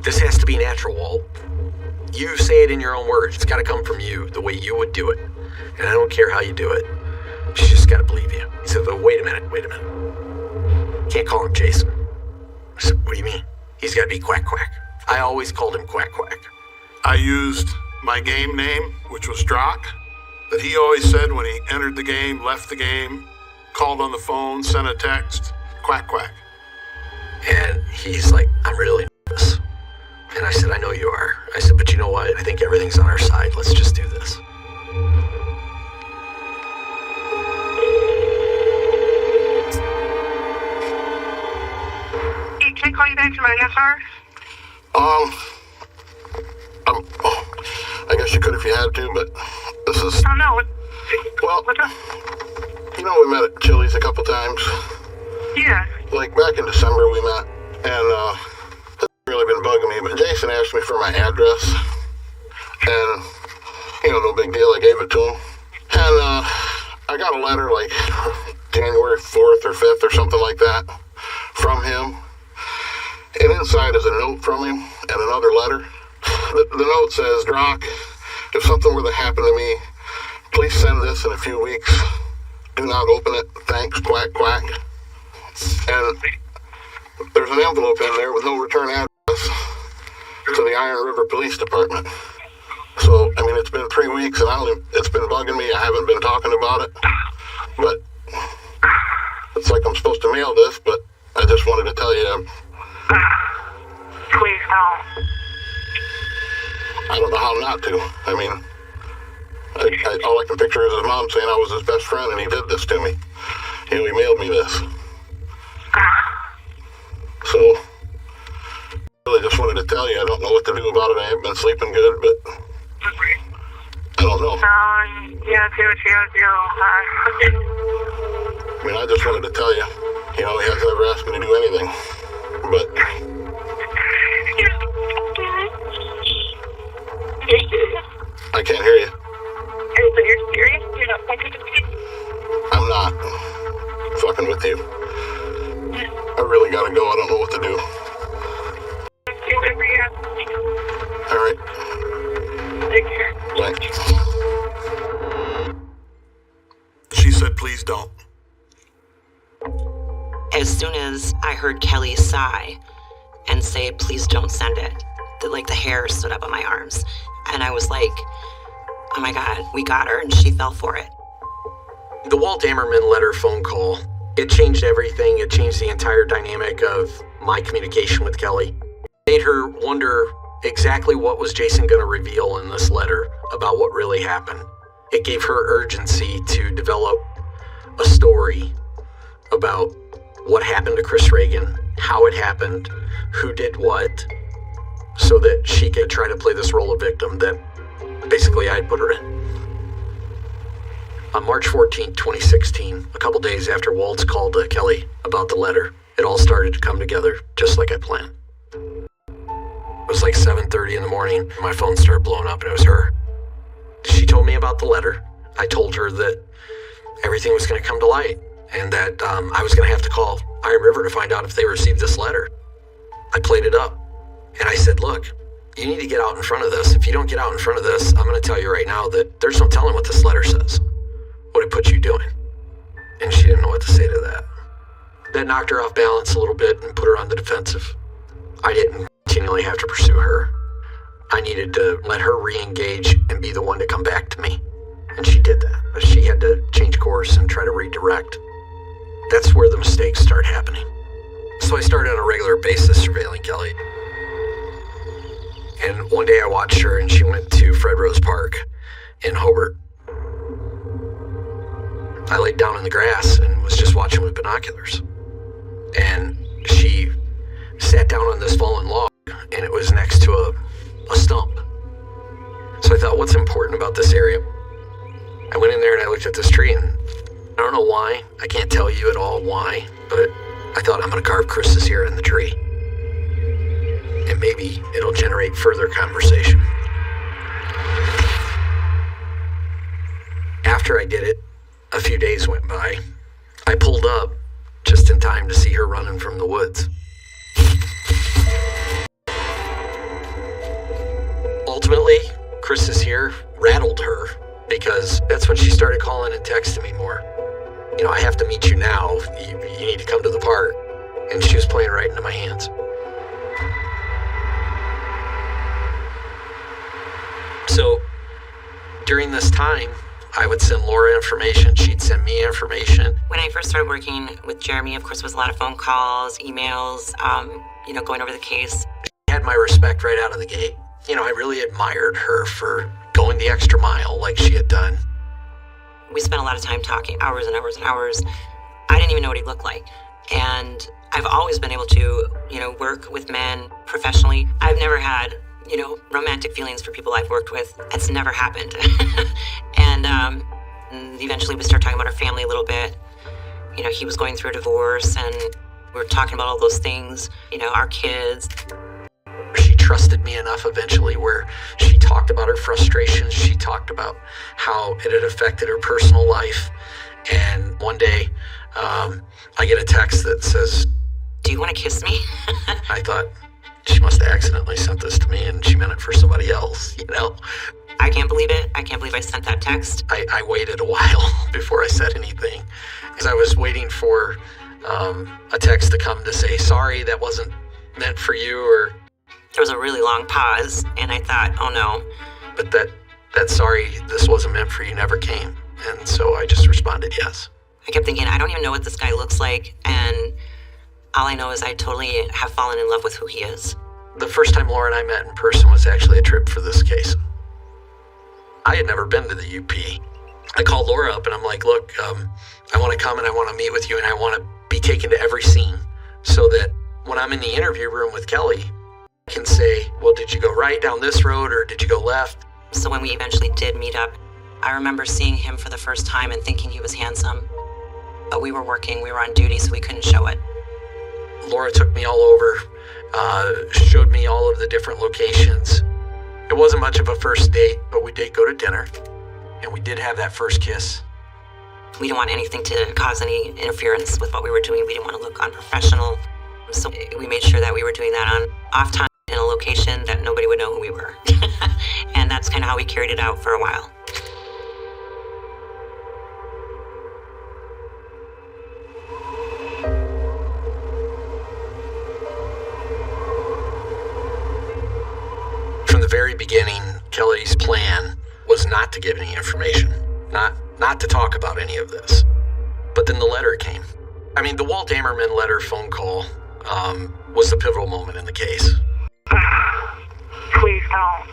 This has to be natural, Walt. You say it in your own words. It's got to come from you, the way you would do it. And I don't care how you do it. She's just got to believe you. He said, "Wait a minute. Can't call him Jason." I said, "What do you mean?" He's got to be Quack Quack. I always called him Quack Quack. I used my game name, which was Drock, that he always said when he entered the game, left the game, called on the phone, sent a text, Quack Quack. And he's like, "I'm really nervous." And I said, "I know you are." I said, "But you know what? I think everything's on our side. Let's just do this." Hey, can I call you back to my SR? I guess you could if you had to, but this is... Oh, no. Well, what's up? We met at Chili's a couple times. Yeah. Like, back in December we met, and, it's really been bugging me, but Jason asked me for my address, and, no big deal, I gave it to him. And, I got a letter, like, January 4th or 5th or something like that, from him. And inside is a note from him and another letter. The note says, "Drock, if something were to happen to me, please send this in a few weeks. Do not open it. Thanks, Quack Quack." And there's an envelope in there with no return address to the Iron River Police Department. So, it's been 3 weeks and it's been bugging me. I haven't been talking about it. But it's like I'm supposed to mail this, but I just wanted to tell you. Please don't. I don't know how not to. All I can picture is his mom saying I was his best friend and he did this to me. He mailed me this. So, I really just wanted to tell you, I don't know what to do about it. I haven't been sleeping good, but I don't know. Yeah, do what you gotta do. I just wanted to tell you, he hasn't ever asked me to do anything, but... I can't hear you. So you're serious? You're not fucking with me? I'm not fucking with you. I really gotta go. I don't know what to do. Do whatever you have to do. All right. Take care. Bye. She said, "Please don't." As soon as I heard Kelly sigh and say, "Please don't send it," the hair stood up on my arms. And I was like, oh my God, we got her, and she fell for it. The Walt Amerman letter phone call, It changed everything. It changed the entire dynamic of my communication with Kelly. It made her wonder exactly what was Jason going to reveal in this letter about what really happened. It gave her urgency to develop a story about what happened to Chris Reagan, how it happened, who did what, so that she could try to play this role of victim that basically I'd put her in. On March 14, 2016, a couple days after Waltz called Kelly about the letter, it all started to come together just like I planned. It was like 7:30 in the morning. My phone started blowing up and it was her. She told me about the letter. I told her that everything was going to come to light and that I was going to have to call Iron River to find out if they received this letter. I played it up and I said, look, you need to get out in front of this. If you don't get out in front of this, I'm going to tell you right now that there's no telling what this letter says, what it puts you doing. And she didn't know what to say to that. That knocked her off balance a little bit and put her on the defensive. I didn't continually have to pursue her. I needed to let her re-engage and be the one to come back to me. And she did that. But she had to change course and try to redirect. That's where the mistakes start happening. So I started on a regular basis surveilling Kelly. And one day I watched her and she went to Fred Rose Park in Hobart. I laid down in the grass and was just watching with binoculars. And she sat down on this fallen log and it was next to a stump. So I thought, what's important about this area? I went in there and I looked at this tree and I don't know why. I can't tell you at all why, but I thought I'm going to carve Chris's ear in the tree. And maybe it'll generate further conversation. After I did it, a few days went by. I pulled up just in time to see her running from the woods. Ultimately, Chris's ear rattled her because that's when she started calling and texting me more. You know, I have to meet you now. You need to come to the park. And she was playing right into my hands. So during this time, I would send Laura information. She'd send me information. When I first started working with Jeremy, of course, it was a lot of phone calls, emails, going over the case. She had my respect right out of the gate. You know, I really admired her for going the extra mile like she had done. We spent a lot of time talking, hours and hours and hours. I didn't even know what he looked like. And I've always been able to, work with men professionally. I've never had, romantic feelings for people I've worked with. It's never happened. And eventually we started talking about our family a little bit. He was going through a divorce and we were talking about all those things, our kids. She trusted me enough eventually where she talked about her frustrations. She talked about how it had affected her personal life. And one day, I get a text that says, "Do you want to kiss me?" I thought, she must have accidentally sent this to me and she meant it for somebody else, I can't believe it. I can't believe I sent that text. I waited a while before I said anything because I was waiting for a text to come to say, sorry, that wasn't meant for you, or... There was a really long pause, and I thought, oh no. But that sorry, this wasn't meant for you never came. And so I just responded yes. I kept thinking, I don't even know what this guy looks like, and all I know is I totally have fallen in love with who he is. The first time Laura and I met in person was actually a trip for this case. I had never been to the UP. I called Laura up and I'm like, look, I want to come and I want to meet with you and I want to be taken to every scene so that when I'm in the interview room with Kelly, I can say, well, did you go right down this road or did you go left? So when we eventually did meet up, I remember seeing him for the first time and thinking he was handsome. But we were working, we were on duty, so we couldn't show it. Laura took me all over, showed me all of the different locations. It wasn't much of a first date, but we did go to dinner. And we did have that first kiss. We didn't want anything to cause any interference with what we were doing. We didn't want to look unprofessional. So we made sure that we were doing that on off time in a location that nobody would know who we were. And that's kind of how we carried it out for a while. From the very beginning, Kelly's plan was not to give any information, not to talk about any of this. But then the letter came, I mean, the Walt Amerman letter phone call was the pivotal moment in the case. Please don't.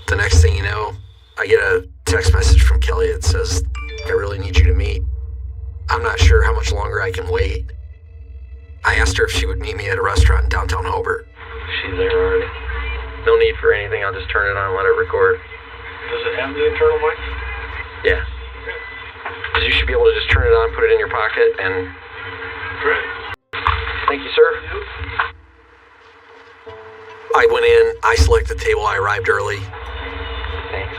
The next thing you know, I get a text message from Kelly that says, I really need you to meet. I'm not sure how much longer I can wait. I asked her if she would meet me at a restaurant in downtown Hobart. She's there already. No need for anything, I'll just turn it on and let it record. Does it have the internal mic? Yeah. Because you should be able to just turn it on, put it in your pocket, and... Great. Thank you, sir. I went in, I selected the table, I arrived early. Thanks.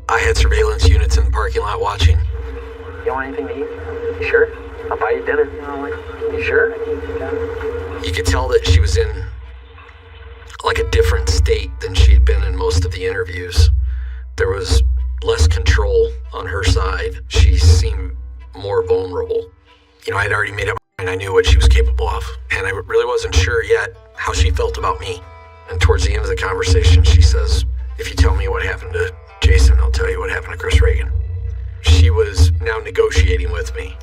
I had surveillance units in the parking lot watching. You want anything to eat? You sure? I'll buy you dinner. You sure? You could tell that she was in like a different state than she had been in most of the interviews. There was less control on her side. She seemed more vulnerable. You know, I'd already made up my mind. I knew what she was capable of. And I really wasn't sure yet how she felt about me. And towards the end of the conversation, she says, if you tell me what happened to Jason, I'll tell you what happened to Chris Reagan. She was now negotiating with me.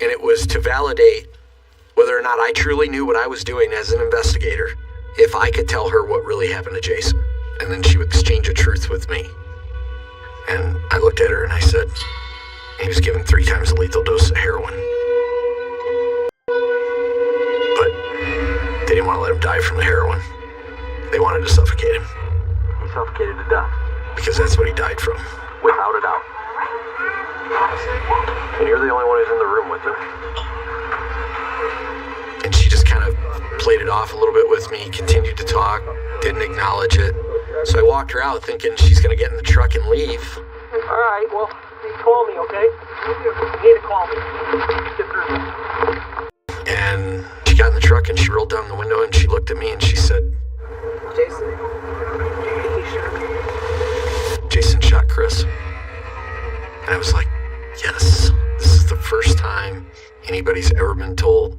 And it was to validate whether or not I truly knew what I was doing as an investigator, if I could tell her what really happened to Jason. And then she would exchange a truth with me. And I looked at her and I said, he was given 3 times the lethal dose of heroin. But they didn't want to let him die from the heroin. They wanted to suffocate him. He suffocated to death. Because that's what he died from. Without a doubt. And you're the only one who's in the room with him. And she just kind of played it off a little bit with me, continued to talk, didn't acknowledge it. So I walked her out thinking she's going to get in the truck and leave. All right, well, you call me, okay? You need to call me. Get through this. And she got in the truck and she rolled down the window and she looked at me and she said, Jason, Jason shot Chris. And I was like, yes, this is the first time anybody's ever been told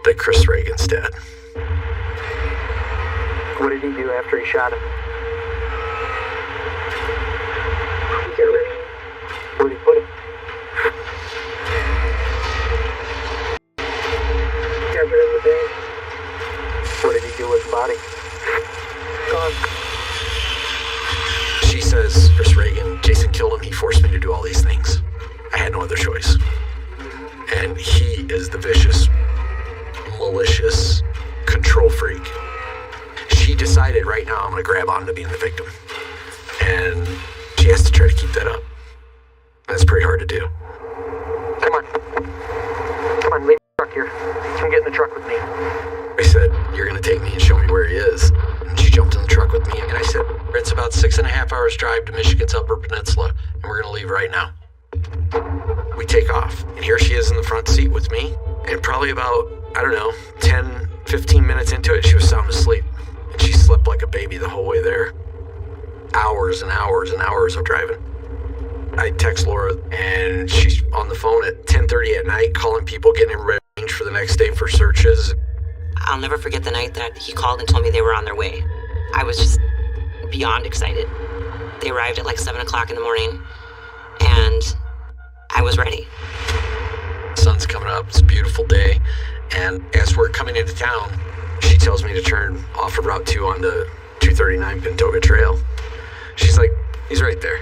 that Chris Reagan's dead. What did he do after he shot him? Where did he put him? Covered in the bed. What did he do with the body? Gone. She says, Chris Reagan, Jason killed him, he forced me to do all these things. I had no other choice. And he is the vicious, malicious control freak. She decided right now I'm going to grab on to being the victim. And she has to try to keep that up. That's pretty hard to do. Come on. Come on, leave the truck here. Come get in the truck with me. I said, you're going to take me and show me where he is. And she jumped in the truck with me. And I said, it's about 6.5 hours drive to Michigan's Upper Peninsula. And we're going to leave right now. We take off. And here she is in the front seat with me. And probably about, 10, 15 minutes into it, she was sound asleep. And she slept like a baby the whole way there. Hours and hours and hours of driving. I text Laura, and she's on the phone at 10:30 at night, calling people, getting them arranged for the next day for searches. I'll never forget the night that he called and told me they were on their way. I was just beyond excited. They arrived at like 7 o'clock in the morning, and I was ready. Sun's coming up, it's a beautiful day, and as we're coming into town, she tells me to turn off of Route 2 onto 239 Pintoga Trail. She's like, he's right there.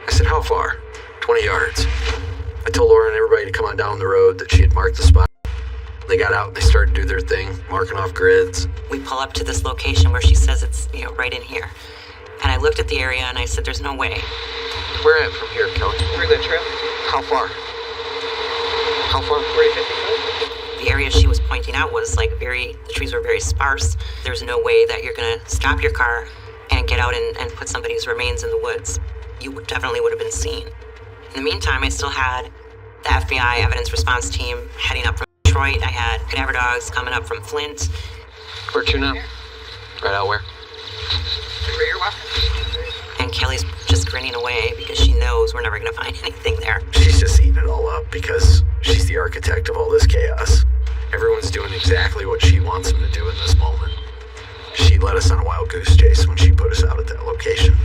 I said, how far? 20 yards. I told Laura and everybody to come on down the road that she had marked the spot. They got out and they started to do their thing, marking off grids. We pull up to this location where she says it's, right in here. And I looked at the area and I said, there's no way. Where at from here, Kelly? through the trail. How far? How far? 40, 50 feet. The area she was pointing out was the trees were very sparse. There's no way that you're gonna stop your car and get out and put somebody's remains in the woods. You definitely would have been seen. In the meantime, I still had the FBI evidence response team heading up from Detroit. I had cadaver dogs coming up from Flint. Where to now? Right out where? Where you're walking. And Kelly's just grinning away because she knows we're never going to find anything there. She's just eating it all up because she's the architect of all this chaos. Everyone's doing exactly what she wants them to do in this moment. She led us on a wild goose chase when she put us out at that location.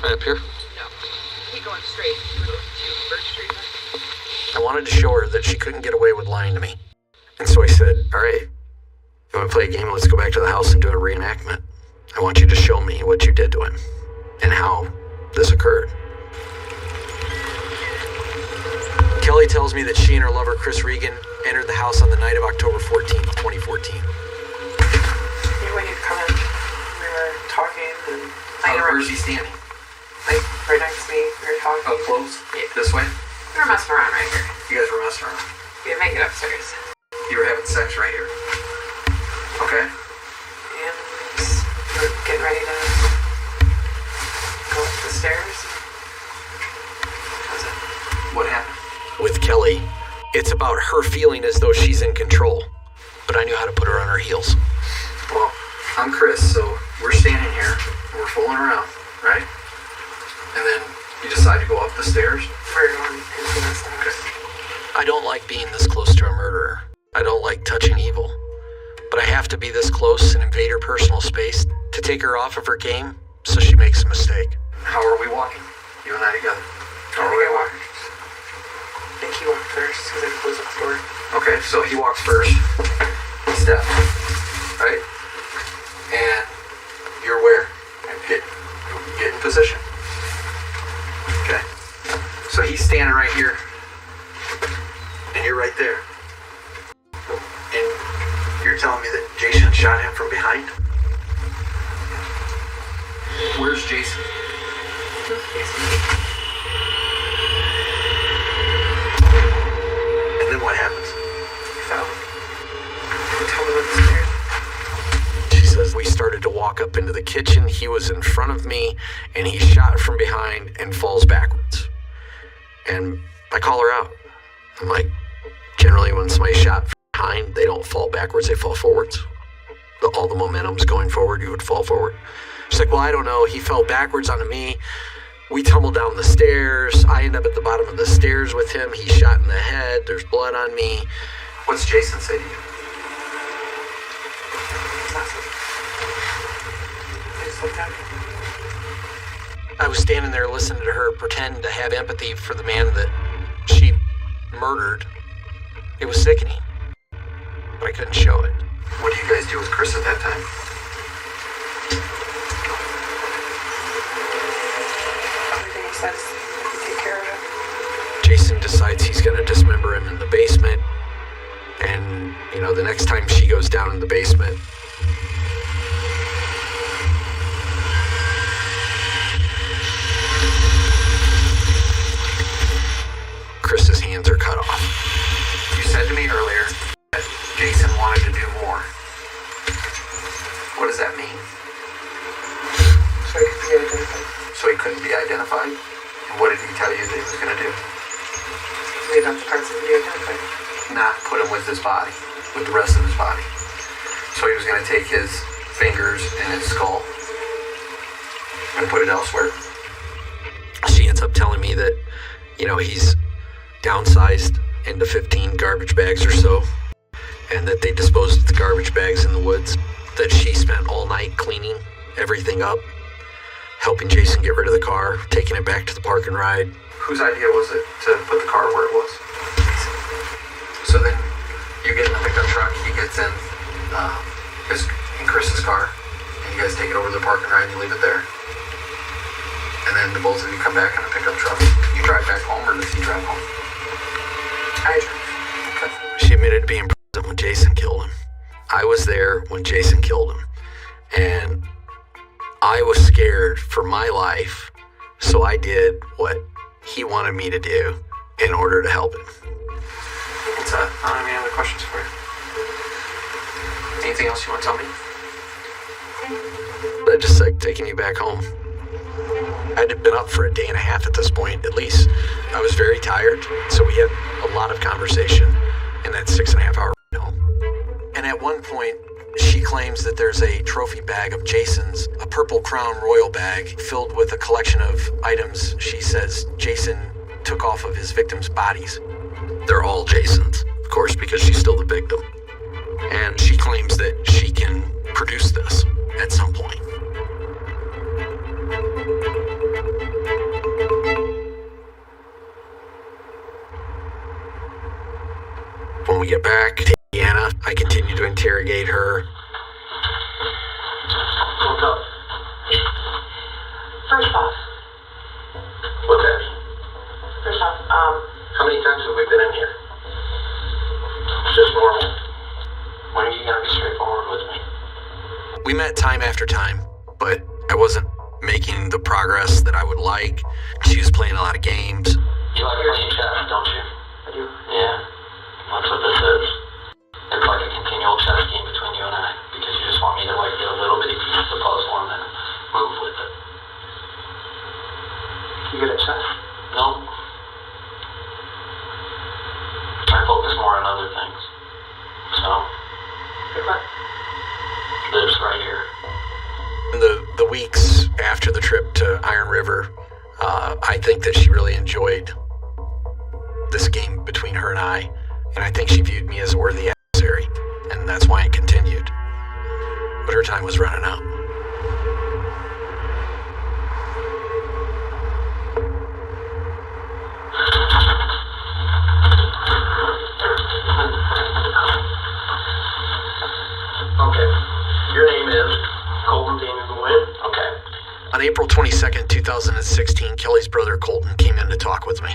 Right up here? keep going straight. To Birch Street. I wanted to show her that she couldn't get away with lying to me. And so I said, all right, you want to play a game? Let's go back to the house and do a reenactment. I want you to show me what you did to him and how this occurred. Kelly tells me that she and her lover, Chris Regan, entered the house on the night of October 14th, 2014. You waited to come in. We were talking and Where's he standing? like right next to me. We were talking. Up close? Yeah. This way? We were messing around right here. You guys were messing around. We didn't make it upstairs. You were having sex right here. Okay. And we're getting ready to go up the stairs. What happened? With Kelly, it's about her feeling as though she's in control. But I knew how to put her on her heels. Well, I'm Chris, so we're standing here, and we're fooling around, right? And then you decide to go up the stairs? We're going into the stairs. Okay. I don't like being this close to a murderer. I don't like touching evil. But I have to be this close and invade her personal space to take her off of her game so she makes a mistake. How are we walking? You and I together. How are we walking? I think he walked first because I closed the door. Okay, so he walks first. He steps. Right? And you're where? Get in position. Okay. So he's standing right here. And you're right there. And you're telling me that Jason shot him from behind? Where's Jason? And then what happens? He fell. He tumbled up the stairs. She says we started to walk up into the kitchen. He was in front of me, and he shot from behind and falls backwards. And I call her out. I'm like, generally when somebody's shot from behind, they don't fall backwards, they fall forwards. All the momentum's going forward, you would fall forward. She's like, well, I don't know. He fell backwards onto me. We tumbled down the stairs. I end up at the bottom of the stairs with him. He's shot in the head. There's blood on me. What's Jason say to you? I was standing there listening to her pretend to have empathy for the man that she murdered. It was sickening, but I couldn't show it. What do you guys do with Chris at that time? Everything he says, we take care of it. Jason decides he's going to dismember him in the basement, and, the next time she goes down in the basement, Chris's hands are cut off. You said to me earlier that Jason wanted to do more. What does that mean? So he could be identified. So he couldn't be identified? And what did he tell you that he was going to do? Leave out the parts that could be identified. Not put him with his body, with the rest of his body. So he was going to take his fingers and his skull and put it elsewhere. She ends up telling me that, he's downsized into 15 garbage bags or so, and that they disposed of the garbage bags in the woods, that she spent all night cleaning everything up, helping Jason get rid of the car, taking it back to the park and ride. Whose idea was it to put the car where it was? So then you get in the pickup truck, he gets in Chris's car, and you guys take it over to the park and ride and you leave it there. And then the both of you come back in a pickup truck. You drive back home, or does he drive home? I drive. Okay. She admitted to being present when Jason killed him. I was there when Jason killed him. And I was scared for my life, so I did what he wanted me to do in order to help him. What's that? I don't have any other questions for you. Anything else you want to tell me? I just like taking you back home. I'd have been up for a day and a half at this point, at least. I was very tired, so we had a lot of conversation in that 6.5 hour ride home. And at one point, she claims that there's a trophy bag of Jason's, a Purple Crown Royal bag filled with a collection of items she says Jason took off of his victims' bodies. They're all Jason's, of course, because she's still the victim. And she claims that she can produce this at some point. we get back to Diana, I continue to interrogate her. What's up? First off. What's that? First off, how many times have we been in here? It's just normal. When are you gonna be straightforward with me? We met time after time, but I wasn't making the progress that I would like. She was playing a lot of games. You like playing chess, don't you? I do. Yeah, that's what this is. It's like a continual chess game between you and I, because you just want me to like get a little bitty piece of the puzzle and then move with it. You good at chess? No. I focus more on other things. So, lives right here. In the weeks after the trip to Iron River, I think that she really enjoyed this game between her and I think she viewed me as a worthy adversary, and that's why it continued. But her time was running out. Okay. Your name is Colton Daniel Wynn? Okay. On April 22nd, 2016, Kelly's brother Colton came in to talk with me.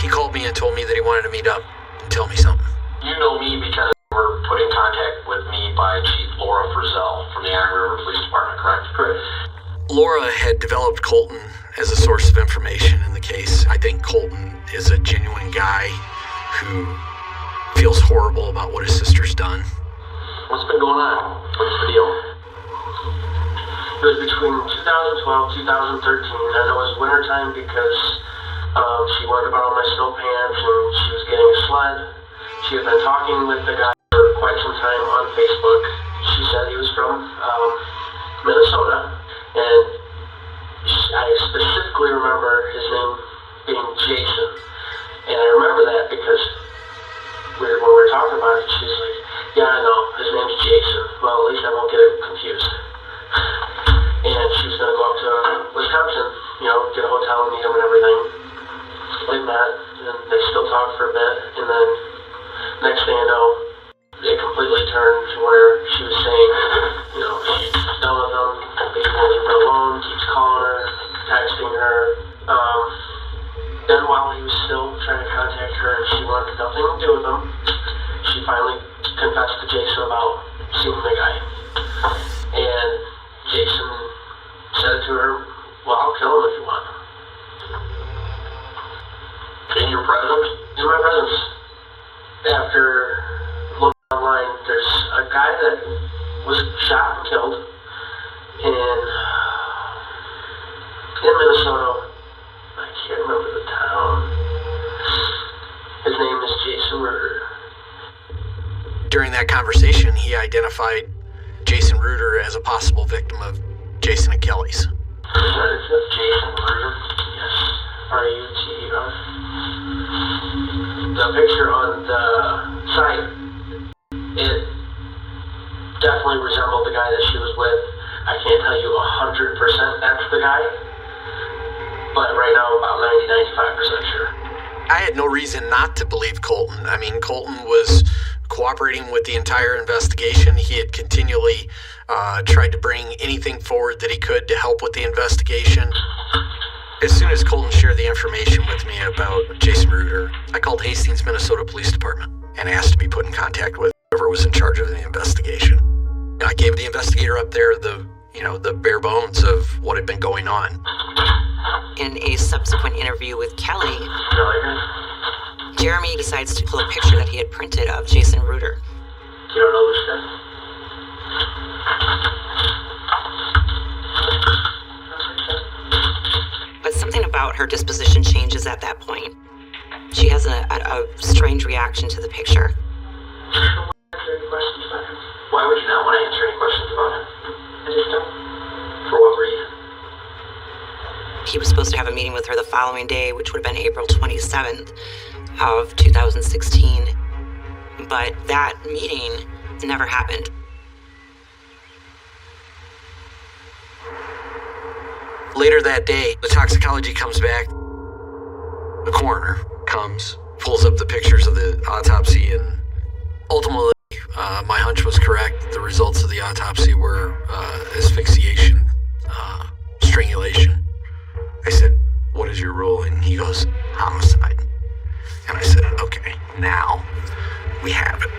He called me and told me that he wanted to meet up and tell me something. You know me because you were put in contact with me by Chief Laura Frizzell from the Iron River Police Department, correct? Correct. Laura had developed Colton as a source of information in the case. I think Colton is a genuine guy who feels horrible about what his sister's done. What's been going on? What's the deal? It was between 2012 2013. I know it was wintertime because she wanted to borrow my snow pants and she was getting a sled. She had been talking with the guy for quite some time on Facebook. She said he was from Minnesota, and I specifically remember his name being Jason. And I remember that because when we were talking about it, she's like, yeah, I know, his name's Jason. Well, at least I won't get it confused. And she was going to go up to Wisconsin, get a hotel and meet him and everything. Like that, and they still talked for a bit, and then next thing I know, it completely turned to where she was saying, she's done with him, he won't leave her alone, keeps calling her, texting her. Then while he was still trying to contact her and she wanted nothing to do with him, she finally confessed to Jason about seeing the guy. And Jason said to her, well, I'll kill him if you want. In your presence? In my presence. After looking online, there's a guy that was shot and killed in Minnesota. I can't remember the town. His name is Jason Reuter. During that conversation, he identified Jason Reuter as a possible victim of Jason and Kelly's. That is Jason Reuter? Yes. R-U-T-E-R. The picture on the site, it definitely resembled the guy that she was with. I can't tell you 100% that's the guy, but right now I'm about 90-95% sure. I had no reason not to believe Colton. I mean, Colton was cooperating with the entire investigation. He had continually tried to bring anything forward that he could to help with the investigation. As soon as Colton shared the information with me about Jason Reuter, I called Hastings, Minnesota Police Department and asked to be put in contact with whoever was in charge of the investigation. I gave the investigator up there the bare bones of what had been going on. In a subsequent interview with Kelly, Jeremy decides to pull a picture that he had printed of Jason Reuter. You don't know this guy? But something about her disposition changes at that point. She has a strange reaction to the picture. Why would you not want to answer any questions about him? I just don't. For what reason? He was supposed to have a meeting with her the following day, which would have been April 27th of 2016. But that meeting never happened. Later that day, the toxicology comes back. The coroner comes, pulls up the pictures of the autopsy, and Ultimately, my hunch was correct. The results of the autopsy were asphyxiation, strangulation. I said, "What is your ruling?" He goes, "Homicide." And I said, "Okay, now we have it.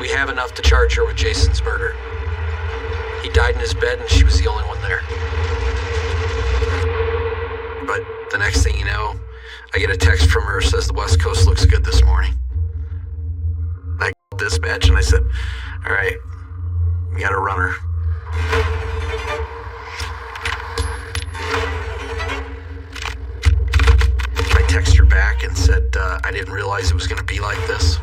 We have enough to charge her with Jason's murder. He died in his bed and she was the only one there." But the next thing you know, I get a text from her, says the West Coast looks good this morning. I called dispatch and I said, "All right, we got a runner." I text her back and said, "I didn't realize it was going to be like this.